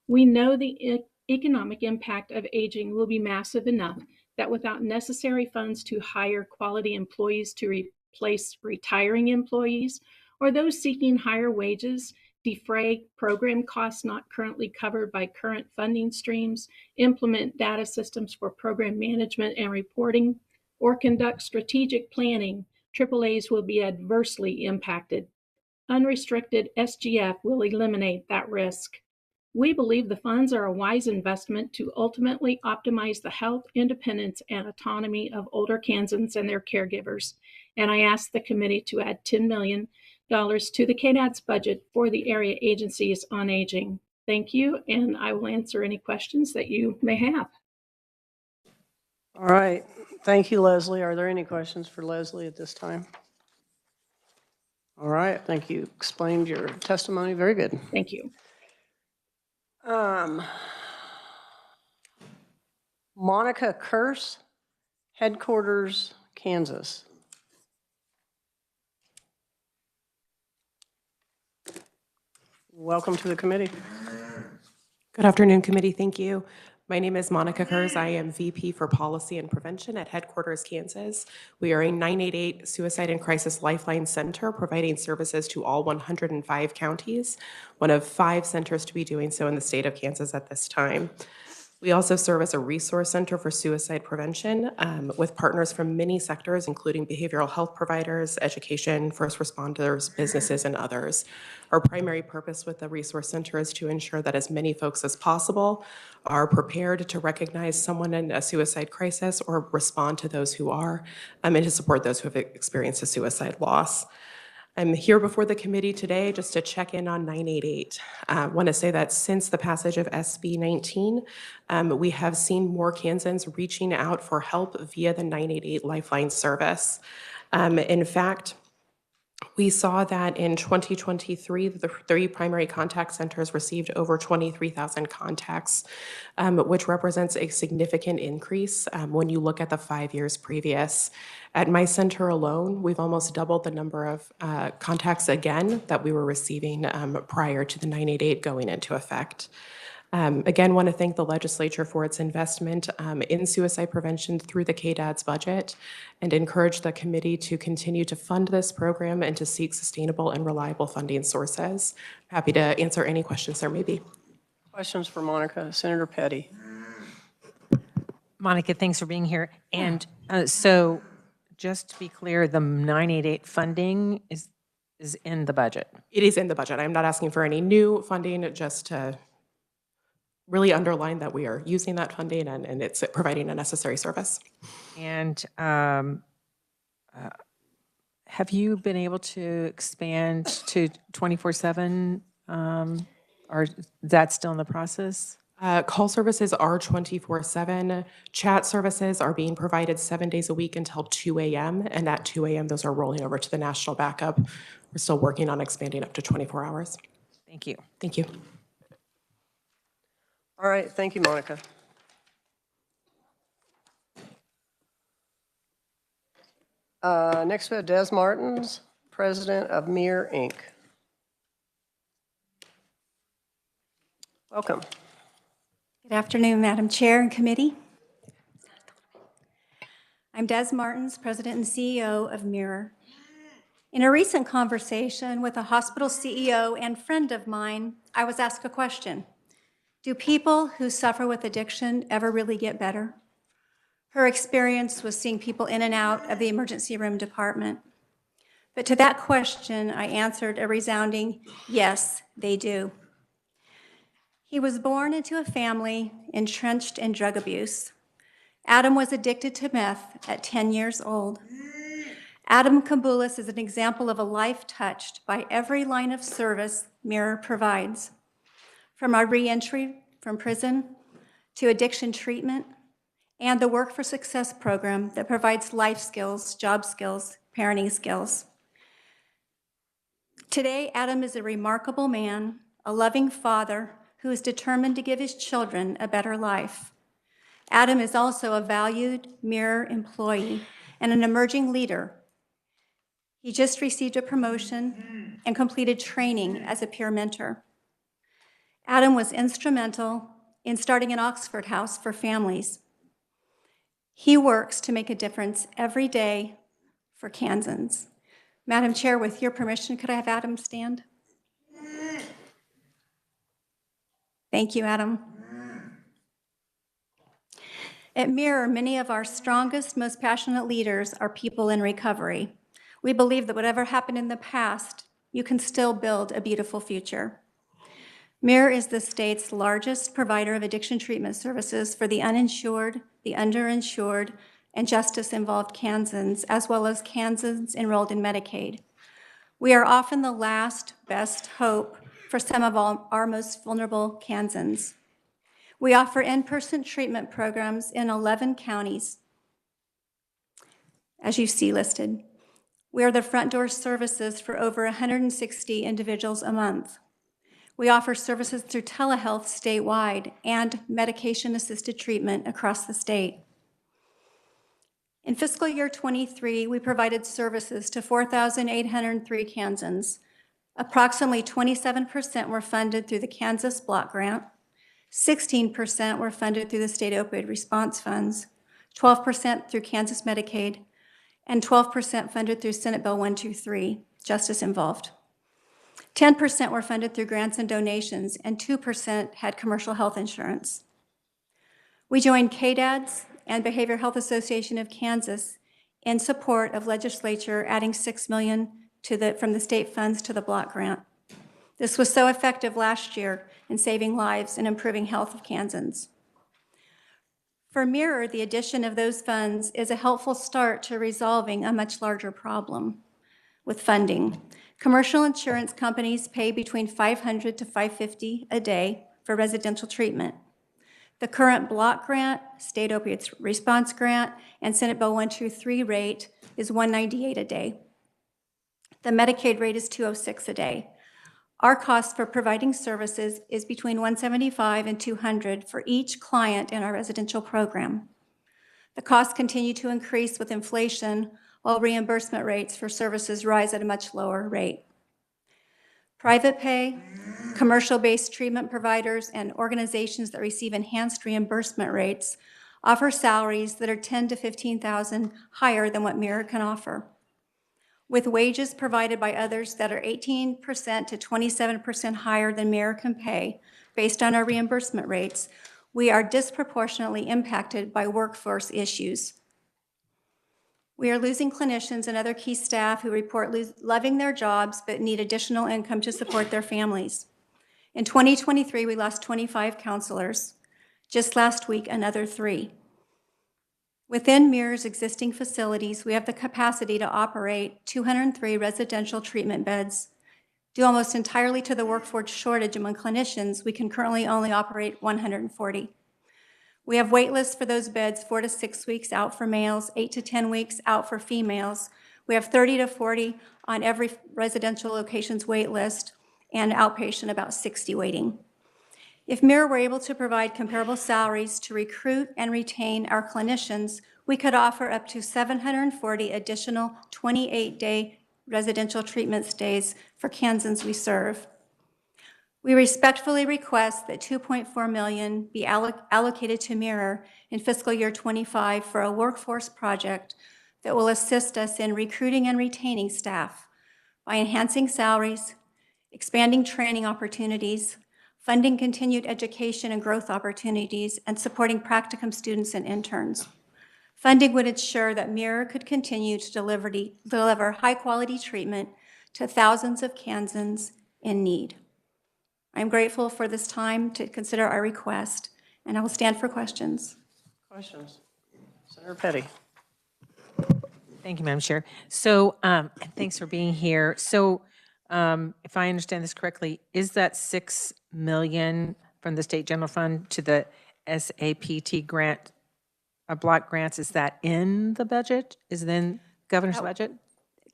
We know the economic impact of aging will be massive enough that without necessary funds to hire quality employees to replace retiring employees, or those seeking higher wages, defray program costs not currently covered by current funding streams, implement data systems for program management and reporting, or conduct strategic planning, AAAs will be adversely impacted. Unrestricted SGF will eliminate that risk. We believe the funds are a wise investment to ultimately optimize the health, independence, and autonomy of older Kansans and their caregivers. And I ask the committee to add $10 million to the KDAD's budget for the area agencies on aging. Thank you, and I will answer any questions that you may have. All right. Thank you, Leslie. Are there any questions for Leslie at this time? All right. I think you explained your testimony very good. Thank you. Monica Curse, Headquarters, Kansas. Welcome to the committee. Good afternoon, committee. Thank you. My name is Monica Kurz. I am VP for Policy and Prevention at Headquarters, Kansas. We are a 988 Suicide and Crisis Lifeline Center providing services to all 105 counties, one of 5 centers to be doing so in the state of Kansas at this time. We also serve as a resource center for suicide prevention with partners from many sectors, including behavioral health providers, education, first responders, businesses, and others. Our primary purpose with the resource center is to ensure that as many folks as possible are prepared to recognize someone in a suicide crisis or respond to those who are, and to support those who have experienced a suicide loss. I'm here before the committee today just to check in on 988. I want to say that since the passage of SB 19, we have seen more Kansans reaching out for help via the 988 Lifeline service. In fact, we saw that in 2023, the 3 primary contact centers received over 23,000 contacts, which represents a significant increase when you look at the 5 years previous. At my center alone, we've almost doubled the number of contacts again that we were receiving prior to the 988 going into effect. Again, want to thank the legislature for its investment in suicide prevention through the KDAD's budget and encourage the committee to continue to fund this program and to seek sustainable and reliable funding sources. Happy to answer any questions there may be. Questions for Monica. Senator Petty. Monica, thanks for being here. And so just to be clear, the 988 funding is in the budget? It is in the budget. I'm not asking for any new funding, just to really underline that we are using that funding and it's providing a necessary service. And have you been able to expand to 24/7? Or is that still in the process? Call services are 24/7. Chat services are being provided 7 days a week until 2 a.m. And at 2 a.m., those are rolling over to the national backup. We're still working on expanding up to 24 hours. Thank you. Thank you. All right, thank you, Monica. Next we have Des Martins, President of MIR, Inc. Welcome. Good afternoon, Madam Chair and committee. I'm Des Martins, President and CEO of MIR. In a recent conversation with a hospital CEO and friend of mine, I was asked a question. Do people who suffer with addiction ever really get better? Her experience was seeing people in and out of the emergency room department. But to that question, I answered a resounding, yes, they do. He was born into a family entrenched in drug abuse. Adam was addicted to meth at 10 years old. Adam Kambulis is an example of a life touched by every line of service MIR provides. From our reentry from prison to addiction treatment and the Work for Success program that provides life skills, job skills, parenting skills. Today, Adam is a remarkable man, a loving father who is determined to give his children a better life. Adam is also a valued MIR employee and an emerging leader. He just received a promotion and completed training as a peer mentor. Adam was instrumental in starting an Oxford House for families. He works to make a difference every day for Kansans. Madam Chair, with your permission, could I have Adam stand? Thank you, Adam. At MIR, many of our strongest, most passionate leaders are people in recovery. We believe that whatever happened in the past, you can still build a beautiful future. MIR is the state's largest provider of addiction treatment services for the uninsured, the underinsured, and justice-involved Kansans, as well as Kansans enrolled in Medicaid. We are often the last best hope for some of our most vulnerable Kansans. We offer in-person treatment programs in 11 counties, as you see listed. We are the front door services for over 160 individuals a month. We offer services through telehealth statewide and medication-assisted treatment across the state. In fiscal year 23, we provided services to 4,803 Kansans. Approximately 27% were funded through the Kansas Block Grant, 16% were funded through the state opioid response funds, 12% through Kansas Medicaid, and 12% funded through Senate Bill 123, Justice Involved. 10% were funded through grants and donations, and 2% had commercial health insurance. We joined KDADS and Behavioral Health Association of Kansas in support of Legislature adding $6 million from the state funds to the block grant. This was so effective last year in saving lives and improving health of Kansans. For MIR, the addition of those funds is a helpful start to resolving a much larger problem with funding. Commercial insurance companies pay between $500 to $550 a day for residential treatment. The current block grant, state opioid response grant, and Senate Bill 123 rate is $198 a day. The Medicaid rate is $206 a day. Our cost for providing services is between $175 and $200 for each client in our residential program. The costs continue to increase with inflation, while reimbursement rates for services rise at a much lower rate. Private pay, commercial-based treatment providers, and organizations that receive enhanced reimbursement rates offer salaries that are $10,000 to $15,000 higher than what MIR can offer. With wages provided by others that are 18% to 27% higher than MIR can pay, based on our reimbursement rates, we are disproportionately impacted by workforce issues. We are losing clinicians and other key staff who report loving their jobs but need additional income to support their families. In 2023, we lost 25 counselors. Just last week, another 3. Within MIRR's existing facilities, we have the capacity to operate 203 residential treatment beds. Due almost entirely to the workforce shortage among clinicians, we can currently only operate 140. We have wait lists for those beds 4 to 6 weeks out for males, 8 to 10 weeks out for females. We have 30 to 40 on every residential location's wait list, and outpatient about 60 waiting. If MIRRor were able to provide comparable salaries to recruit and retain our clinicians, we could offer up to 740 additional 28-day residential treatment stays for Kansans we serve. We respectfully request that $2.4 million be allocated to MIRRor in fiscal year 25 for a workforce project that will assist us in recruiting and retaining staff by enhancing salaries, expanding training opportunities, funding continued education and growth opportunities, and supporting practicum students and interns. Funding would ensure that MIRRor could continue to deliver high-quality treatment to thousands of Kansans in need. I'm grateful for this time to consider our request, and I will stand for questions. Questions? Senator Petty. Thank you, Madam Chair. So, and thanks for being here. So, if I understand this correctly, is that $6 million from the State General Fund to the SAPT grant, block grants, is that in the budget? Is it in governor's budget?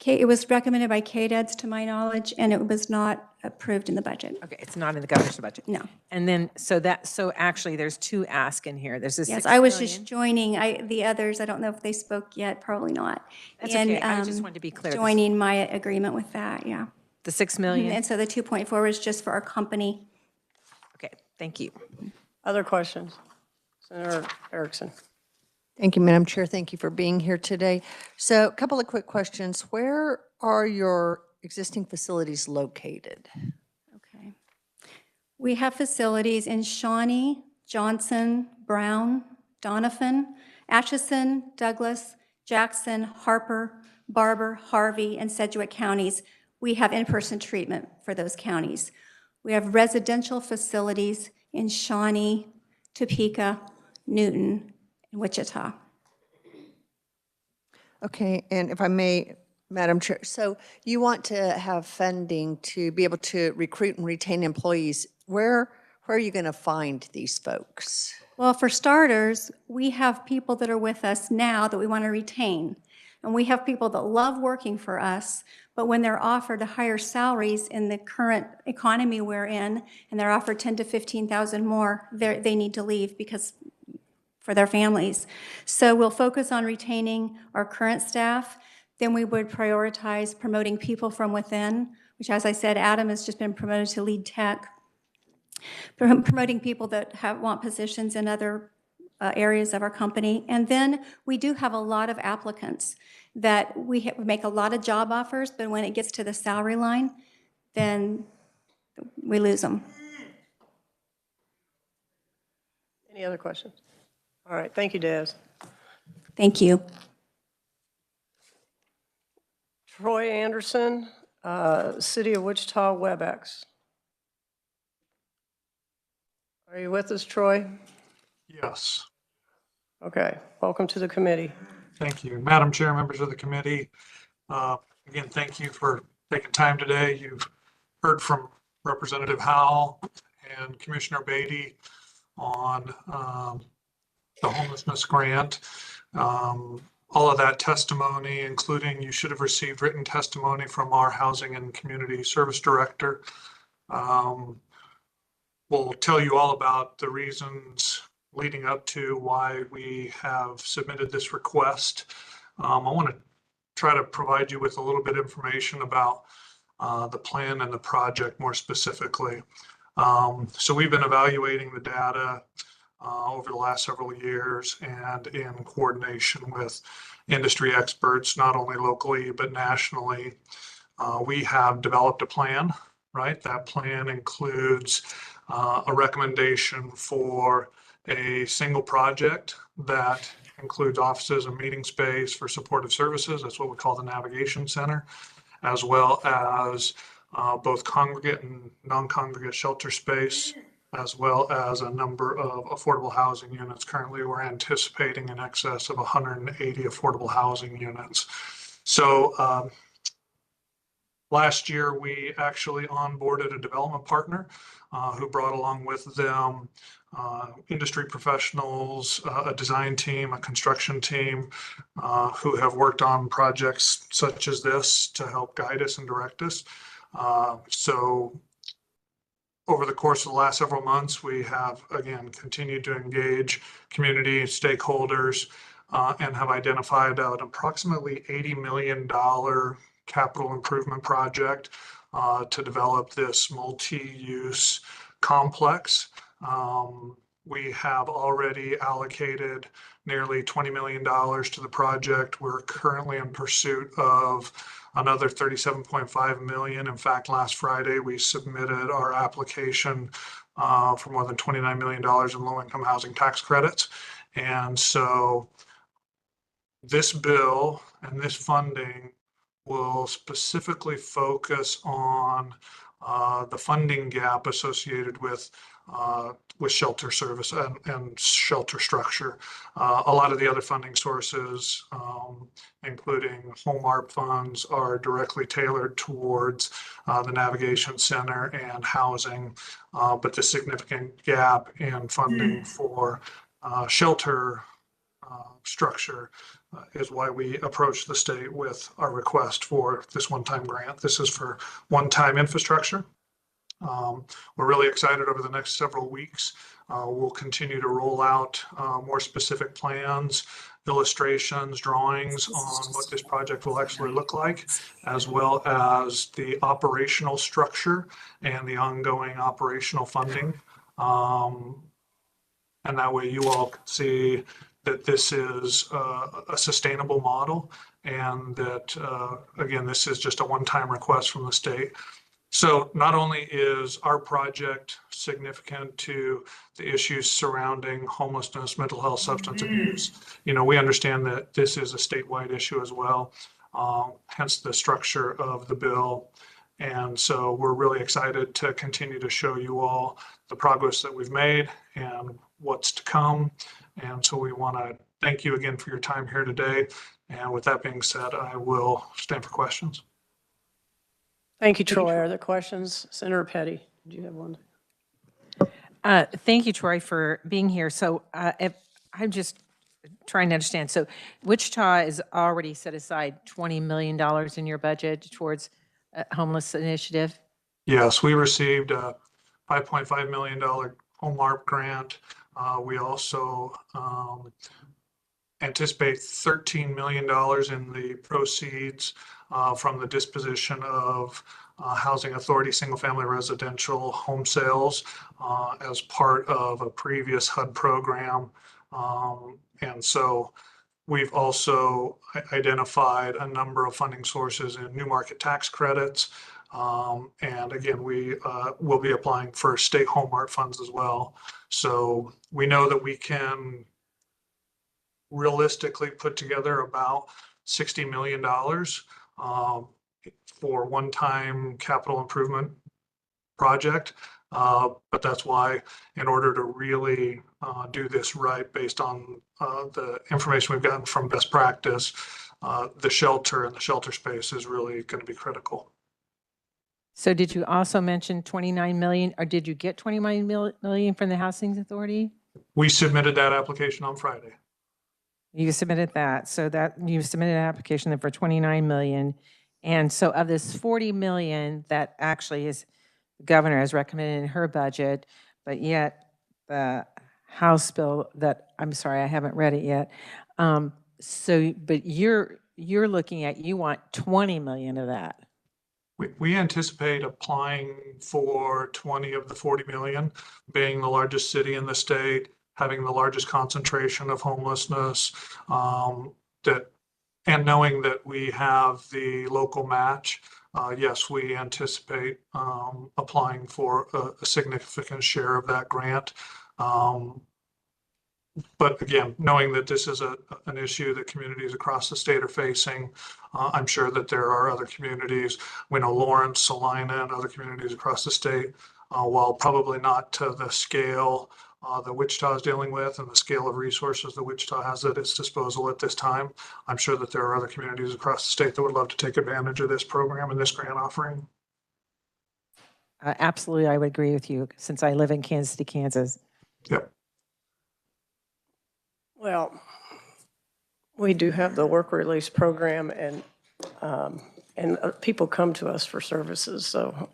It was recommended by KDEDS to my knowledge, and it was not approved in the budget. Okay, it's not in the governor's budget. No. And then, so actually there's 2 asks in here. There's a $6 Yes, I was million. just joining, the others, I don't know if they spoke yet, probably not. That's okay, I just wanted to be clear. Joining my agreement with that, yeah. The $6 million? And so the 2.4 was just for our company. Okay, thank you. Other questions? Senator Erickson. Thank you, Madam Chair. Thank you for being here today. So a couple of quick questions. Where are your existing facilities located? Okay. We have facilities in Shawnee, Johnson, Brown, Donovan, Atchison, Douglas, Jackson, Harper, Barber, Harvey, and Sedgwick counties. We have in-person treatment for those counties. We have residential facilities in Shawnee, Topeka, Newton, and Wichita. Okay, and if I may, Madam Chair, so you want to have funding to be able to recruit and retain employees. Where are you going to find these folks? Well, for starters, we have people that are with us now that we want to retain. And we have people that love working for us, but when they're offered higher salaries in the current economy we're in, and they're offered $10,000 to $15,000 more, they need to leave because for their families. So we'll focus on retaining our current staff. Then we would prioritize promoting people from within, which, as I said, Adam has just been promoted to lead tech. Promoting people that want positions in other areas of our company. And then we do have a lot of applicants that we make a lot of job offers, but when it gets to the salary line, then we lose them. Any other questions? All right, thank you, Des. Thank you. Troy Anderson, City of Wichita, WebEx. Are you with us, Troy? Yes. Okay, welcome to the committee. Thank you. Madam Chair, members of the committee, again, thank you for taking time today. You've heard from Representative Howell and Commissioner Beatty on the homelessness grant. All of that testimony, including you should have received written testimony from our Housing and Community Service Director. We'll tell you all about the reasons leading up to why we have submitted this request. I want to try to provide you with a little bit of information about the plan and the project more specifically. So we've been evaluating the data over the last several years and in coordination with industry experts, not only locally, but nationally. We have developed a plan, right? That plan includes a recommendation for a single project that includes offices and meeting space for supportive services. That's what we call the Navigation Center, as well as both congregate and non-congregate shelter space, as well as a number of affordable housing units. Currently, we're anticipating in excess of 180 affordable housing units. So last year, we actually onboarded a development partner who brought along with them industry professionals, a design team, a construction team, who have worked on projects such as this to help guide us and direct us. So over the course of the last several months, we have, again, continued to engage community stakeholders and have identified an approximately $80 million capital improvement project to develop this multi-use complex. We have already allocated nearly $20 million to the project. We're currently in pursuit of another $37.5 million. In fact, last Friday, we submitted our application for more than $29 million in low-income housing tax credits. And so this bill and this funding will specifically focus on the funding gap associated with shelter service and shelter structure. A lot of the other funding sources, including home ARP funds, are directly tailored towards the Navigation Center and housing, but the significant gap in funding for shelter structure is why we approached the state with our request for this one-time grant. This is for one-time infrastructure. We're really excited over the next several weeks. We'll continue to roll out more specific plans, illustrations, drawings on what this project will actually look like, as well as the operational structure and the ongoing operational funding. And that way you all can see that this is a sustainable model and that, again, this is just a one-time request from the state. So not only is our project significant to the issues surrounding homelessness, mental health, substance abuse, we understand that this is a statewide issue as well, hence the structure of the bill. And so we're really excited to continue to show you all the progress that we've made and what's to come. And so we want to thank you again for your time here today. And with that being said, I will stand for questions. Thank you, Troy. Are there questions? Senator Petty, did you have one? Thank you, Troy, for being here. So if I'm just trying to understand. So Wichita has already set aside $20 million in your budget towards a homeless initiative? Yes, we received a $5.5 million home ARP grant. We also anticipate $13 million in the proceeds from the disposition of Housing Authority single-family residential home sales as part of a previous HUD program. And so we've also identified a number of funding sources in new market tax credits. And again, we will be applying for state home ARP funds as well. So we know that we can realistically put together about $60 million for one-time capital improvement project. But that's why, in order to really do this right, based on the information we've gotten from best practice, the shelter and the shelter space is really going to be critical. So did you also mention 29 million, or did you get 29 million from the Housing Authority? We submitted that application on Friday. You submitted that. So that you submitted an application for 29 million. And so of this 40 million that actually is the governor has recommended in her budget, but yet the House bill that, I'm sorry, I haven't read it yet. But you're looking at, you want 20 million of that. We anticipate applying for 20 of the 40 million, being the largest city in the state, having the largest concentration of homelessness, and knowing that we have the local match. Yes, we anticipate applying for a significant share of that grant. But again, knowing that this is an issue that communities across the state are facing, I'm sure that there are other communities. We know Lawrence, Salina, and other communities across the state, while probably not to the scale that Wichita is dealing with and the scale of resources that Wichita has at its disposal at this time. I'm sure that there are other communities across the state that would love to take advantage of this program and this grant offering. Absolutely, I would agree with you since I live in Kansas City, Kansas. Yep. Well, we do have the work release program, and people come to us for services, so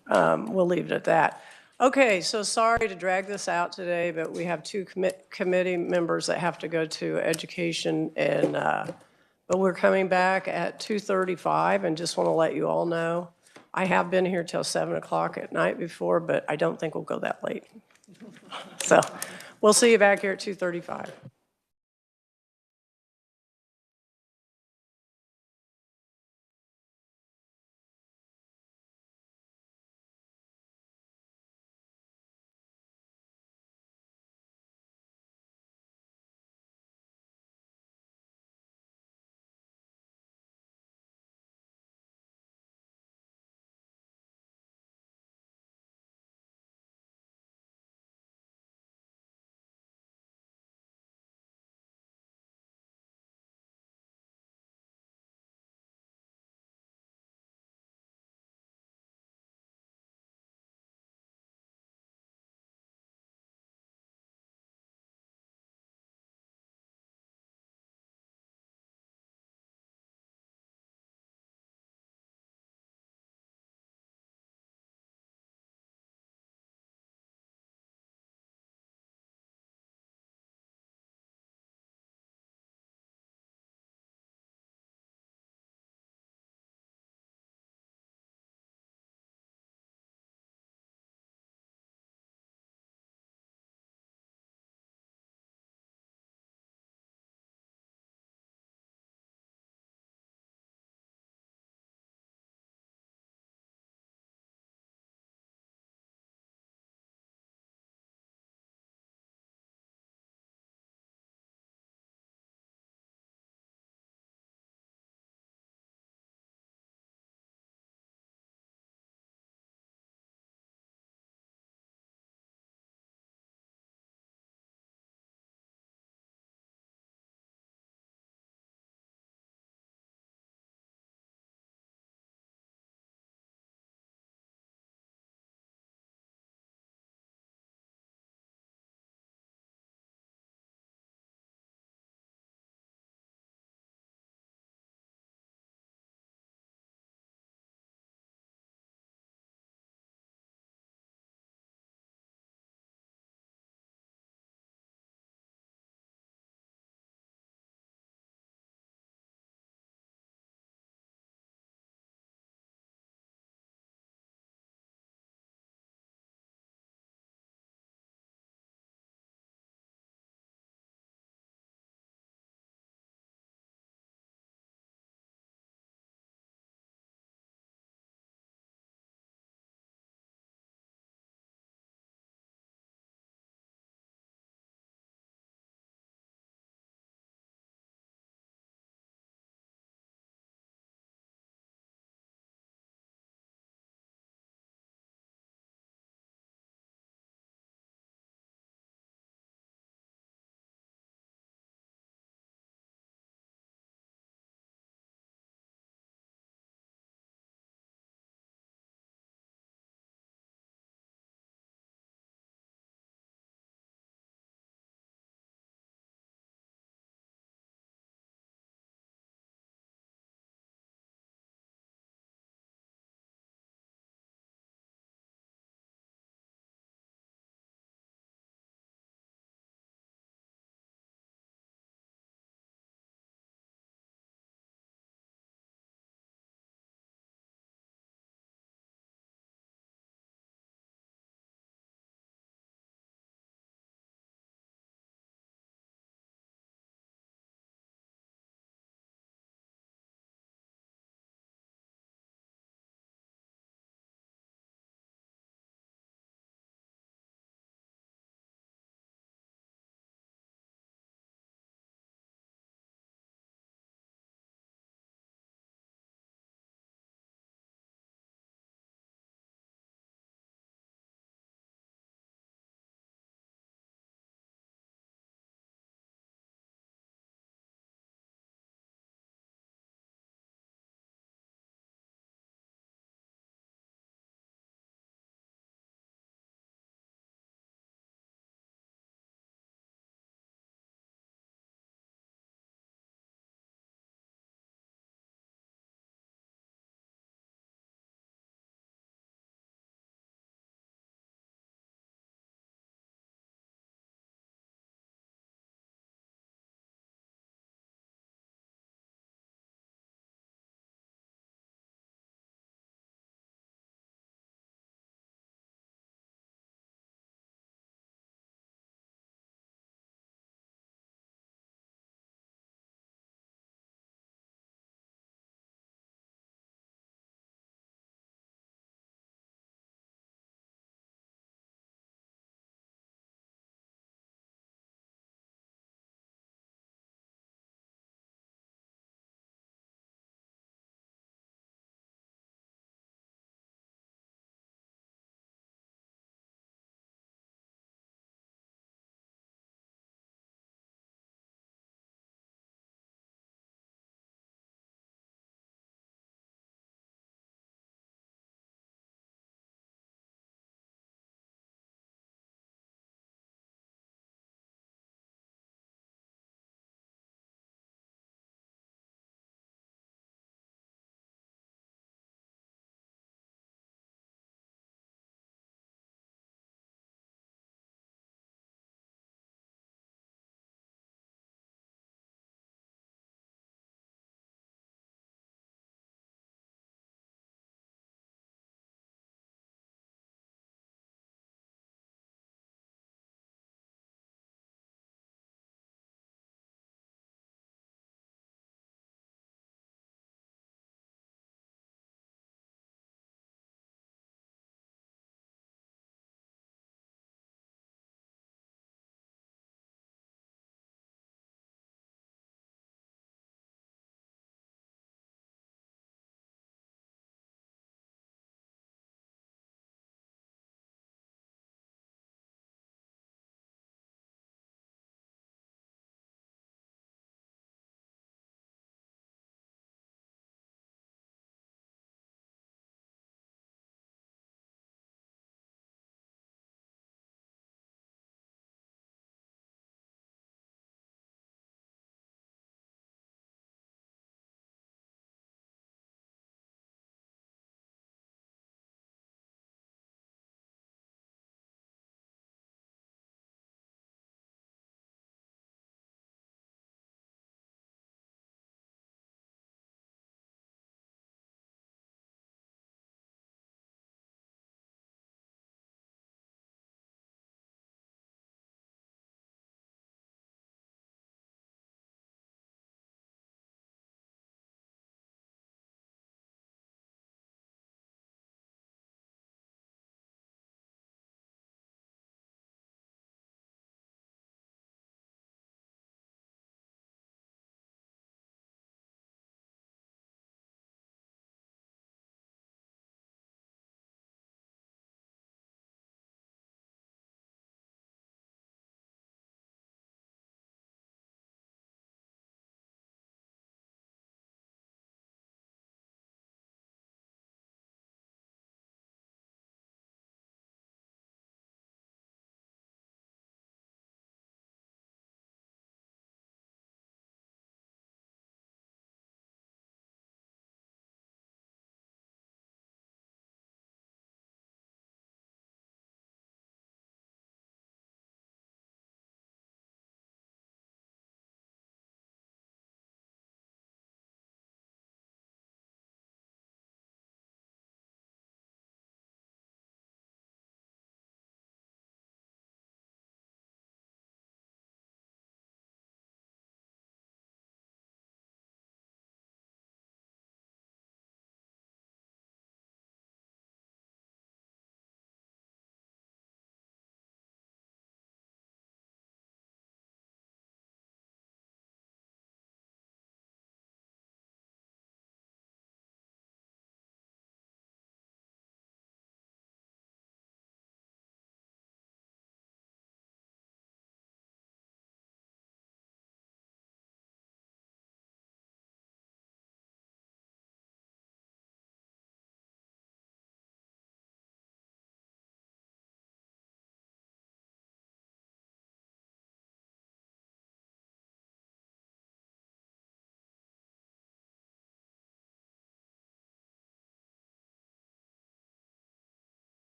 we'll leave it at that. Okay, so sorry to drag this out today, but we have two committee members that have to go to education, and but we're coming back at 2:35, and just want to let you all know, I have been here till 7 o'clock at night before, but I don't think we'll go that late. So we'll see you back here at 2:35.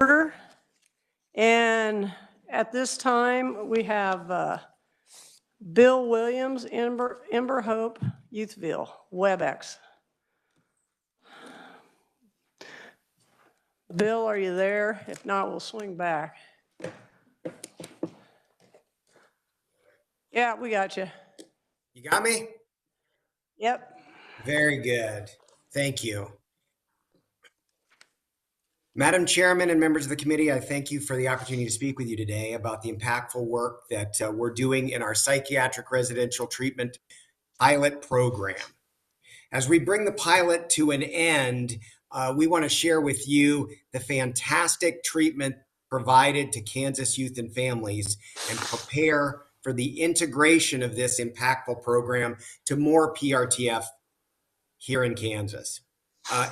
order. And at this time, we have Bill Williams, Ember Hope, Youthville, WebEx. Bill, are you there? If not, we'll swing back. Yeah, we got you. You got me? Yep. Very good. Thank you. Madam Chairman and members of the committee, I thank you for the opportunity to speak with you today about the impactful work that we're doing in our psychiatric residential treatment pilot program. As we bring the pilot to an end, we want to share with you the fantastic treatment provided to Kansas youth and families and prepare for the integration of this impactful program to more PRTF here in Kansas.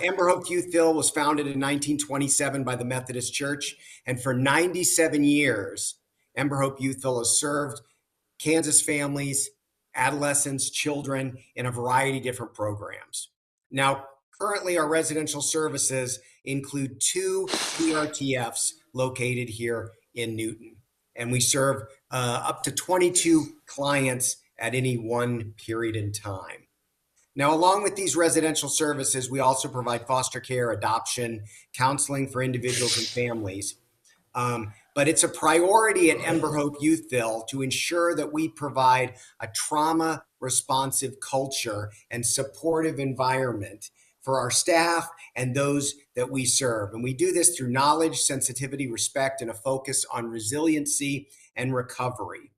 Ember Hope Youthville was founded in 1927 by the Methodist Church, and for 97 years, Ember Hope Youthville has served Kansas families, adolescents, children in a variety of different programs. Now, currently our residential services include 2 PRTFs located here in Newton, and we serve up to 22 clients at any one period in time. Now, along with these residential services, we also provide foster care, adoption, counseling for individuals and families. But it's a priority at Ember Hope Youthville to ensure that we provide a trauma-responsive culture and supportive environment for our staff and those that we serve. And we do this through knowledge, sensitivity, respect, and a focus on resiliency and recovery.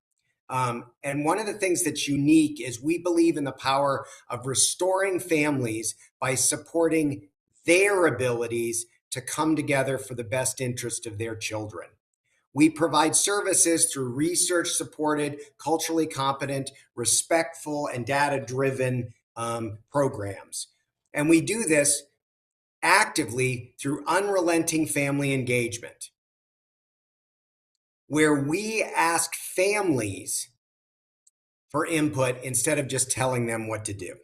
And one of the things that's unique is we believe in the power of restoring families by supporting their abilities to come together for the best interest of their children. We provide services through research-supported, culturally competent, respectful, and data-driven programs. And we do this actively through unrelenting family engagement, where we ask families for input instead of just telling them what to do.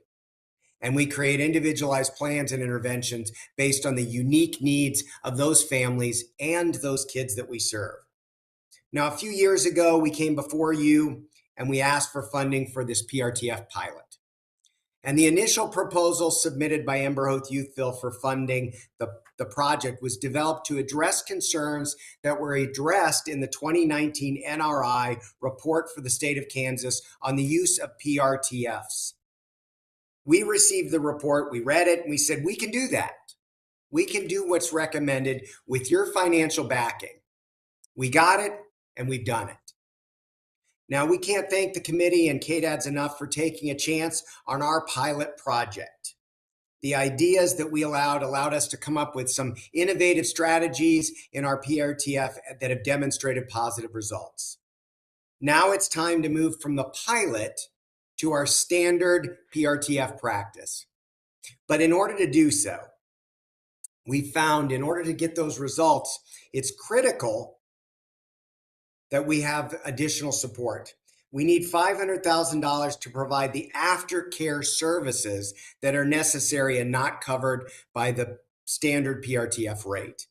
And we create individualized plans and interventions based on the unique needs of those families and those kids that we serve. Now, a few years ago, we came before you and we asked for funding for this PRTF pilot. And the initial proposal submitted by Ember Hope Youthville for funding the project was developed to address concerns that were addressed in the 2019 NRI report for the state of Kansas on the use of PRTFs. We received the report, we read it, and we said, we can do that. We can do what's recommended with your financial backing. We got it, and we've done it. Now, we can't thank the committee and KDADS enough for taking a chance on our pilot project. The ideas that we allowed us to come up with some innovative strategies in our PRTF that have demonstrated positive results. Now it's time to move from the pilot to our standard PRTF practice. But in order to do so, we found in order to get those results, it's critical that we have additional support. We need $500,000 to provide the aftercare services that are necessary and not covered by the standard PRTF rate.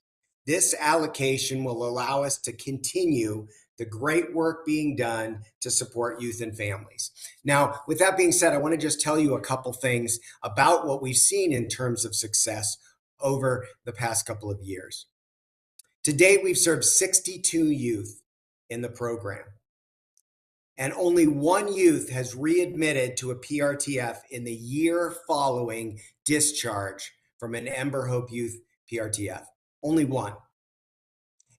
This allocation will allow us to continue the great work being done to support youth and families. Now, with that being said, I want to just tell you a couple things about what we've seen in terms of success over the past couple of years. To date, we've served 62 youth in the program. And only 1 youth has readmitted to a PRTF in the year following discharge from an Ember Hope Youth PRTF. Only 1.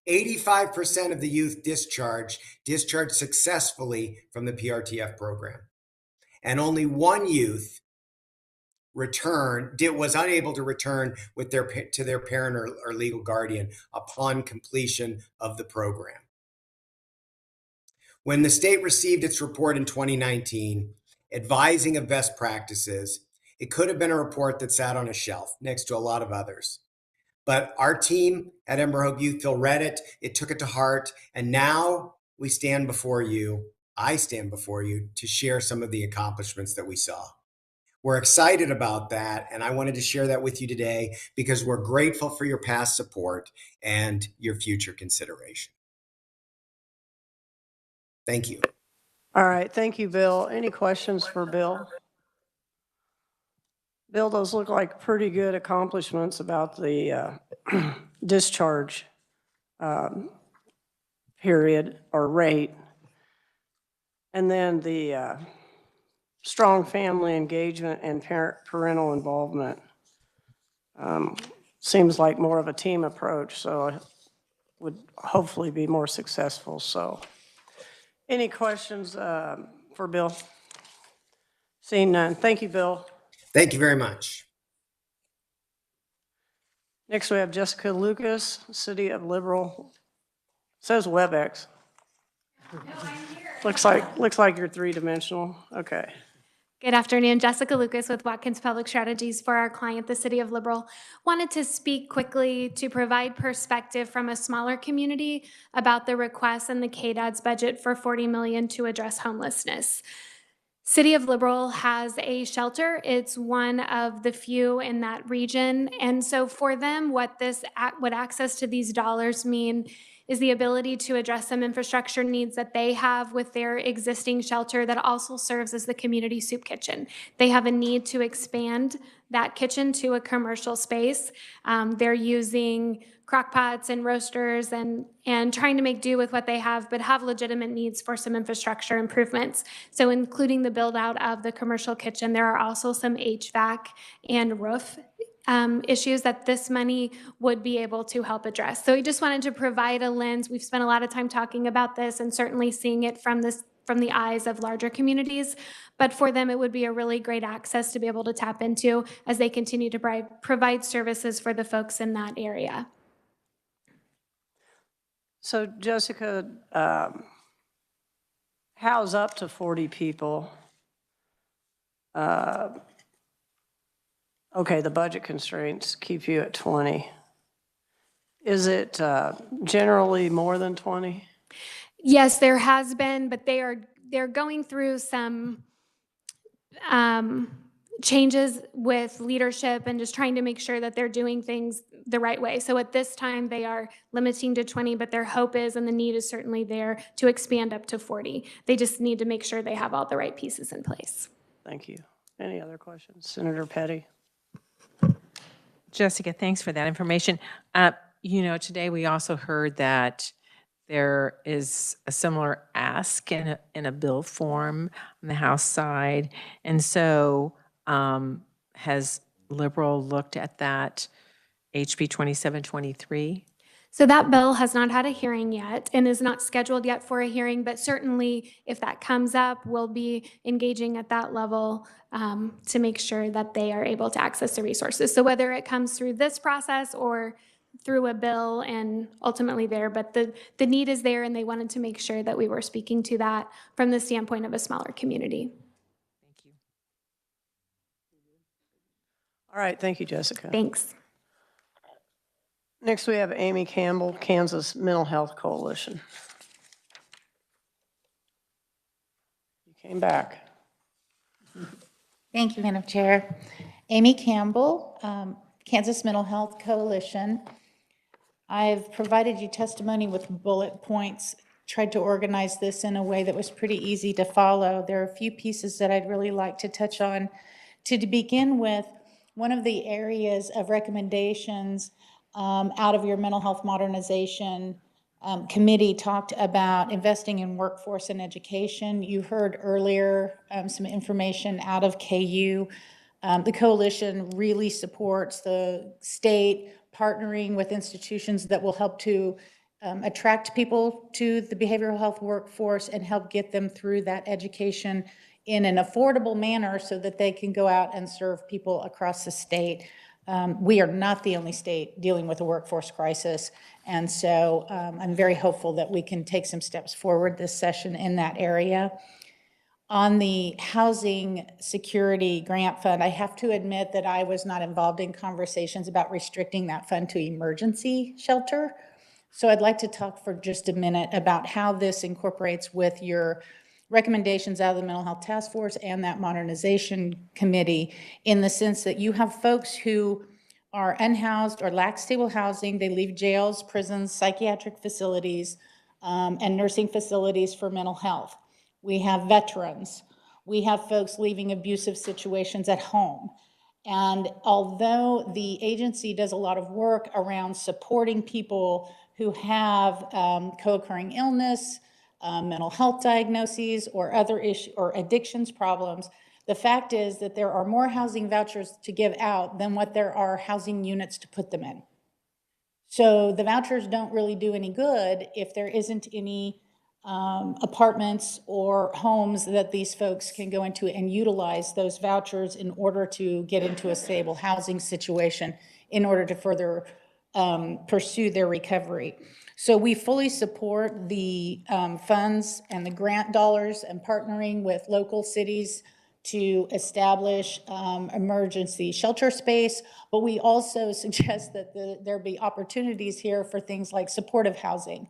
85% of the youth discharged successfully from the PRTF program. And only 1 youth was unable to return to their parent or legal guardian upon completion of the program. When the state received its report in 2019, advising of best practices, it could have been a report that sat on a shelf next to a lot of others. But our team at Ember Hope Youthville read it took it to heart, and now I stand before you to share some of the accomplishments that we saw. We're excited about that, and I wanted to share that with you today because we're grateful for your past support and your future consideration. Thank you. All right, thank you, Bill. Any questions for Bill? Bill, those look like pretty good accomplishments about the discharge period or rate. And then the strong family engagement and parental involvement. Seems like more of a team approach, so it would hopefully be more successful. So any questions for Bill? Seeing none. Thank you, Bill. Thank you very much. Next, we have Jessica Lucas, City of Liberal. It says WebEx. No, I'm here. Looks like you're three-dimensional. Okay. Good afternoon, Jessica Lucas with Watkins Public Strategies for our client, the City of Liberal. Wanted to speak quickly to provide perspective from a smaller community about the request and the KDAD's budget for $40 million to address homelessness. City of Liberal has a shelter. It's one of the few in that region. And so for them, what access to these dollars mean is the ability to address some infrastructure needs that they have with their existing shelter that also serves as the community soup kitchen. They have a need to expand that kitchen to a commercial space. They're using crock pots and roasters and trying to make do with what they have, but have legitimate needs for some infrastructure improvements. So including the build out of the commercial kitchen, there are also some HVAC and roof issues that this money would be able to help address. So we just wanted to provide a lens. We've spent a lot of time talking about this and certainly seeing it from the eyes of larger communities, but for them it would be a really great access to be able to tap into as they continue to provide services for the folks in that area. So Jessica, house up to 40 people. Okay, the budget constraints keep you at 20. Is it generally more than 20? Yes, there has been, but they're going through some changes with leadership and just trying to make sure that they're doing things the right way. So at this time, they are limiting to 20, but their hope is, and the need is certainly there, to expand up to 40. They just need to make sure they have all the right pieces in place. Thank you. Any other questions? Senator Petty? Jessica, thanks for that information. Today we also heard that there is a similar ask in a bill form on the House side. And so has Liberal looked at that HB 2723? So that bill has not had a hearing yet and is not scheduled yet for a hearing, but certainly if that comes up, we'll be engaging at that level to make sure that they are able to access the resources. So whether it comes through this process or through a bill and ultimately there, but the need is there and they wanted to make sure that we were speaking to that from the standpoint of a smaller community. Thank you. All right, thank you, Jessica. Thanks. Next, we have Amy Campbell, Kansas Mental Health Coalition. You came back. Thank you, Madam Chair. Amy Campbell, Kansas Mental Health Coalition. I've provided you testimony with bullet points, tried to organize this in a way that was pretty easy to follow. There are a few pieces that I'd really like to touch on. To begin with, one of the areas of recommendations out of your mental health modernization committee talked about investing in workforce and education. You heard earlier some information out of KU. The coalition really supports the state partnering with institutions that will help to attract people to the behavioral health workforce and help get them through that education in an affordable manner so that they can go out and serve people across the state. We are not the only state dealing with a workforce crisis, and so I'm very hopeful that we can take some steps forward this session in that area. On the housing security grant fund, I have to admit that I was not involved in conversations about restricting that fund to emergency shelter. So I'd like to talk for just a minute about how this incorporates with your recommendations out of the Mental Health Task Force and that Modernization Committee, in the sense that you have folks who are unhoused or lack stable housing. They leave jails, prisons, psychiatric facilities, and nursing facilities for mental health. We have veterans. We have folks leaving abusive situations at home. And although the agency does a lot of work around supporting people who have co-occurring illness, mental health diagnoses, or other issues or addictions problems, the fact is that there are more housing vouchers to give out than what there are housing units to put them in. So the vouchers don't really do any good if there isn't any apartments or homes that these folks can go into and utilize those vouchers in order to get into a stable housing situation in order to further pursue their recovery. So we fully support the funds and the grant dollars and partnering with local cities to establish emergency shelter space, but we also suggest that there be opportunities here for things like supportive housing.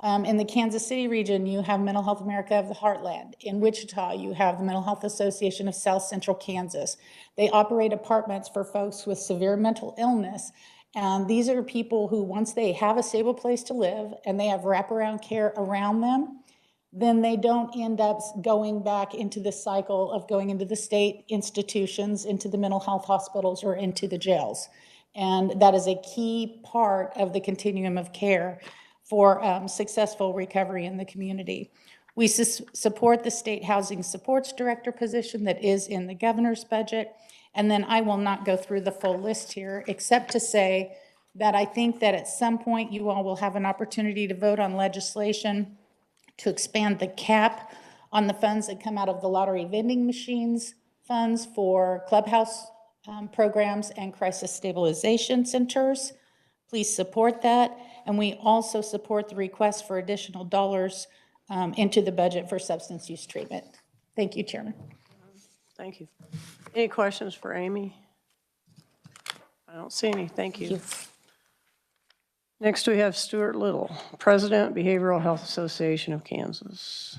In the Kansas City region, you have Mental Health America of the Heartland. In Wichita, you have the Mental Health Association of South Central Kansas. They operate apartments for folks with severe mental illness. And these are people who, once they have a stable place to live and they have wraparound care around them, then they don't end up going back into the cycle of going into the state institutions, into the mental health hospitals, or into the jails. And that is a key part of the continuum of care for successful recovery in the community. We support the State Housing Supports Director position that is in the governor's budget. And then I will not go through the full list here, except to say that I think that at some point you all will have an opportunity to vote on legislation to expand the cap on the funds that come out of the lottery vending machines funds for clubhouse programs and crisis stabilization centers. Please support that. And we also support the request for additional dollars into the budget for substance use treatment. Thank you, Chairman. Thank you. Any questions for Amy? I don't see any. Thank you. Next, we have Stuart Little, President, Behavioral Health Association of Kansas.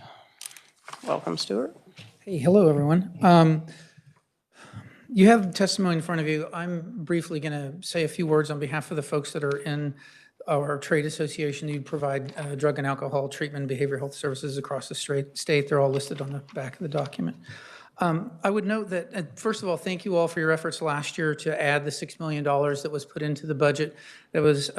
Welcome, Stuart. Hey, hello, everyone. You have testimony in front of you. I'm briefly going to say a few words on behalf of the folks that are in our trade association. You provide drug and alcohol treatment and behavioral health services across the state. They're all listed on the back of the document. I would note that, first of all, thank you all for your efforts last year to add the $6 million that was put into the budget. That was,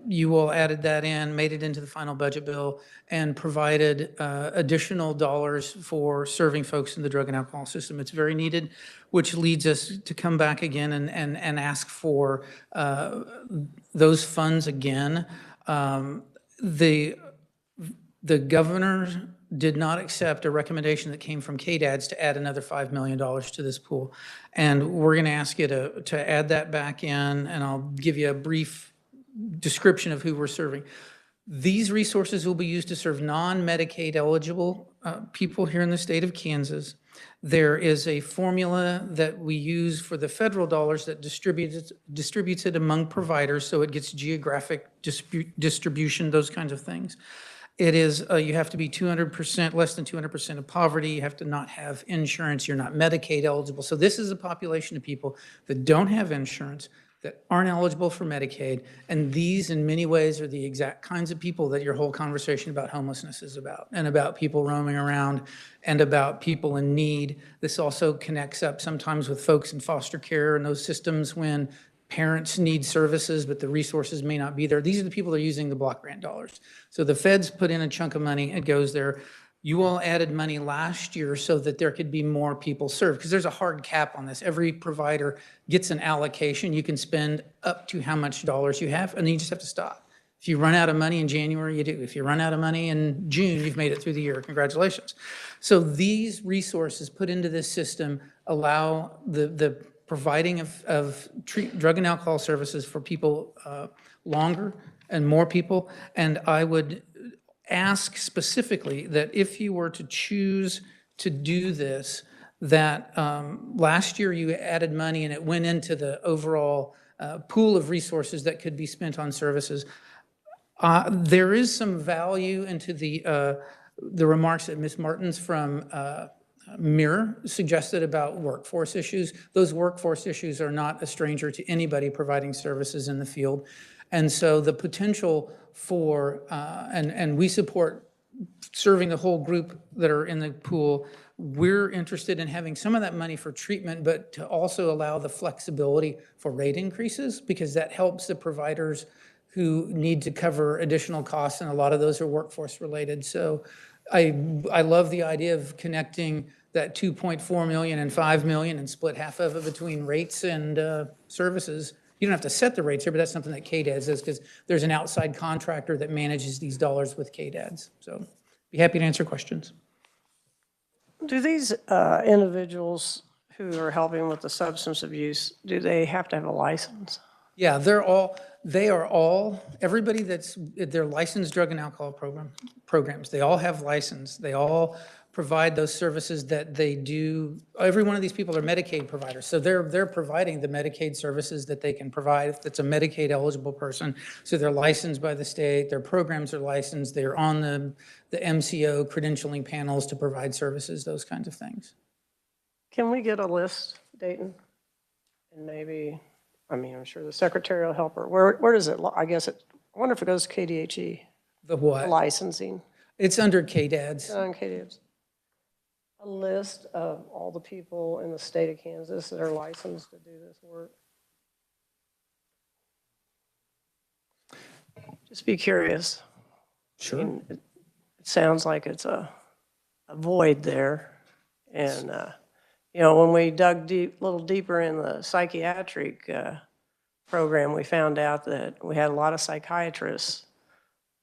you all added that in, made it into the final budget bill, and provided additional dollars for serving folks in the drug and alcohol system. It's very needed, which leads us to come back again and ask for those funds again. The governor did not accept a recommendation that came from KDADS to add another $5 million to this pool. And we're going to ask you to add that back in, and I'll give you a brief description of who we're serving. These resources will be used to serve non-Medicaid eligible people here in the state of Kansas. There is a formula that we use for the federal dollars that distributes it among providers, so it gets geographic distribution, those kinds of things. It is, you have to be 200%, less than 200% of poverty. You have to not have insurance. You're not Medicaid eligible. So this is a population of people that don't have insurance, that aren't eligible for Medicaid. And these, in many ways, are the exact kinds of people that your whole conversation about homelessness is about, and about people roaming around, and about people in need. This also connects up sometimes with folks in foster care and those systems when parents need services, but the resources may not be there. These are the people that are using the block grant dollars. So the feds put in a chunk of money, it goes there. You all added money last year so that there could be more people served, because there's a hard cap on this. Every provider gets an allocation. You can spend up to how much dollars you have, and then you just have to stop. If you run out of money in January, you do. If you run out of money in June, you've made it through the year. Congratulations. So these resources put into this system allow the providing of drug and alcohol services for people longer and more people. And I would ask specifically that if you were to choose to do this, that last year you added money and it went into the overall pool of resources that could be spent on services. There is some value into the the remarks that Ms. Martins from Mirror suggested about workforce issues. Those workforce issues are not a stranger to anybody providing services in the field. And so the potential for, and we support serving the whole group that are in the pool. We're interested in having some of that money for treatment, but to also allow the flexibility for rate increases, because that helps the providers who need to cover additional costs, and a lot of those are workforce related. So I love the idea of connecting that 2.4 million and 5 million and split half of it between rates and services. You don't have to set the rates here, but that's something that KDADS does, because there's an outside contractor that manages these dollars with KDADS. So be happy to answer questions. Do these individuals who are helping with the substance abuse, do they have to have a license? Yeah, everybody they're licensed drug and alcohol programs. They all have license. They all provide those services that they do. Every one of these people are Medicaid providers. So they're providing the Medicaid services that they can provide if it's a Medicaid eligible person. So they're licensed by the state, their programs are licensed, they're on the MCO credentialing panels to provide services, those kinds of things. Can we get a list, Dayton? And maybe, I mean, I'm sure the secretary will help her. Where does it, I wonder if it goes to KDHE. The what? The licensing. It's under KDADS. On KDADS. A list of all the people in the state of Kansas that are licensed to do this work. Just be curious. Sure. I mean, it sounds like it's a void there. And, you know, when we dug a little deeper in the psychiatric program, we found out that we had a lot of psychiatrists,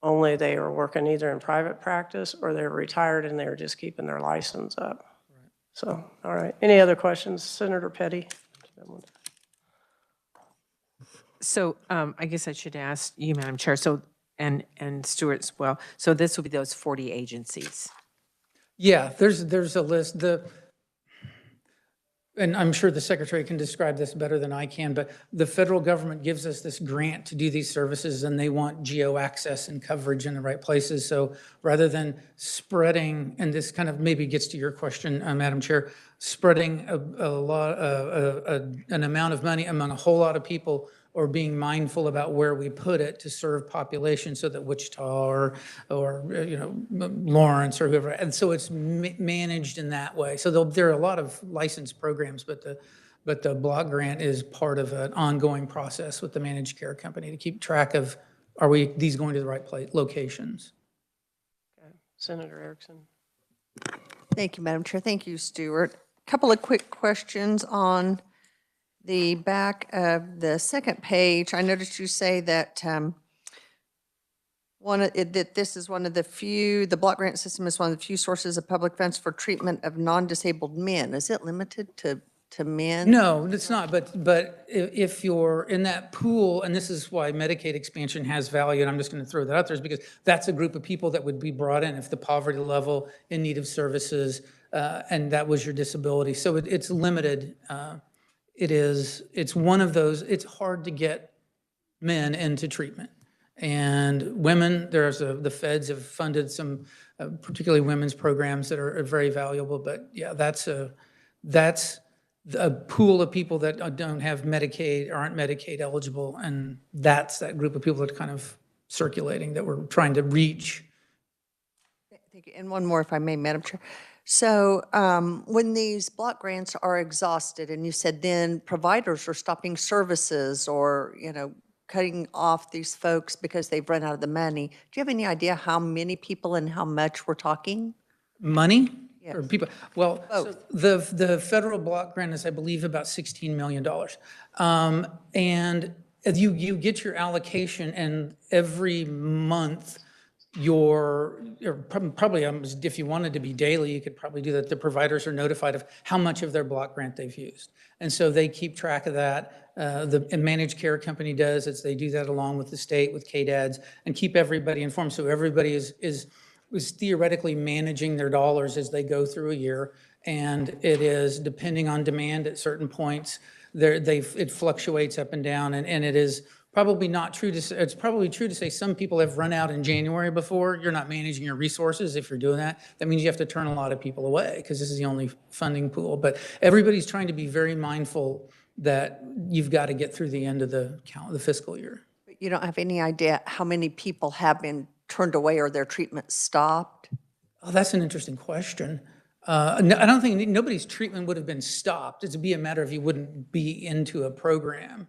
only they were working either in private practice or they were retired and they were just keeping their license up. Right. So, all right. Any other questions? Senator Petty? So I guess I should ask you, Madam Chair, so, and Stuart as well. So this will be those 40 agencies. Yeah, there's a list. And I'm sure the secretary can describe this better than I can, but the federal government gives us this grant to do these services, and they want geo access and coverage in the right places. So rather than spreading, and this kind of maybe gets to your question, Madam Chair, spreading an amount of money among a whole lot of people, or being mindful about where we put it to serve population, so that Wichita or you know, Lawrence or whoever, and so it's managed in that way. So there are a lot of licensed programs, but the block grant is part of an ongoing process with the managed care company to keep track of, are these going to the right locations? Okay. Senator Erickson. Thank you, Madam Chair. Thank you, Stuart. A couple of quick questions on the back of the second page. I noticed you say that that this is one of the few, the block grant system is one of the few sources of public funds for treatment of non-disabled men. Is it limited to men? No, it's not. But if you're in that pool, and this is why Medicaid expansion has value, and I'm just going to throw that out there, is because that's a group of people that would be brought in if the poverty level, in need of services, and that was your disability. So it's limited. It's one of those, it's hard to get men into treatment. And women, the feds have funded some, particularly women's programs that are very valuable. But yeah, that's a pool of people that don't have Medicaid, aren't Medicaid eligible. And that's that group of people that are kind of circulating that we're trying to reach. Thank you. And one more, if I may, Madam Chair. So when these block grants are exhausted, and you said then providers are stopping services or, you know, cutting off these folks because they've run out of the money, do you have any idea how many people and how much we're talking? Money? Yes. Or people? Well, so the federal block grant is, I believe, about $16 million. And you get your allocation, and every month, probably if you wanted to be daily, you could probably do that. The providers are notified of how much of their block grant they've used. And so they keep track of that. The managed care company does, they do that along with the state, with KDADS, and keep everybody informed. So everybody is theoretically managing their dollars as they go through a year. And it is depending on demand at certain points. It fluctuates up and down, and it is probably not true to say, it's probably true to say some people have run out in January before. You're not managing your resources if you're doing that. That means you have to turn a lot of people away because this is the only funding pool. But everybody's trying to be very mindful that you've got to get through the end of the fiscal year. But you don't have any idea how many people have been turned away or their treatment stopped? Oh, that's an interesting question. No, I don't think nobody's treatment would have been stopped. It'd be a matter of you wouldn't be into a program.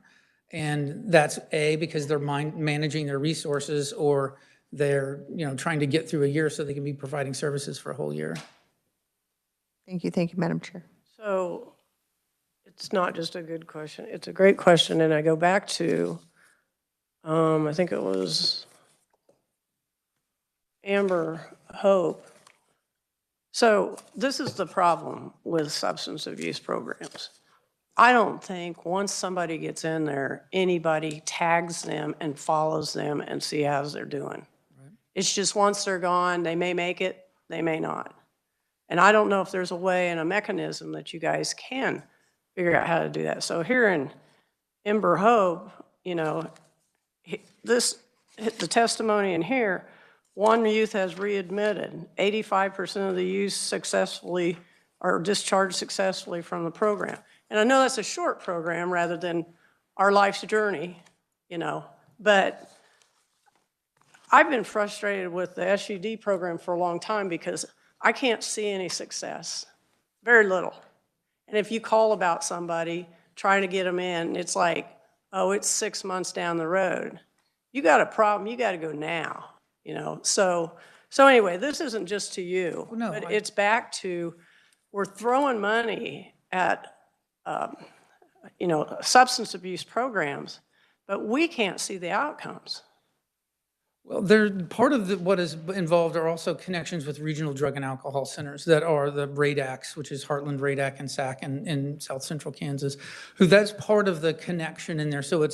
And that's A, because they're managing their resources, or they're trying to get through a year so they can be providing services for a whole year. Thank you, Madam Chair. So it's not just a good question, it's a great question. And I go back to, I think it was Amber Hope. So this is the problem with substance abuse programs. I don't think once somebody gets in there, anybody tags them and follows them and see how they're doing. Right. It's just once they're gone, they may make it, they may not. And I don't know if there's a way and a mechanism that you guys can figure out how to do that. So here in Ember Hope, the testimony in here, one youth has readmitted. 85% of the youth successfully are discharged successfully from the program. And I know that's a short program rather than our life's journey, but I've been frustrated with the SUD program for a long time because I can't see any success, very little. And if you call about somebody trying to get them in, it's like, oh, it's 6 months down the road. You got a problem, you got to go now, So anyway, this isn't just to you, but it's back to, we're throwing money at substance abuse programs, but we can't see the outcomes. Well, part of what is involved are also connections with regional drug and alcohol centers that are the RADACs, which is Heartland, RADAC, and SAC in South Central Kansas, that's part of the connection in there. So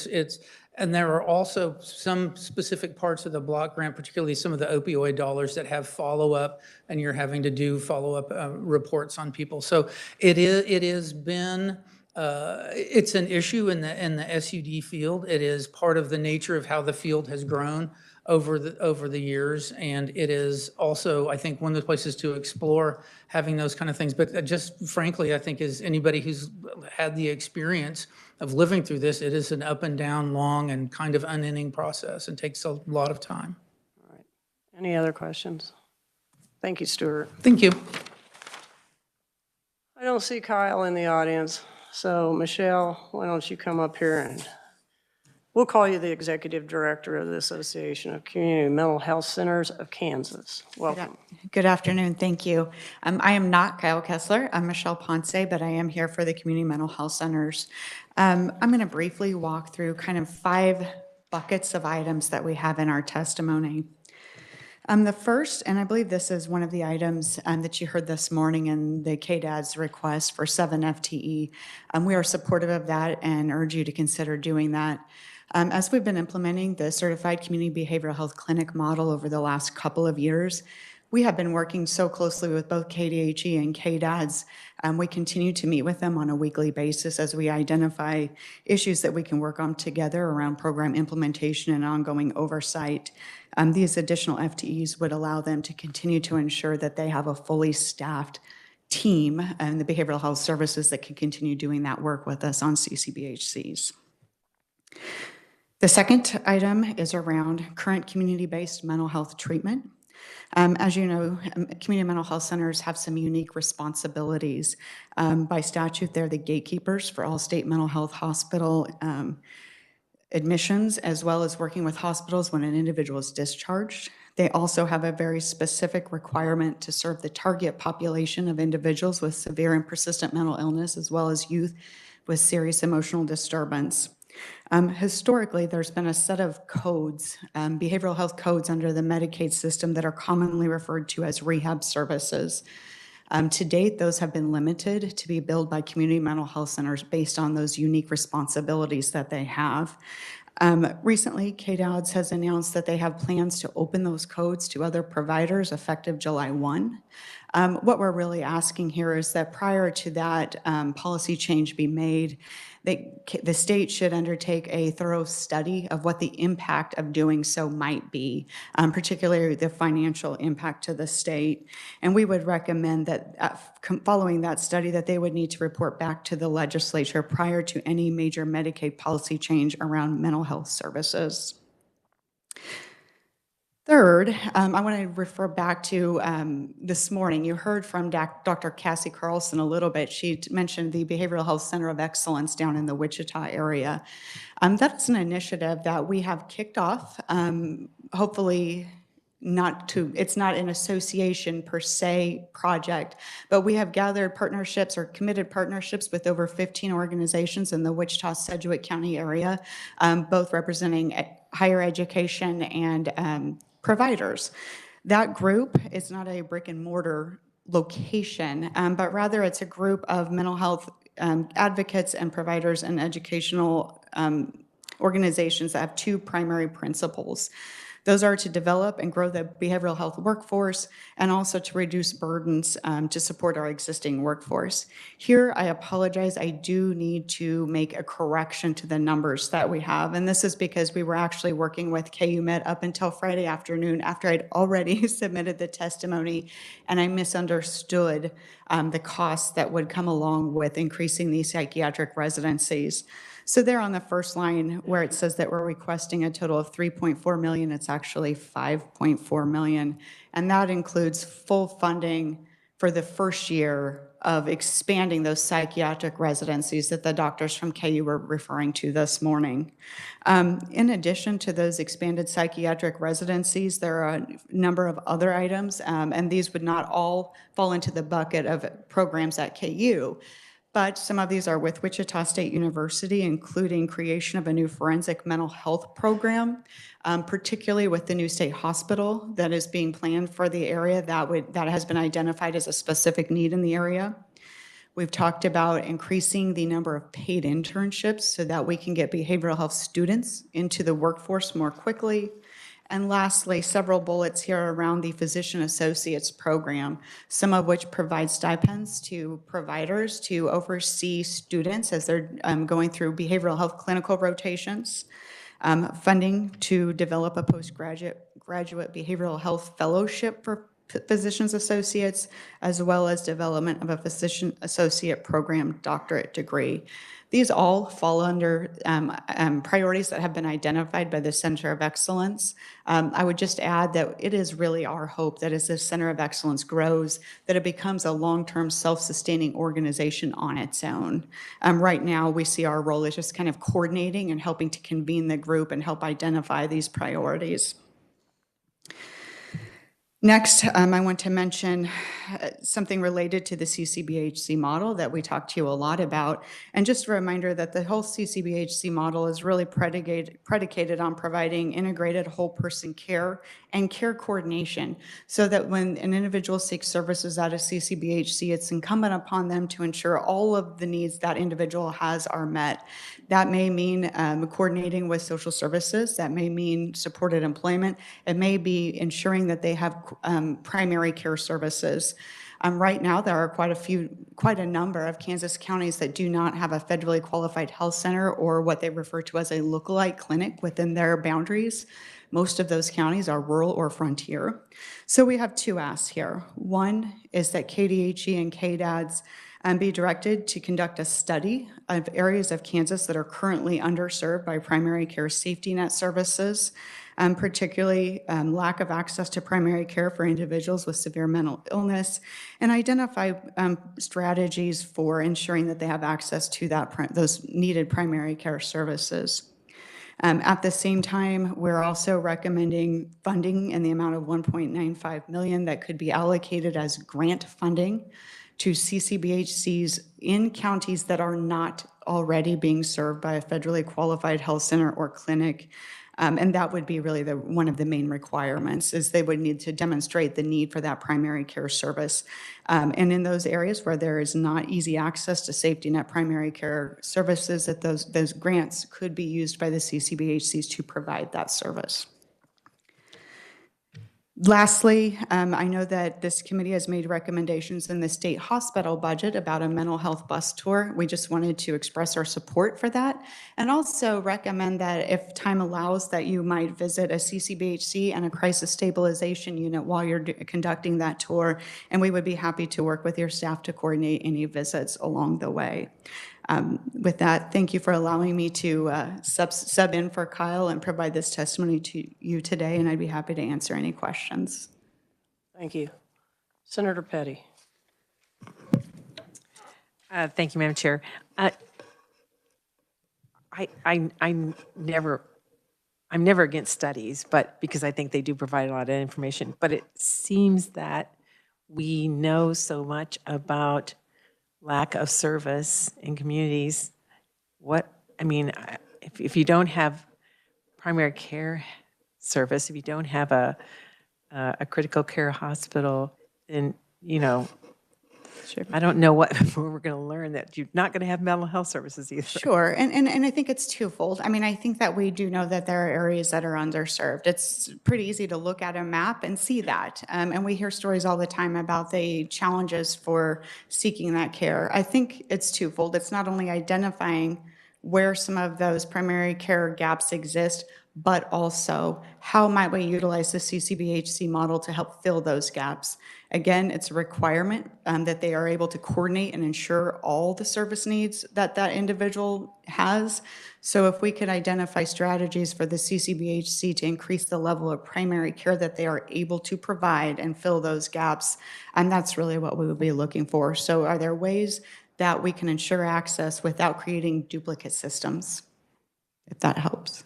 and there are also some specific parts of the block grant, particularly some of the opioid dollars that have follow-up, and you're having to do follow-up reports on people. So it has been, it's an issue in the SUD field. It is part of the nature of how the field has grown over the years, and it is also, I think, one of the places to explore having those kind of things. But just frankly, I think as anybody who's had the experience of living through this, it is an up and down, long, and kind of unending process, and takes a lot of time. All right. Any other questions? Thank you, Stuart. Thank you. I don't see Kyle in the audience, so Michelle, why don't you come up here and we'll call you the Executive Director of the Association of Community Mental Health Centers of Kansas. Welcome. Good afternoon. Thank you. I am not Kyle Kessler. I'm Michelle Ponce, but I am here for the Community Mental Health Centers. I'm going to briefly walk through kind of 5 buckets of items that we have in our testimony. The first, and I believe this is one of the items that you heard this morning in the KDAD's request for 7 FTE. We are supportive of that and urge you to consider doing that. As we've been implementing the Certified Community Behavioral Health Clinic model over the last couple of years, we have been working so closely with both KDHE and KDADS. We continue to meet with them on a weekly basis as we identify issues that we can work on together around program implementation and ongoing oversight. These additional FTEs would allow them to continue to ensure that they have a fully staffed team and the behavioral health services that can continue doing that work with us on CCBHCs. The second item is around current community-based mental health treatment. As you know, community mental health centers have some unique responsibilities. By statute, they're the gatekeepers for all state mental health hospital admissions, as well as working with hospitals when an individual is discharged. They also have a very specific requirement to serve the target population of individuals with severe and persistent mental illness, as well as youth with serious emotional disturbance. Historically, there's been a set of codes, behavioral health codes under the Medicaid system that are commonly referred to as rehab services. To date, those have been limited to be billed by community mental health centers based on those unique responsibilities that they have. Recently, KDADS has announced that they have plans to open those codes to other providers effective July 1. What we're really asking here is that prior to that policy change be made, the state should undertake a thorough study of what the impact of doing so might be, particularly the financial impact to the state. And we would recommend that following that study that they would need to report back to the legislature prior to any major Medicaid policy change around mental health services. Third, I want to refer back to this morning. You heard from Dr. Cassie Carlson a little bit. She mentioned the Behavioral Health Center of Excellence down in the Wichita area. That's an initiative that we have kicked off. Hopefully, it's not an association per se project, but we have gathered partnerships or committed partnerships with over 15 organizations in the Wichita-Sedgwick County area, both representing higher education and providers. That group is not a brick and mortar location, but rather it's a group of mental health advocates and providers and educational organizations that have two primary principles. Those are to develop and grow the behavioral health workforce and also to reduce burdens to support our existing workforce. Here, I apologize, I do need to make a correction to the numbers that we have. And this is because we were actually working with KU Med up until Friday afternoon after I'd already submitted the testimony, and I misunderstood the costs that would come along with increasing these psychiatric residencies. So there on the first line where it says that we're requesting a total of $3.4 million, it's actually $5.4 million. And that includes full funding for the first year of expanding those psychiatric residencies that the doctors from KU were referring to this morning. In addition to those expanded psychiatric residencies, there are a number of other items, and these would not all fall into the bucket of programs at KU. But some of these are with Wichita State University, including creation of a new forensic mental health program, particularly with the new state hospital that is being planned for the area that has been identified as a specific need in the area. We've talked about increasing the number of paid internships so that we can get behavioral health students into the workforce more quickly. And lastly, several bullets here around the Physician Associates program, some of which provide stipends to providers to oversee students as they're going through behavioral health clinical rotations, funding to develop a graduate behavioral health fellowship for physicians associates, as well as development of a physician associate program doctorate degree. These all fall under priorities that have been identified by the Center of Excellence. I would just add that it is really our hope that as the Center of Excellence grows, that it becomes a long-term self-sustaining organization on its own. Right now, we see our role as just kind of coordinating and helping to convene the group and help identify these priorities. Next, I want to mention something related to the CCBHC model that we talked to you a lot about. And just a reminder that the whole CCBHC model is really predicated on providing integrated whole person care and care coordination, so that when an individual seeks services out of CCBHC, it's incumbent upon them to ensure all of the needs that individual has are met. That may mean coordinating with social services. That may mean supported employment. It may be ensuring that they have primary care services. Right now, there are quite a number of Kansas counties that do not have a federally qualified health center or what they refer to as a lookalike clinic within their boundaries. Most of those counties are rural or frontier. So we have two asks here. One is that KDHE and KDADS be directed to conduct a study of areas of Kansas that are currently underserved by primary care safety net services, particularly lack of access to primary care for individuals with severe mental illness, and identify strategies for ensuring that they have access to those needed primary care services. At the same time, we're also recommending funding in the amount of $1.95 million that could be allocated as grant funding to CCBHCs in counties that are not already being served by a federally qualified health center or clinic. And that would be really one of the main requirements, is they would need to demonstrate the need for that primary care service. And in those areas where there is not easy access to safety net primary care services, that those grants could be used by the CCBHCs to provide that service. Lastly, I know that this committee has made recommendations in the state hospital budget about a mental health bus tour. We just wanted to express our support for that and also recommend that if time allows that you might visit a CCBHC and a crisis stabilization unit while you're conducting that tour. And we would be happy to work with your staff to coordinate any visits along the way. With that, thank you for allowing me to sub in for Kyle and provide this testimony to you today, and I'd be happy to answer any questions. Thank you. Senator Petty. Thank you, Madam Chair. I'm never against studies, but because I think they do provide a lot of information, but it seems that we know so much about lack of service in communities. If you don't have primary care service, if you don't have a critical care hospital, then, I don't know what we're going to learn, that you're not going to have mental health services either. Sure, and I think it's twofold. I think that we do know that there are areas that are underserved. It's pretty easy to look at a map and see that, and we hear stories all the time about the challenges for seeking that care. I think it's twofold. It's not only identifying where some of those primary care gaps exist, but also how might we utilize the CCBHC model to help fill those gaps. Again, it's a requirement that they are able to coordinate and ensure all the service needs that that individual has. So if we could identify strategies for the CCBHC to increase the level of primary care that they are able to provide and fill those gaps, and that's really what we would be looking for. So are there ways that we can ensure access without creating duplicate systems, if that helps?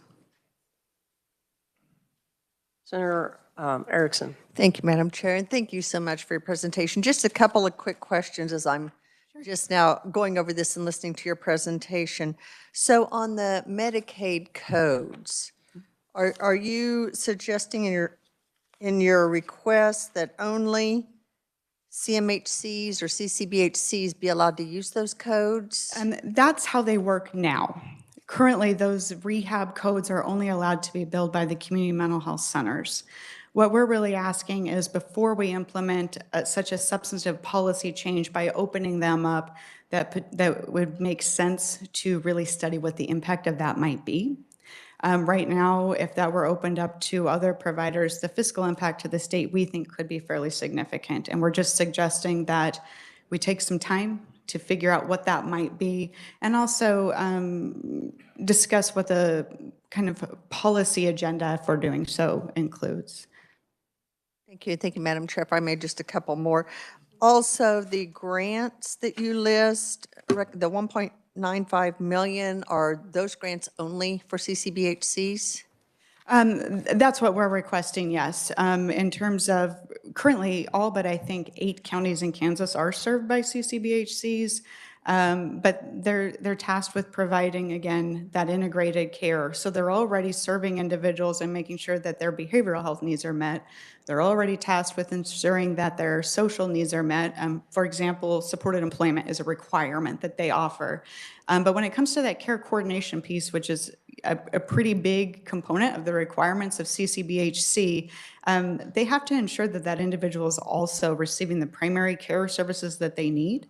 Senator Erickson. Thank you, Madam Chair, and thank you so much for your presentation. Just a couple of quick questions as I'm just now going over this and listening to your presentation. So on the Medicaid codes, are you suggesting in your request that only CMHCs or CCBHCs be allowed to use those codes? And that's how they work now. Currently, those rehab codes are only allowed to be billed by the community mental health centers. What we're really asking is, before we implement such a substantive policy change by opening them up, that would make sense to really study what the impact of that might be. Right now, if that were opened up to other providers, the fiscal impact to the state, we think, could be fairly significant. And we're just suggesting that we take some time to figure out what that might be, and also discuss what the kind of policy agenda for doing so includes. Thank you. Thank you, Madam Chair. If I may, just a couple more. Also, the grants that you list, the 1.95 million, are those grants only for CCBHCs? That's what we're requesting, yes. In terms of currently, all but I think 8 counties in Kansas are served by CCBHCs, but they're tasked with providing, again, that integrated care. So they're already serving individuals and making sure that their behavioral health needs are met. They're already tasked with ensuring that their social needs are met. For example, supported employment is a requirement that they offer. But when it comes to that care coordination piece, which is a pretty big component of the requirements of CCBHC, they have to ensure that that individual is also receiving the primary care services that they need.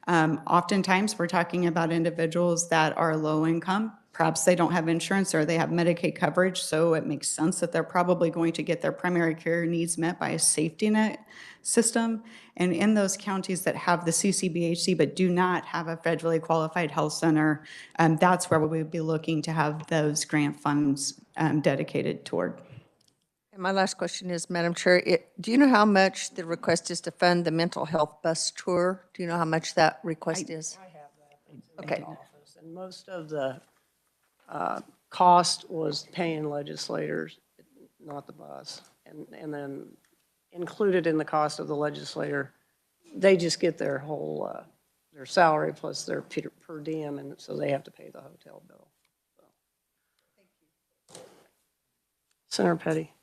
Oftentimes, we're talking about individuals that are low income. Perhaps they don't have insurance or they have Medicaid coverage, so it makes sense that they're probably going to get their primary care needs met by a safety net system. And in those counties that have the CCBHC but do not have a federally qualified health center, that's where we would be looking to have those grant funds dedicated toward. And my last question is, Madam Chair, do you know how much the request is to fund the mental health bus tour? Do you know how much that request is? I have that. Okay. Office, and most of the cost was paying legislators, not the bus. And then included in the cost of the legislator, they just get their whole, their salary plus their per diem, and so they have to pay the hotel bill. So. Thank you. Senator Petty.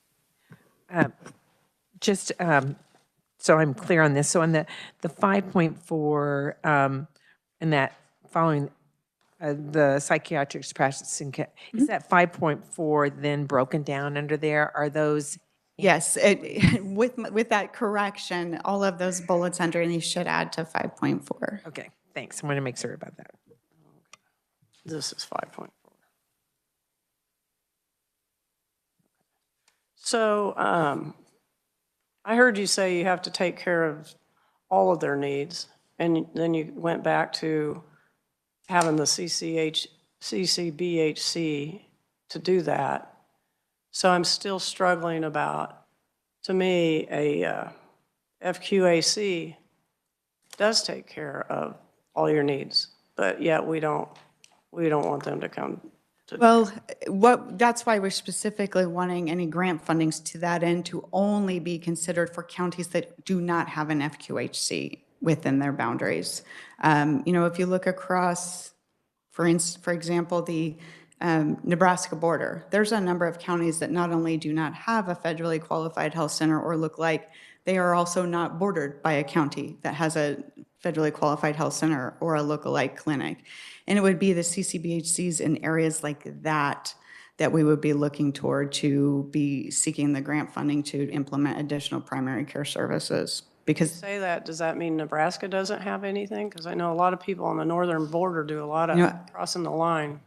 Just so I'm clear on this, so on the 5.4 and that following the psychiatric practice, is that 5.4 then broken down under there? Are those Yes, with that correction, all of those bullets underneath should add to 5.4. Okay, thanks. I'm going to make sure about that. This is 5.4. So I heard you say you have to take care of all of their needs, and then you went back to having the CCBHC to do that. So I'm still struggling about, to me, a FQAC does take care of all your needs, but yet we don't want them to come to. Well, that's why we're specifically wanting any grant fundings to that end to only be considered for counties that do not have an FQHC within their boundaries. If you look across, for example, the Nebraska border, there's a number of counties that not only do not have a federally qualified health center or look like, they are also not bordered by a county that has a federally qualified health center or a lookalike clinic. And it would be the CCBHCs in areas like that that we would be looking toward to be seeking the grant funding to implement additional primary care services. Because Say that, does that mean Nebraska doesn't have anything? Because I know a lot of people on the northern border do a lot of crossing the line.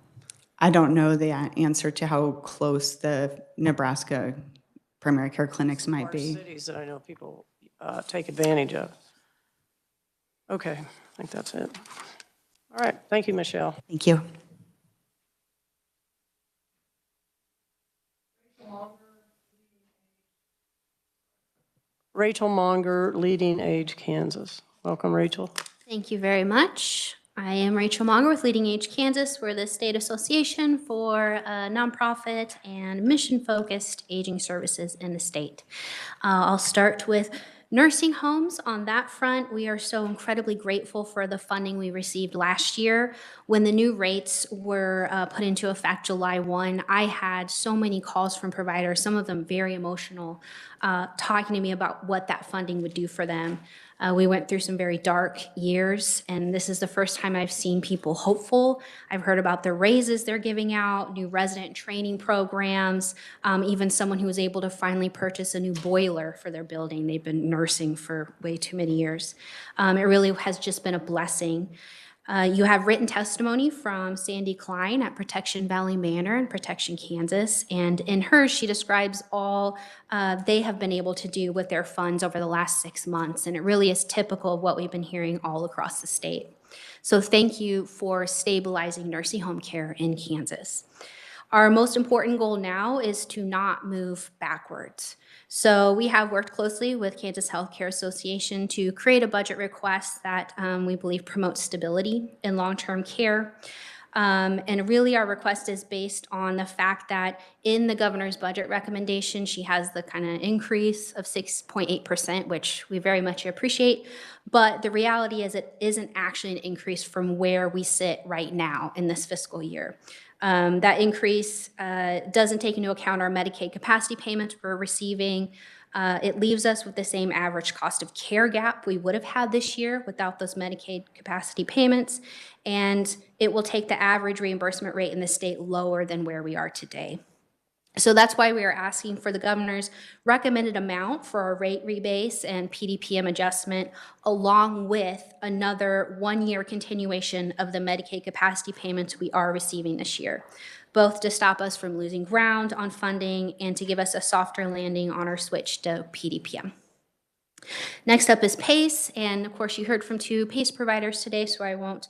I don't know the answer to how close the Nebraska primary care clinics might be. Cities that I know people take advantage of. Okay, I think that's it. All right, thank you, Michelle. Thank you. Rachel Monger, Leading Age Kansas. Welcome, Rachel. Thank you very much. I am Rachel Monger with Leading Age Kansas. We're the state association for nonprofit and mission-focused aging services in the state. I'll start with nursing homes. On that front, we are so incredibly grateful for the funding we received last year. When the new rates were put into effect July 1, I had so many calls from providers, some of them very emotional, talking to me about what that funding would do for them. We went through some very dark years, and this is the first time I've seen people hopeful. I've heard about the raises they're giving out, new resident training programs, even someone who was able to finally purchase a new boiler for their building. They've been nursing for way too many years. It really has just been a blessing. You have written testimony from Sandy Klein at Protection Valley Manor in Protection, Kansas, and in hers, she describes all they have been able to do with their funds over the last 6 months, and it really is typical of what we've been hearing all across the state. So thank you for stabilizing nursing home care in Kansas. Our most important goal now is to not move backwards. So we have worked closely with Kansas Healthcare Association to create a budget request that we believe promotes stability in long-term care. And really our request is based on the fact that in the governor's budget recommendation, she has the kind of increase of 6.8%, which we very much appreciate. But the reality is it isn't actually an increase from where we sit right now in this fiscal year. That increase doesn't take into account our Medicaid capacity payments we're receiving. It leaves us with the same average cost of care gap we would have had this year without those Medicaid capacity payments, and it will take the average reimbursement rate in the state lower than where we are today. So that's why we are asking for the governor's recommended amount for our rate rebase and PDPM adjustment, along with another 1-year continuation of the Medicaid capacity payments we are receiving this year, both to stop us from losing ground on funding and to give us a softer landing on our switch to PDPM. Next up is PACE, and of course you heard from 2 PACE providers today, so I won't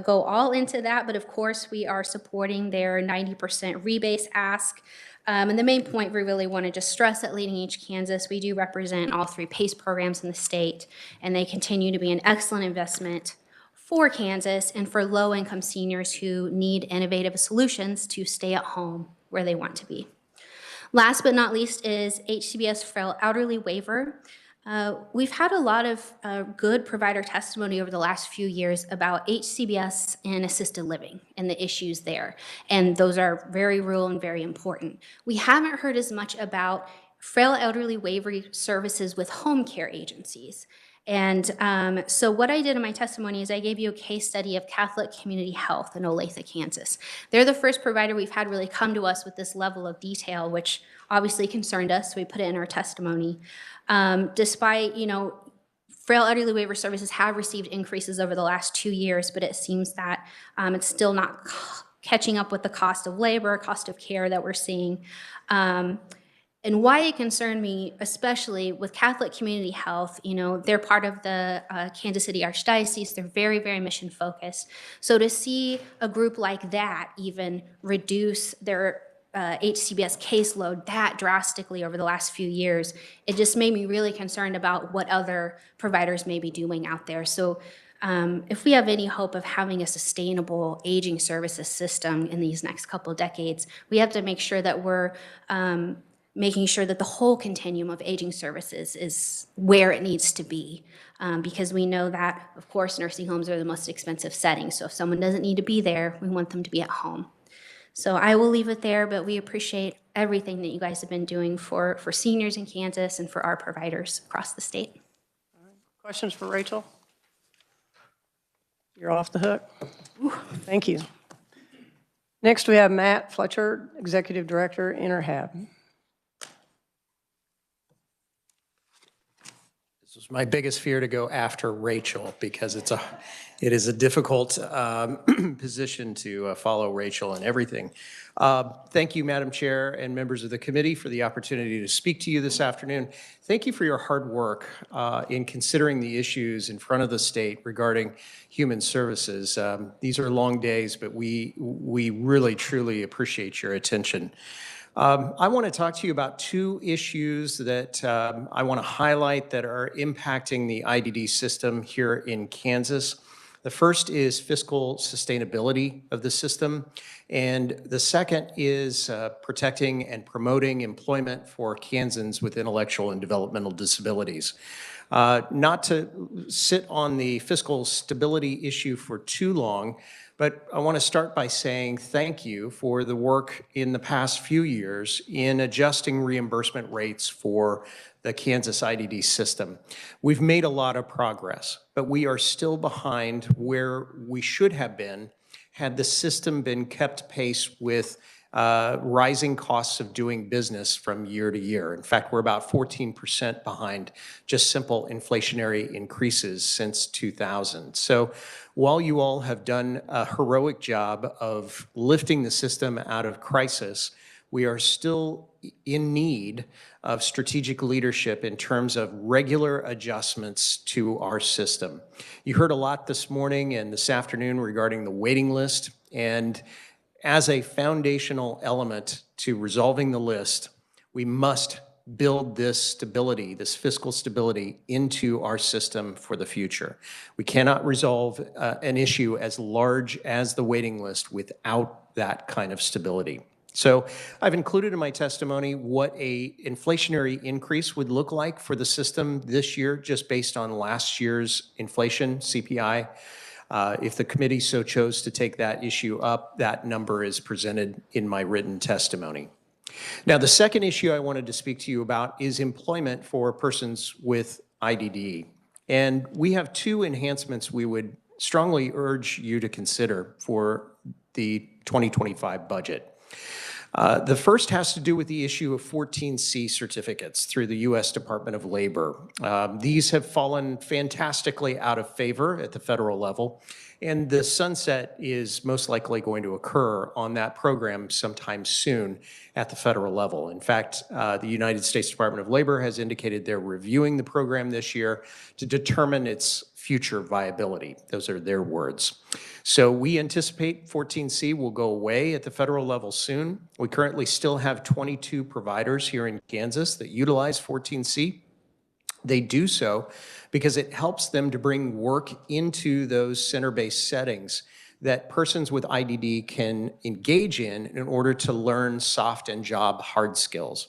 go all into that, but of course we are supporting their 90% rebase ask. And the main point we really want to just stress at Leading Age Kansas, we do represent all 3 PACE programs in the state, and they continue to be an excellent investment for Kansas and for low-income seniors who need innovative solutions to stay at home where they want to be. Last but not least is HCBS Frail Elderly Waiver. We've had a lot of good provider testimony over the last few years about HCBS and assisted living and the issues there. And those are very real and very important. We haven't heard as much about frail elderly waiver services with home care agencies. And so what I did in my testimony is I gave you a case study of Catholic Community Health in Olathe, Kansas. They're the first provider we've had really come to us with this level of detail, which obviously concerned us, so we put it in our testimony. Despite, frail elderly waiver services have received increases over the last 2 years, but it seems that it's still not catching up with the cost of labor, cost of care that we're seeing. And why it concerned me, especially with Catholic Community Health, they're part of the Kansas City Archdiocese. They're very, very mission focused. So to see a group like that even reduce their HCBS caseload that drastically over the last few years, it just made me really concerned about what other providers may be doing out there. So if we have any hope of having a sustainable aging services system in these next couple of decades, we have to make sure that we're making sure that the whole continuum of aging services is where it needs to be. Because we know that, of course, nursing homes are the most expensive setting. So if someone doesn't need to be there, we want them to be at home. So I will leave it there, but we appreciate everything that you guys have been doing for seniors in Kansas and for our providers across the state. Questions for Rachel? You're off the hook. Thank you. Next, we have Matt Fletcher, Executive Director, InterHab. This was my biggest fear, to go after Rachel, because it is a difficult position to follow Rachel and everything. Thank you, Madam Chair and members of the committee, for the opportunity to speak to you this afternoon. Thank you for your hard work in considering the issues in front of the state regarding human services. These are long days, but we really, truly appreciate your attention. I want to talk to you about two issues that I want to highlight that are impacting the IDD system here in Kansas. The first is fiscal sustainability of the system, and the second is protecting and promoting employment for Kansans with intellectual and developmental disabilities. Not to sit on the fiscal stability issue for too long, but I want to start by saying thank you for the work in the past few years in adjusting reimbursement rates for the Kansas IDD system. We've made a lot of progress, but we are still behind where we should have been had the system been kept pace with rising costs of doing business from year to year. In fact, we're about 14% behind just simple inflationary increases since 2000. So while you all have done a heroic job of lifting the system out of crisis, we are still in need of strategic leadership in terms of regular adjustments to our system. You heard a lot this morning and this afternoon regarding the waiting list, and as a foundational element to resolving the list, we must build this stability, this fiscal stability, into our system for the future. We cannot resolve an issue as large as the waiting list without that kind of stability. So I've included in my testimony what an inflationary increase would look like for the system this year, just based on last year's inflation, CPI. If the committee so chose to take that issue up, that number is presented in my written testimony. Now, the second issue I wanted to speak to you about is employment for persons with IDD. And we have two enhancements we would strongly urge you to consider for the 2025 budget. The first has to do with the issue of 14C certificates through the U.S. Department of Labor. These have fallen fantastically out of favor at the federal level, and the sunset is most likely going to occur on that program sometime soon at the federal level. In fact, the United States Department of Labor has indicated they're reviewing the program this year to determine its future viability. Those are their words. So we anticipate 14C will go away at the federal level soon. We currently still have 22 providers here in Kansas that utilize 14C. They do so because it helps them to bring work into those center-based settings that persons with IDD can engage in order to learn soft and job hard skills.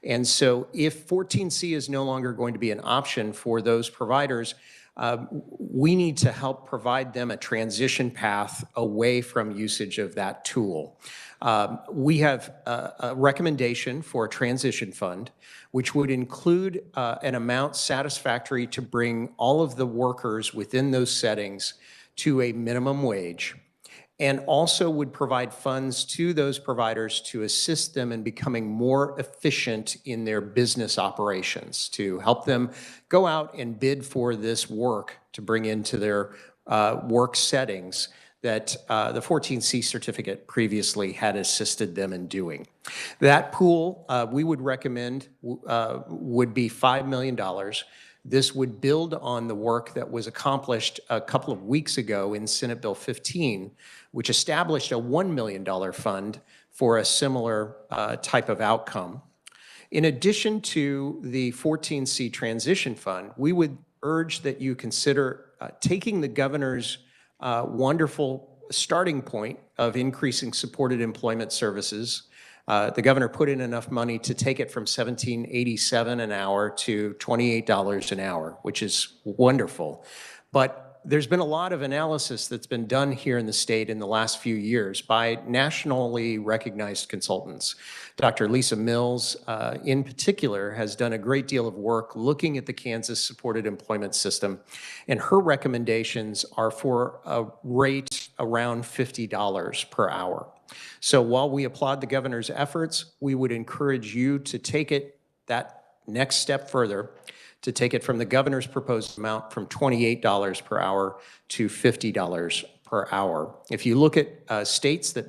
And so if 14C is no longer going to be an option for those providers, we need to help provide them a transition path away from usage of that tool. We have a recommendation for a transition fund, which would include an amount satisfactory to bring all of the workers within those settings to a minimum wage, and also would provide funds to those providers to assist them in becoming more efficient in their business operations, to help them go out and bid for this work to bring into their work settings that the 14C certificate previously had assisted them in doing. That pool, we would recommend, would be $5 million. This would build on the work that was accomplished a couple of weeks ago in Senate Bill 15, which established a $1 million fund for a similar type of outcome. In addition to the 14C transition fund, we would urge that you consider taking the governor's wonderful starting point of increasing supported employment services. The governor put in enough money to take it from $17.87 an hour to $28 an hour, which is wonderful. But there's been a lot of analysis that's been done here in the state in the last few years by nationally recognized consultants. Dr. Lisa Mills, in particular, has done a great deal of work looking at the Kansas supported employment system, and her recommendations are for a rate around $50 per hour. So while we applaud the governor's efforts, we would encourage you to take it that next step further, to take it from the governor's proposed amount from $28 per hour to $50 per hour. If you look at states that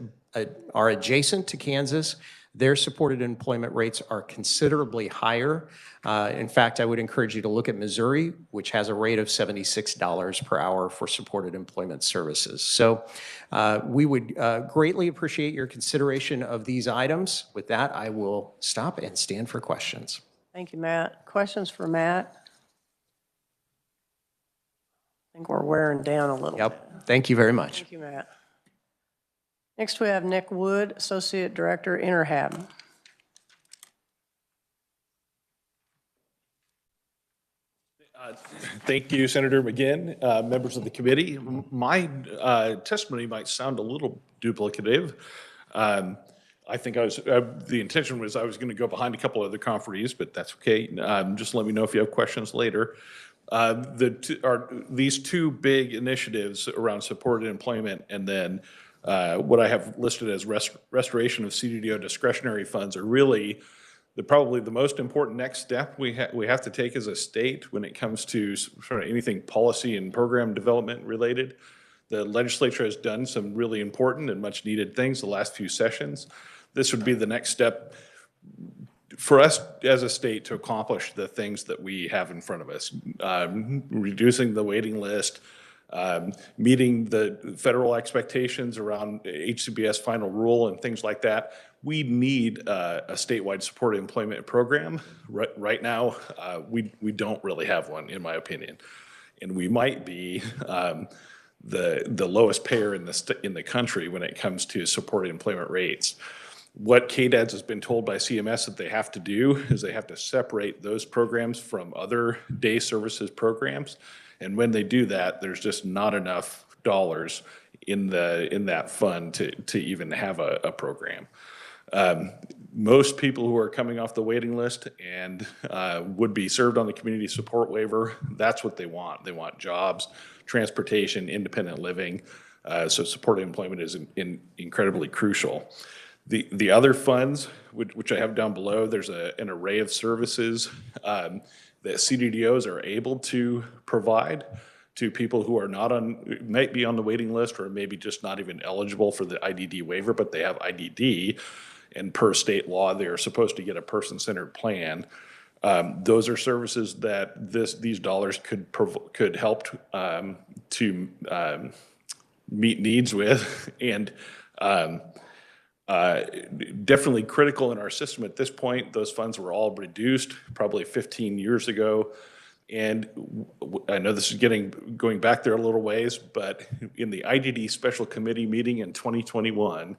are adjacent to Kansas, their supported employment rates are considerably higher. In fact, I would encourage you to look at Missouri, which has a rate of $76 per hour for supported employment services. So we would greatly appreciate your consideration of these items. With that, I will stop and stand for questions. Thank you, Matt. Questions for Matt? I think we're wearing down a little bit. Yep. Thank you very much. Thank you, Matt. Next, we have Nick Wood, Associate Director, Interhab. Thank you, Senator McGinn, members of the committee. My testimony might sound a little duplicative. I think the intention was I was going to go behind a couple other conferees, but that's okay. Just let me know if you have questions later. These two big initiatives around supported employment and then what I have listed as restoration of CDDO discretionary funds are really probably the most important next step we have to take as a state when it comes to sort of anything policy and program development related. The legislature has done some really important and much needed things the last few sessions. This would be the next step for us as a state to accomplish the things that we have in front of us, reducing the waiting list, meeting the federal expectations around HCBS final rule and things like that. We need a statewide supported employment program. Right now, we don't really have one, in my opinion. And we might be the lowest payer in the country when it comes to supported employment rates. What KDADS has been told by CMS that they have to do is they have to separate those programs from other day services programs. And when they do that, there's just not enough dollars in that fund to even have a program. Most people who are coming off the waiting list and would be served on the community support waiver, that's what they want. They want jobs, transportation, independent living. So supported employment is incredibly crucial. The other funds, which I have down below, there's an array of services that CDDOs are able to provide to people who are might be on the waiting list or maybe just not even eligible for the IDD waiver, but they have IDD. And per state law, they are supposed to get a person-centered plan. Those are services that these dollars could help to meet needs with, and definitely critical in our system at this point. Those funds were all reduced probably 15 years ago. And I know this is going back there a little ways, but in the IDD Special Committee meeting in 2021,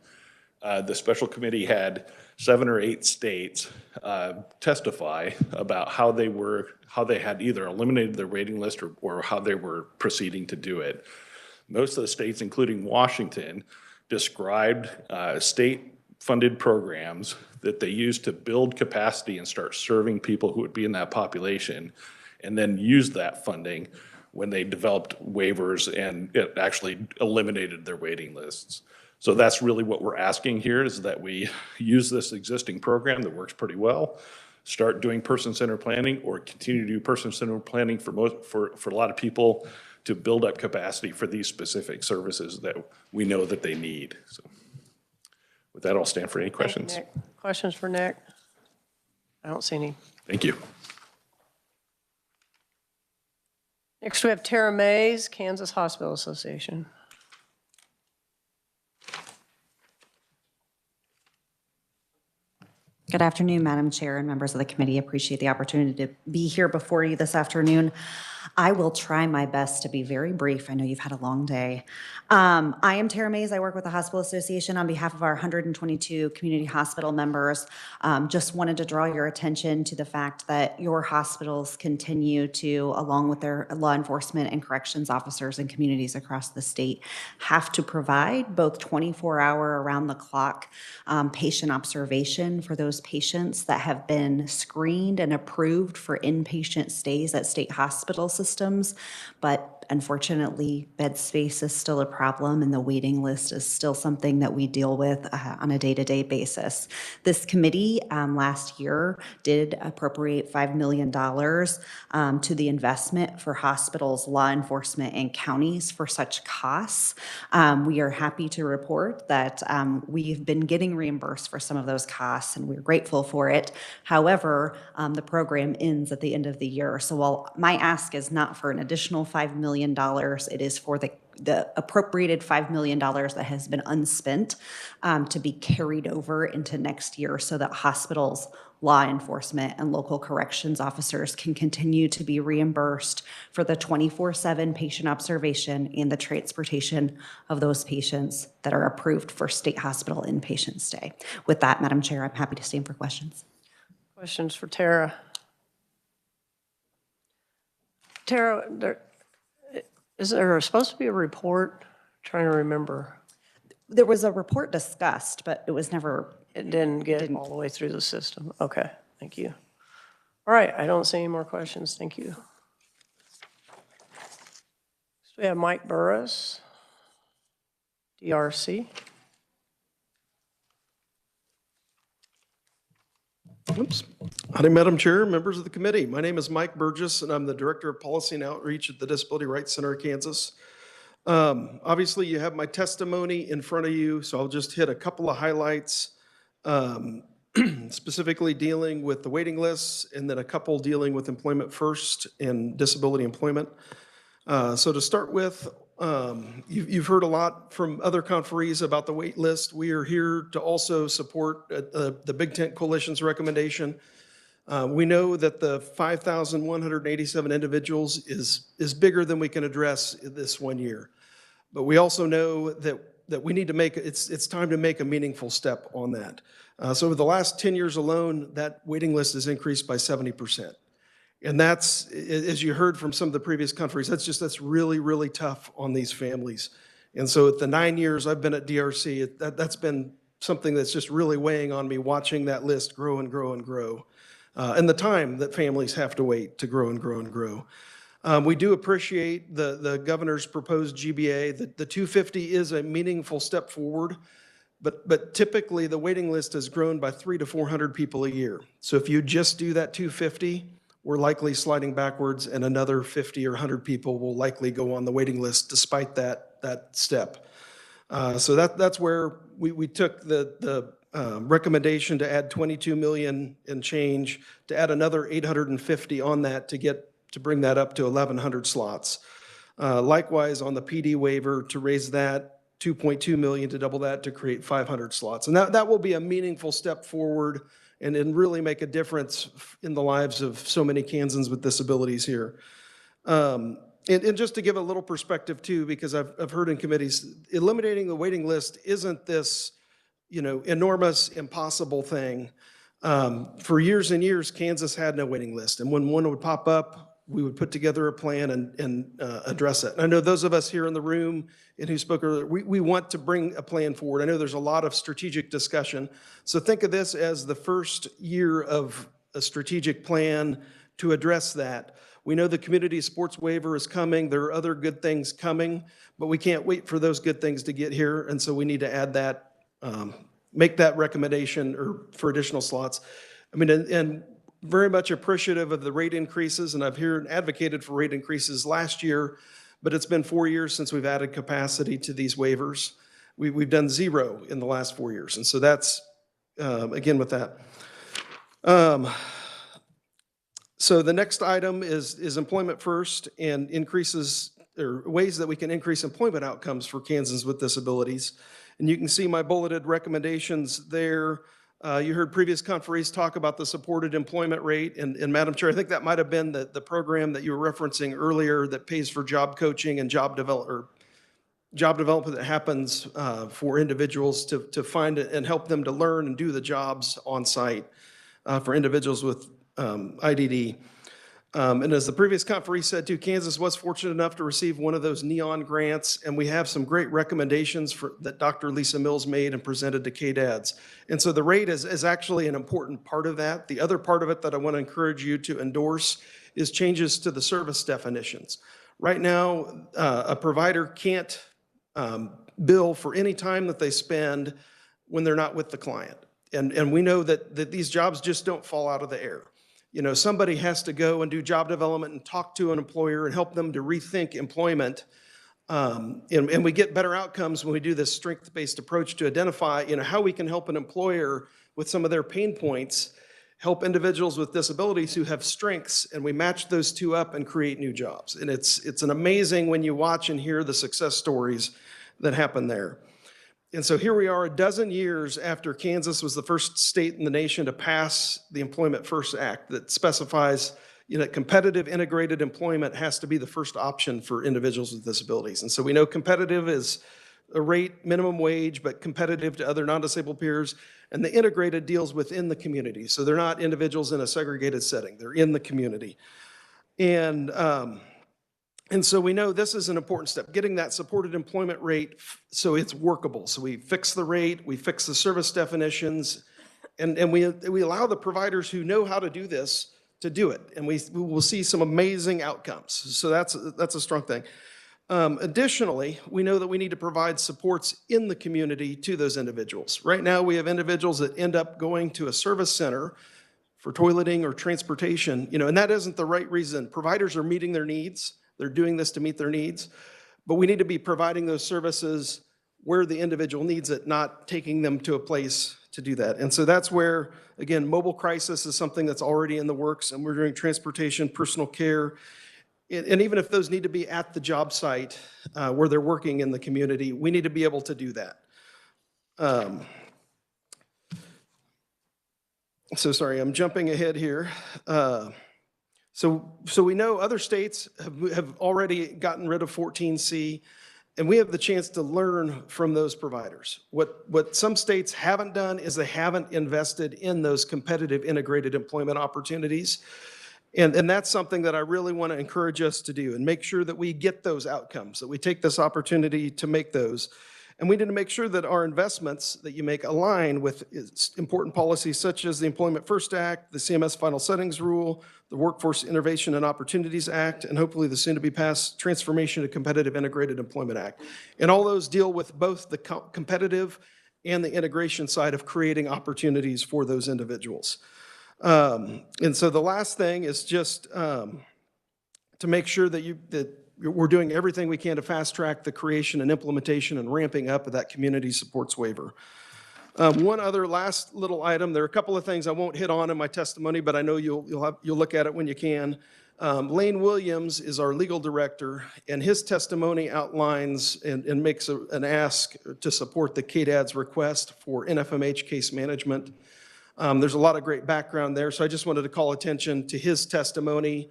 the Special Committee had 7 or 8 states testify about how they had either eliminated their waiting list or how they were proceeding to do it. Most of the states, including Washington, described state-funded programs that they used to build capacity and start serving people who would be in that population, and then used that funding when they developed waivers and it actually eliminated their waiting lists. So that's really what we're asking here, is that we use this existing program that works pretty well, start doing person-centered planning, or continue to do person-centered planning for a lot of people to build up capacity for these specific services that we know that they need. So with that, I'll stand for any questions. Thank you, Nick. Questions for Nick? I don't see any. Thank you. Next, we have Tara Mays, Kansas Hospital Association. Good afternoon, Madam Chair and members of the committee. Appreciate the opportunity to be here before you this afternoon. I will try my best to be very brief. I know you've had a long day. I am Tara Mays. I work with the Hospital Association on behalf of our 122 community hospital members. Just wanted to draw your attention to the fact that your hospitals continue to, along with their law enforcement and corrections officers in communities across the state, have to provide both 24-hour around-the-clock patient observation for those patients that have been screened and approved for inpatient stays at state hospital systems, but unfortunately, bed space is still a problem and the waiting list is still something that we deal with on a day-to-day basis. This committee last year did appropriate $5 million to the investment for hospitals, law enforcement, and counties for such costs. We are happy to report that we've been getting reimbursed for some of those costs, and we're grateful for it. However, the program ends at the end of the year. So while my ask is not for an additional $5 million, it is for the appropriated $5 million that has been unspent to be carried over into next year so that hospitals, law enforcement, and local corrections officers can continue to be reimbursed for the 24/7 patient observation and the transportation of those patients that are approved for state hospital inpatient stay. With that, Madam Chair, I'm happy to stand for questions. Questions for Tara? Tara, is there supposed to be a report? Trying to remember. There was a report discussed, but it was never. It didn't get all the way through the system. Okay, thank you. All right, I don't see any more questions. Thank you. So we have Mike Burris, DRC. Oops. Howdy, Madam Chair, members of the committee. My name is Mike Burgess, and I'm the Director of Policy and Outreach at the Disability Rights Center of Kansas. Obviously, you have my testimony in front of you, so I'll just hit a couple of highlights, specifically dealing with the waiting lists, and then a couple dealing with employment first and disability employment. So to start with, you've heard a lot from other conferees about the wait list. We are here to also support the Big Tent Coalition's recommendation. We know that the 5,187 individuals is bigger than we can address this one year. But we also know that we need to make, it's time to make a meaningful step on that. So over the last 10 years alone, that waiting list has increased by 70%. And that's, as you heard from some of the previous countries, that's really, really tough on these families. And so at the 9 years I've been at DRC, that's been something that's just really weighing on me, watching that list grow and grow and grow. And the time that families have to wait to grow and grow and grow. We do appreciate the governor's proposed GBA. The 250 is a meaningful step forward, but typically the waiting list has grown by 300 to 400 people a year. So if you just do that 250, we're likely sliding backwards, and another 50 or 100 people will likely go on the waiting list despite that step. So that's where we took the recommendation to add 22 million and change, to add another 850 on that to bring that up to 1,100 slots. Likewise, on the PD waiver, to raise that 2.2 million, to double that, to create 500 slots. And that will be a meaningful step forward and really make a difference in the lives of so many Kansans with disabilities here. And just to give a little perspective too, because I've heard in committees, eliminating the waiting list isn't this, enormous, impossible thing. For years and years, Kansas had no waiting list. And when one would pop up, we would put together a plan and address it. And I know those of us here in the room and who spoke earlier, we want to bring a plan forward. I know there's a lot of strategic discussion. So think of this as the first year of a strategic plan to address that. We know the community sports waiver is coming. There are other good things coming, but we can't wait for those good things to get here. And so we need to add that, make that recommendation or for additional slots. I mean, and very much appreciative of the rate increases, and I've here advocated for rate increases last year, but it's been 4 years since we've added capacity to these waivers. We've done 0 in the last 4 years, and so that's, again, with that. So the next item is employment first and increases, or ways that we can increase employment outcomes for Kansans with disabilities. And you can see my bulleted recommendations there. You heard previous conferees talk about the supported employment rate. And Madam Chair, I think that might have been the program that you were referencing earlier that pays for job coaching and job development that happens for individuals to find and help them to learn and do the jobs on site for individuals with IDD. And as the previous conferee said too, Kansas was fortunate enough to receive one of those NEON grants, and we have some great recommendations that Dr. Lisa Mills made and presented to KDADS. And so the rate is actually an important part of that. The other part of it that I want to encourage you to endorse is changes to the service definitions. Right now, a provider can't bill for any time that they spend when they're not with the client. And we know that these jobs just don't fall out of the air. Somebody has to go and do job development and talk to an employer and help them to rethink employment. And we get better outcomes when we do this strength-based approach to identify, how we can help an employer with some of their pain points, help individuals with disabilities who have strengths, and we match those two up and create new jobs. And it's an amazing when you watch and hear the success stories that happen there. And so here we are 12 years after Kansas was the first state in the nation to pass the Employment First Act that specifies, competitive integrated employment has to be the first option for individuals with disabilities. And so we know competitive is a rate minimum wage, but competitive to other non-disabled peers. And the integrated deals within the community. So they're not individuals in a segregated setting. They're in the community. And so we know this is an important step, getting that supported employment rate so it's workable. So we fix the rate, we fix the service definitions, and we allow the providers who know how to do this to do it. And we will see some amazing outcomes. So that's a strong thing. Additionally, we know that we need to provide supports in the community to those individuals. Right now, we have individuals that end up going to a service center for toileting or transportation, and that isn't the right reason. Providers are meeting their needs. They're doing this to meet their needs, but we need to be providing those services where the individual needs it, not taking them to a place to do that. And so that's where, again, mobile crisis is something that's already in the works, and we're doing transportation, personal care, and even if those need to be at the job site where they're working in the community, we need to be able to do that. So sorry, I'm jumping ahead here. So we know other states have already gotten rid of 14C, and we have the chance to learn from those providers. What some states haven't done is they haven't invested in those competitive integrated employment opportunities. And that's something that I really want to encourage us to do and make sure that we get those outcomes, that we take this opportunity to make those. And we need to make sure that our investments that you make align with important policies such as the Employment First Act, the CMS Final Settings Rule, the Workforce Innovation and Opportunities Act, and hopefully the soon-to-be-passed Transformation to Competitive Integrated Employment Act. And all those deal with both the competitive and the integration side of creating opportunities for those individuals. And so the last thing is just to make sure that we're doing everything we can to fast track the creation and implementation and ramping up of that community supports waiver. One other last little item. There are a couple of things I won't hit on in my testimony, but I know you'll look at it when you can. Lane Williams is our legal director, and his testimony outlines and makes an ask to support the KDAD's request for NFMH case management. There's a lot of great background there, so I just wanted to call attention to his testimony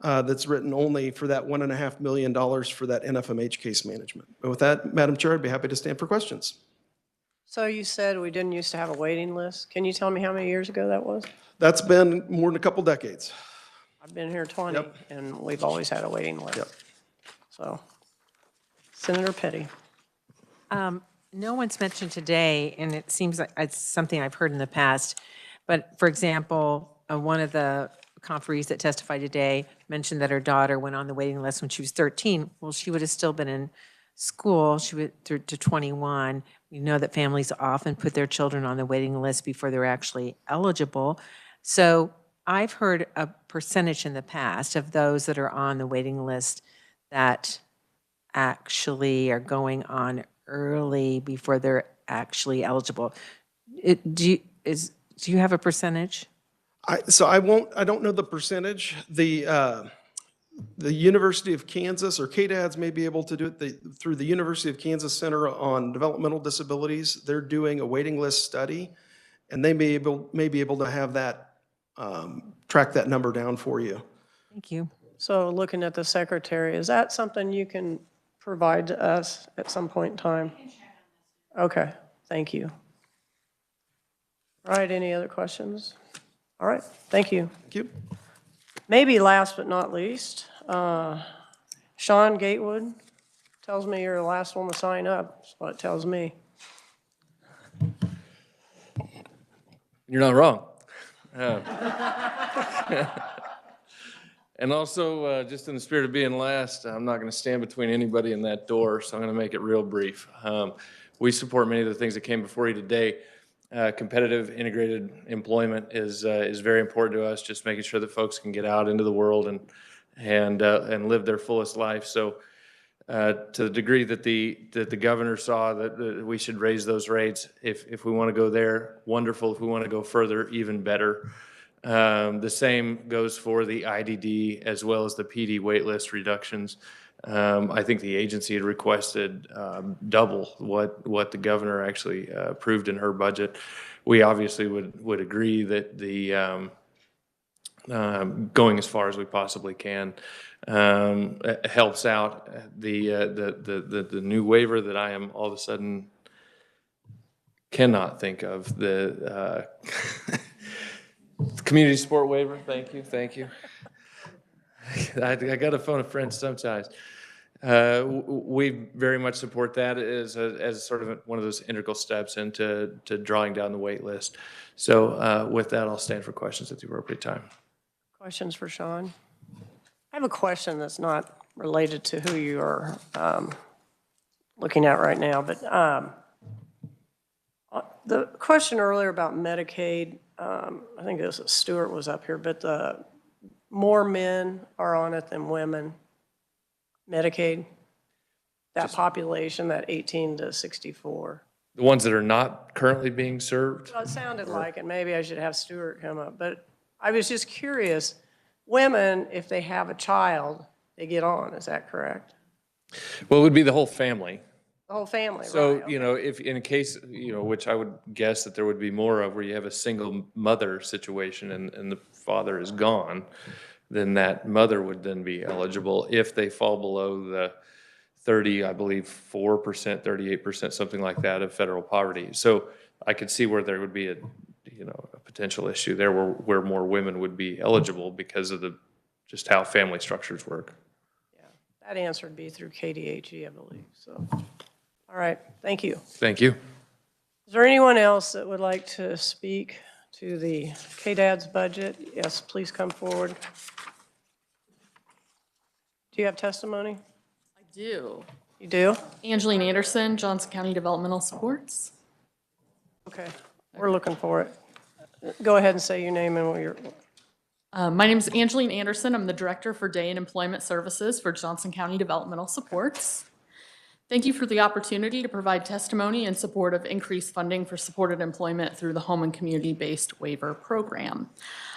that's written only for that $1.5 million for that NFMH case management. But with that, Madam Chair, I'd be happy to stand for questions. So you said we didn't used to have a waiting list. Can you tell me how many years ago that was? That's been more than a couple decades. I've been here 20, Yep. and we've always had a waiting list. Yep. So, Senator Petty. No one's mentioned today, and it seems like it's something I've heard in the past, but for example, one of the conferees that testified today mentioned that her daughter went on the waiting list when she was 13. Well, she would have still been in school. She went through to 21. We know that families often put their children on the waiting list before they're actually eligible. So I've heard a percentage in the past of those that are on the waiting list that actually are going on early before they're actually eligible. Do you have a percentage? I don't know the percentage. The University of Kansas, or KDADS may be able to do it through the University of Kansas Center on Developmental Disabilities. They're doing a waiting list study, and they may be able to have that, track that number down for you. Thank you. So looking at the secretary, is that something you can provide to us at some point in time? Okay, thank you. All right, any other questions? All right, thank you. Thank you. Maybe last but not least, Sean Gatewood tells me you're the last one to sign up. That's what it tells me. You're not wrong. And also, just in the spirit of being last, I'm not going to stand between anybody and that door, so I'm going to make it real brief. We support many of the things that came before you today. Competitive integrated employment is very important to us, just making sure that folks can get out into the world and live their fullest life. So to the degree that the governor saw that we should raise those rates, if we want to go there, wonderful. If we want to go further, even better. The same goes for the IDD as well as the PD waitlist reductions. I think the agency had requested double what the governor actually approved in her budget. We obviously would agree that the going as far as we possibly can helps out. The new waiver that I am all of a sudden cannot think of, the community support waiver. Thank you. I got to phone a friend sometimes. We very much support that as sort of one of those integral steps into drawing down the wait list. So with that, I'll stand for questions at the appropriate time. Questions for Sean? I have a question that's not related to who you are looking at right now, but the question earlier about Medicaid, I think it was Stuart was up here, but more men are on it than women. Medicaid, that population, that 18 to 64. The ones that are not currently being served? Well, it sounded like it. Maybe I should have Stuart come up. But I was just curious. Women, if they have a child, they get on. Is that correct? Well, it would be the whole family. The whole family, So, right? you know, if in a case, you know, which I would guess that there would be more of, where you have a single mother situation and the father is gone, then that mother would then be eligible if they fall below the 30, I believe 4%, 38%, something like that of federal poverty. So I could see where there would be a potential issue there where more women would be eligible because of just how family structures work. Yeah, that answer would be through KDHE, I believe. So, all right, thank you. Thank you. Is there anyone else that would like to speak to the KDAD's budget? Yes, please come forward. Do you have testimony? I do. You do? Angeline Anderson, Johnson County Developmental Supports. Okay, we're looking for it. Go ahead and say your name and what you're... My name is Angeline Anderson. I'm the Director for Day and Employment Services for Johnson County Developmental Supports. Thank you for the opportunity to provide testimony in support of increased funding for supported employment through the Home and Community-Based Waiver Program.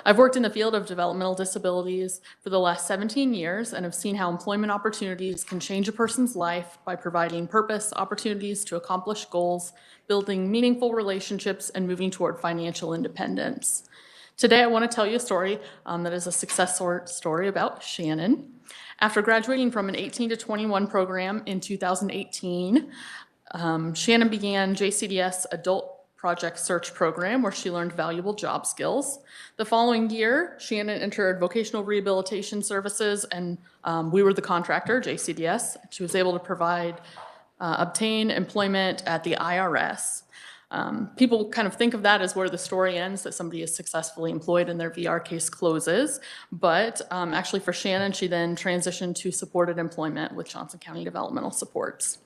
I've worked in the field of developmental disabilities for the last 17 years and have seen how employment opportunities can change a person's life by providing purpose, opportunities to accomplish goals, building meaningful relationships, and moving toward financial independence. Today, I want to tell you a story that is a success story about Shannon. After graduating from an 18 to 21 program in 2018, Shannon began JCDS Adult Project Search Program, where she learned valuable job skills. The following year, Shannon entered Vocational Rehabilitation Services, and we were the contractor, JCDS. She was able to obtain employment at the IRS. People kind of think of that as where the story ends, that somebody is successfully employed and their VR case closes. But actually for Shannon, she then transitioned to supported employment with Johnson County Developmental Supports.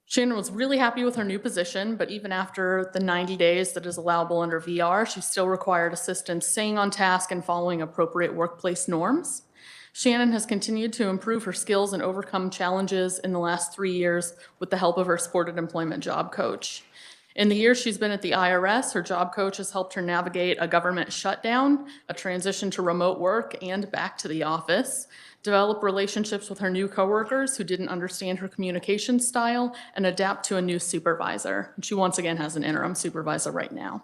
Shannon was really happy with her new position, but even after the 90 days that is allowable under VR, she still required assistance staying on task and following appropriate workplace norms. Shannon has continued to improve her skills and overcome challenges in the last 3 years with the help of her supported employment job coach. In the years she's been at the IRS, her job coach has helped her navigate a government shutdown, a transition to remote work and back to the office, develop relationships with her new coworkers who didn't understand her communication style, and adapt to a new supervisor. She once again has an interim supervisor right now.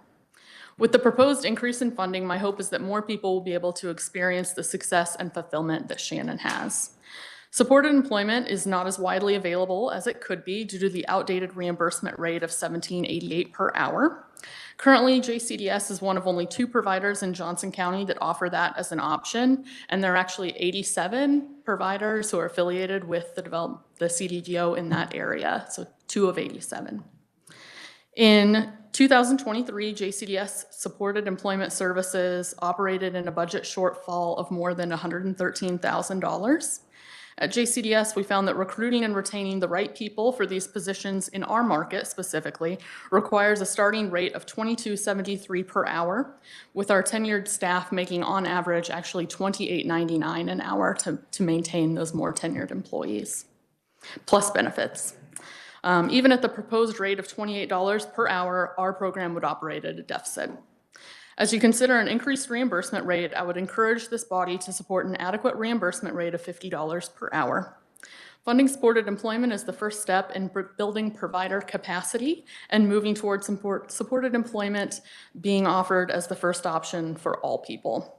With the proposed increase in funding, my hope is that more people will be able to experience the success and fulfillment that Shannon has. Supported employment is not as widely available as it could be due to the outdated reimbursement rate of $17.88 per hour. Currently, JCDS is one of only 2 providers in Johnson County that offer that as an option, and there are actually 87 providers who are affiliated with the CDGO in that area, so 2 of 87. In 2023, JCDS Supported Employment Services operated in a budget shortfall of more than $113,000. At JCDS, we found that recruiting and retaining the right people for these positions in our market specifically requires a starting rate of $22.73 per hour, with our tenured staff making on average actually $28.99 an hour to maintain those more tenured employees, plus benefits. Even at the proposed rate of $28 per hour, our program would operate at a deficit. As you consider an increased reimbursement rate, I would encourage this body to support an adequate reimbursement rate of $50 per hour. Funding supported employment is the first step in building provider capacity and moving towards supported employment being offered as the first option for all people.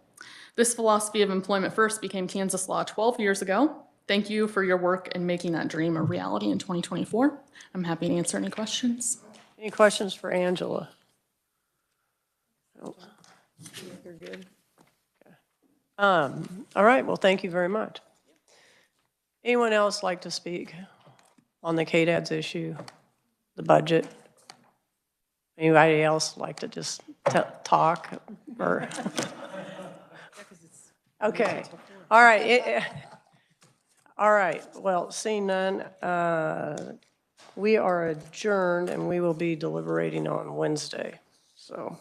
This philosophy of employment first became Kansas law 12 years ago. Thank you for your work in making that dream a reality in 2024. I'm happy to answer any questions. Any questions for Angela? Nope. You're good. Okay. All right, well, thank you very much. Anyone else like to speak on the KDAD's issue, the budget? Anybody else like to just talk or? Okay, all right. All right, well, seeing none, we are adjourned and we will be deliberating on Wednesday, so.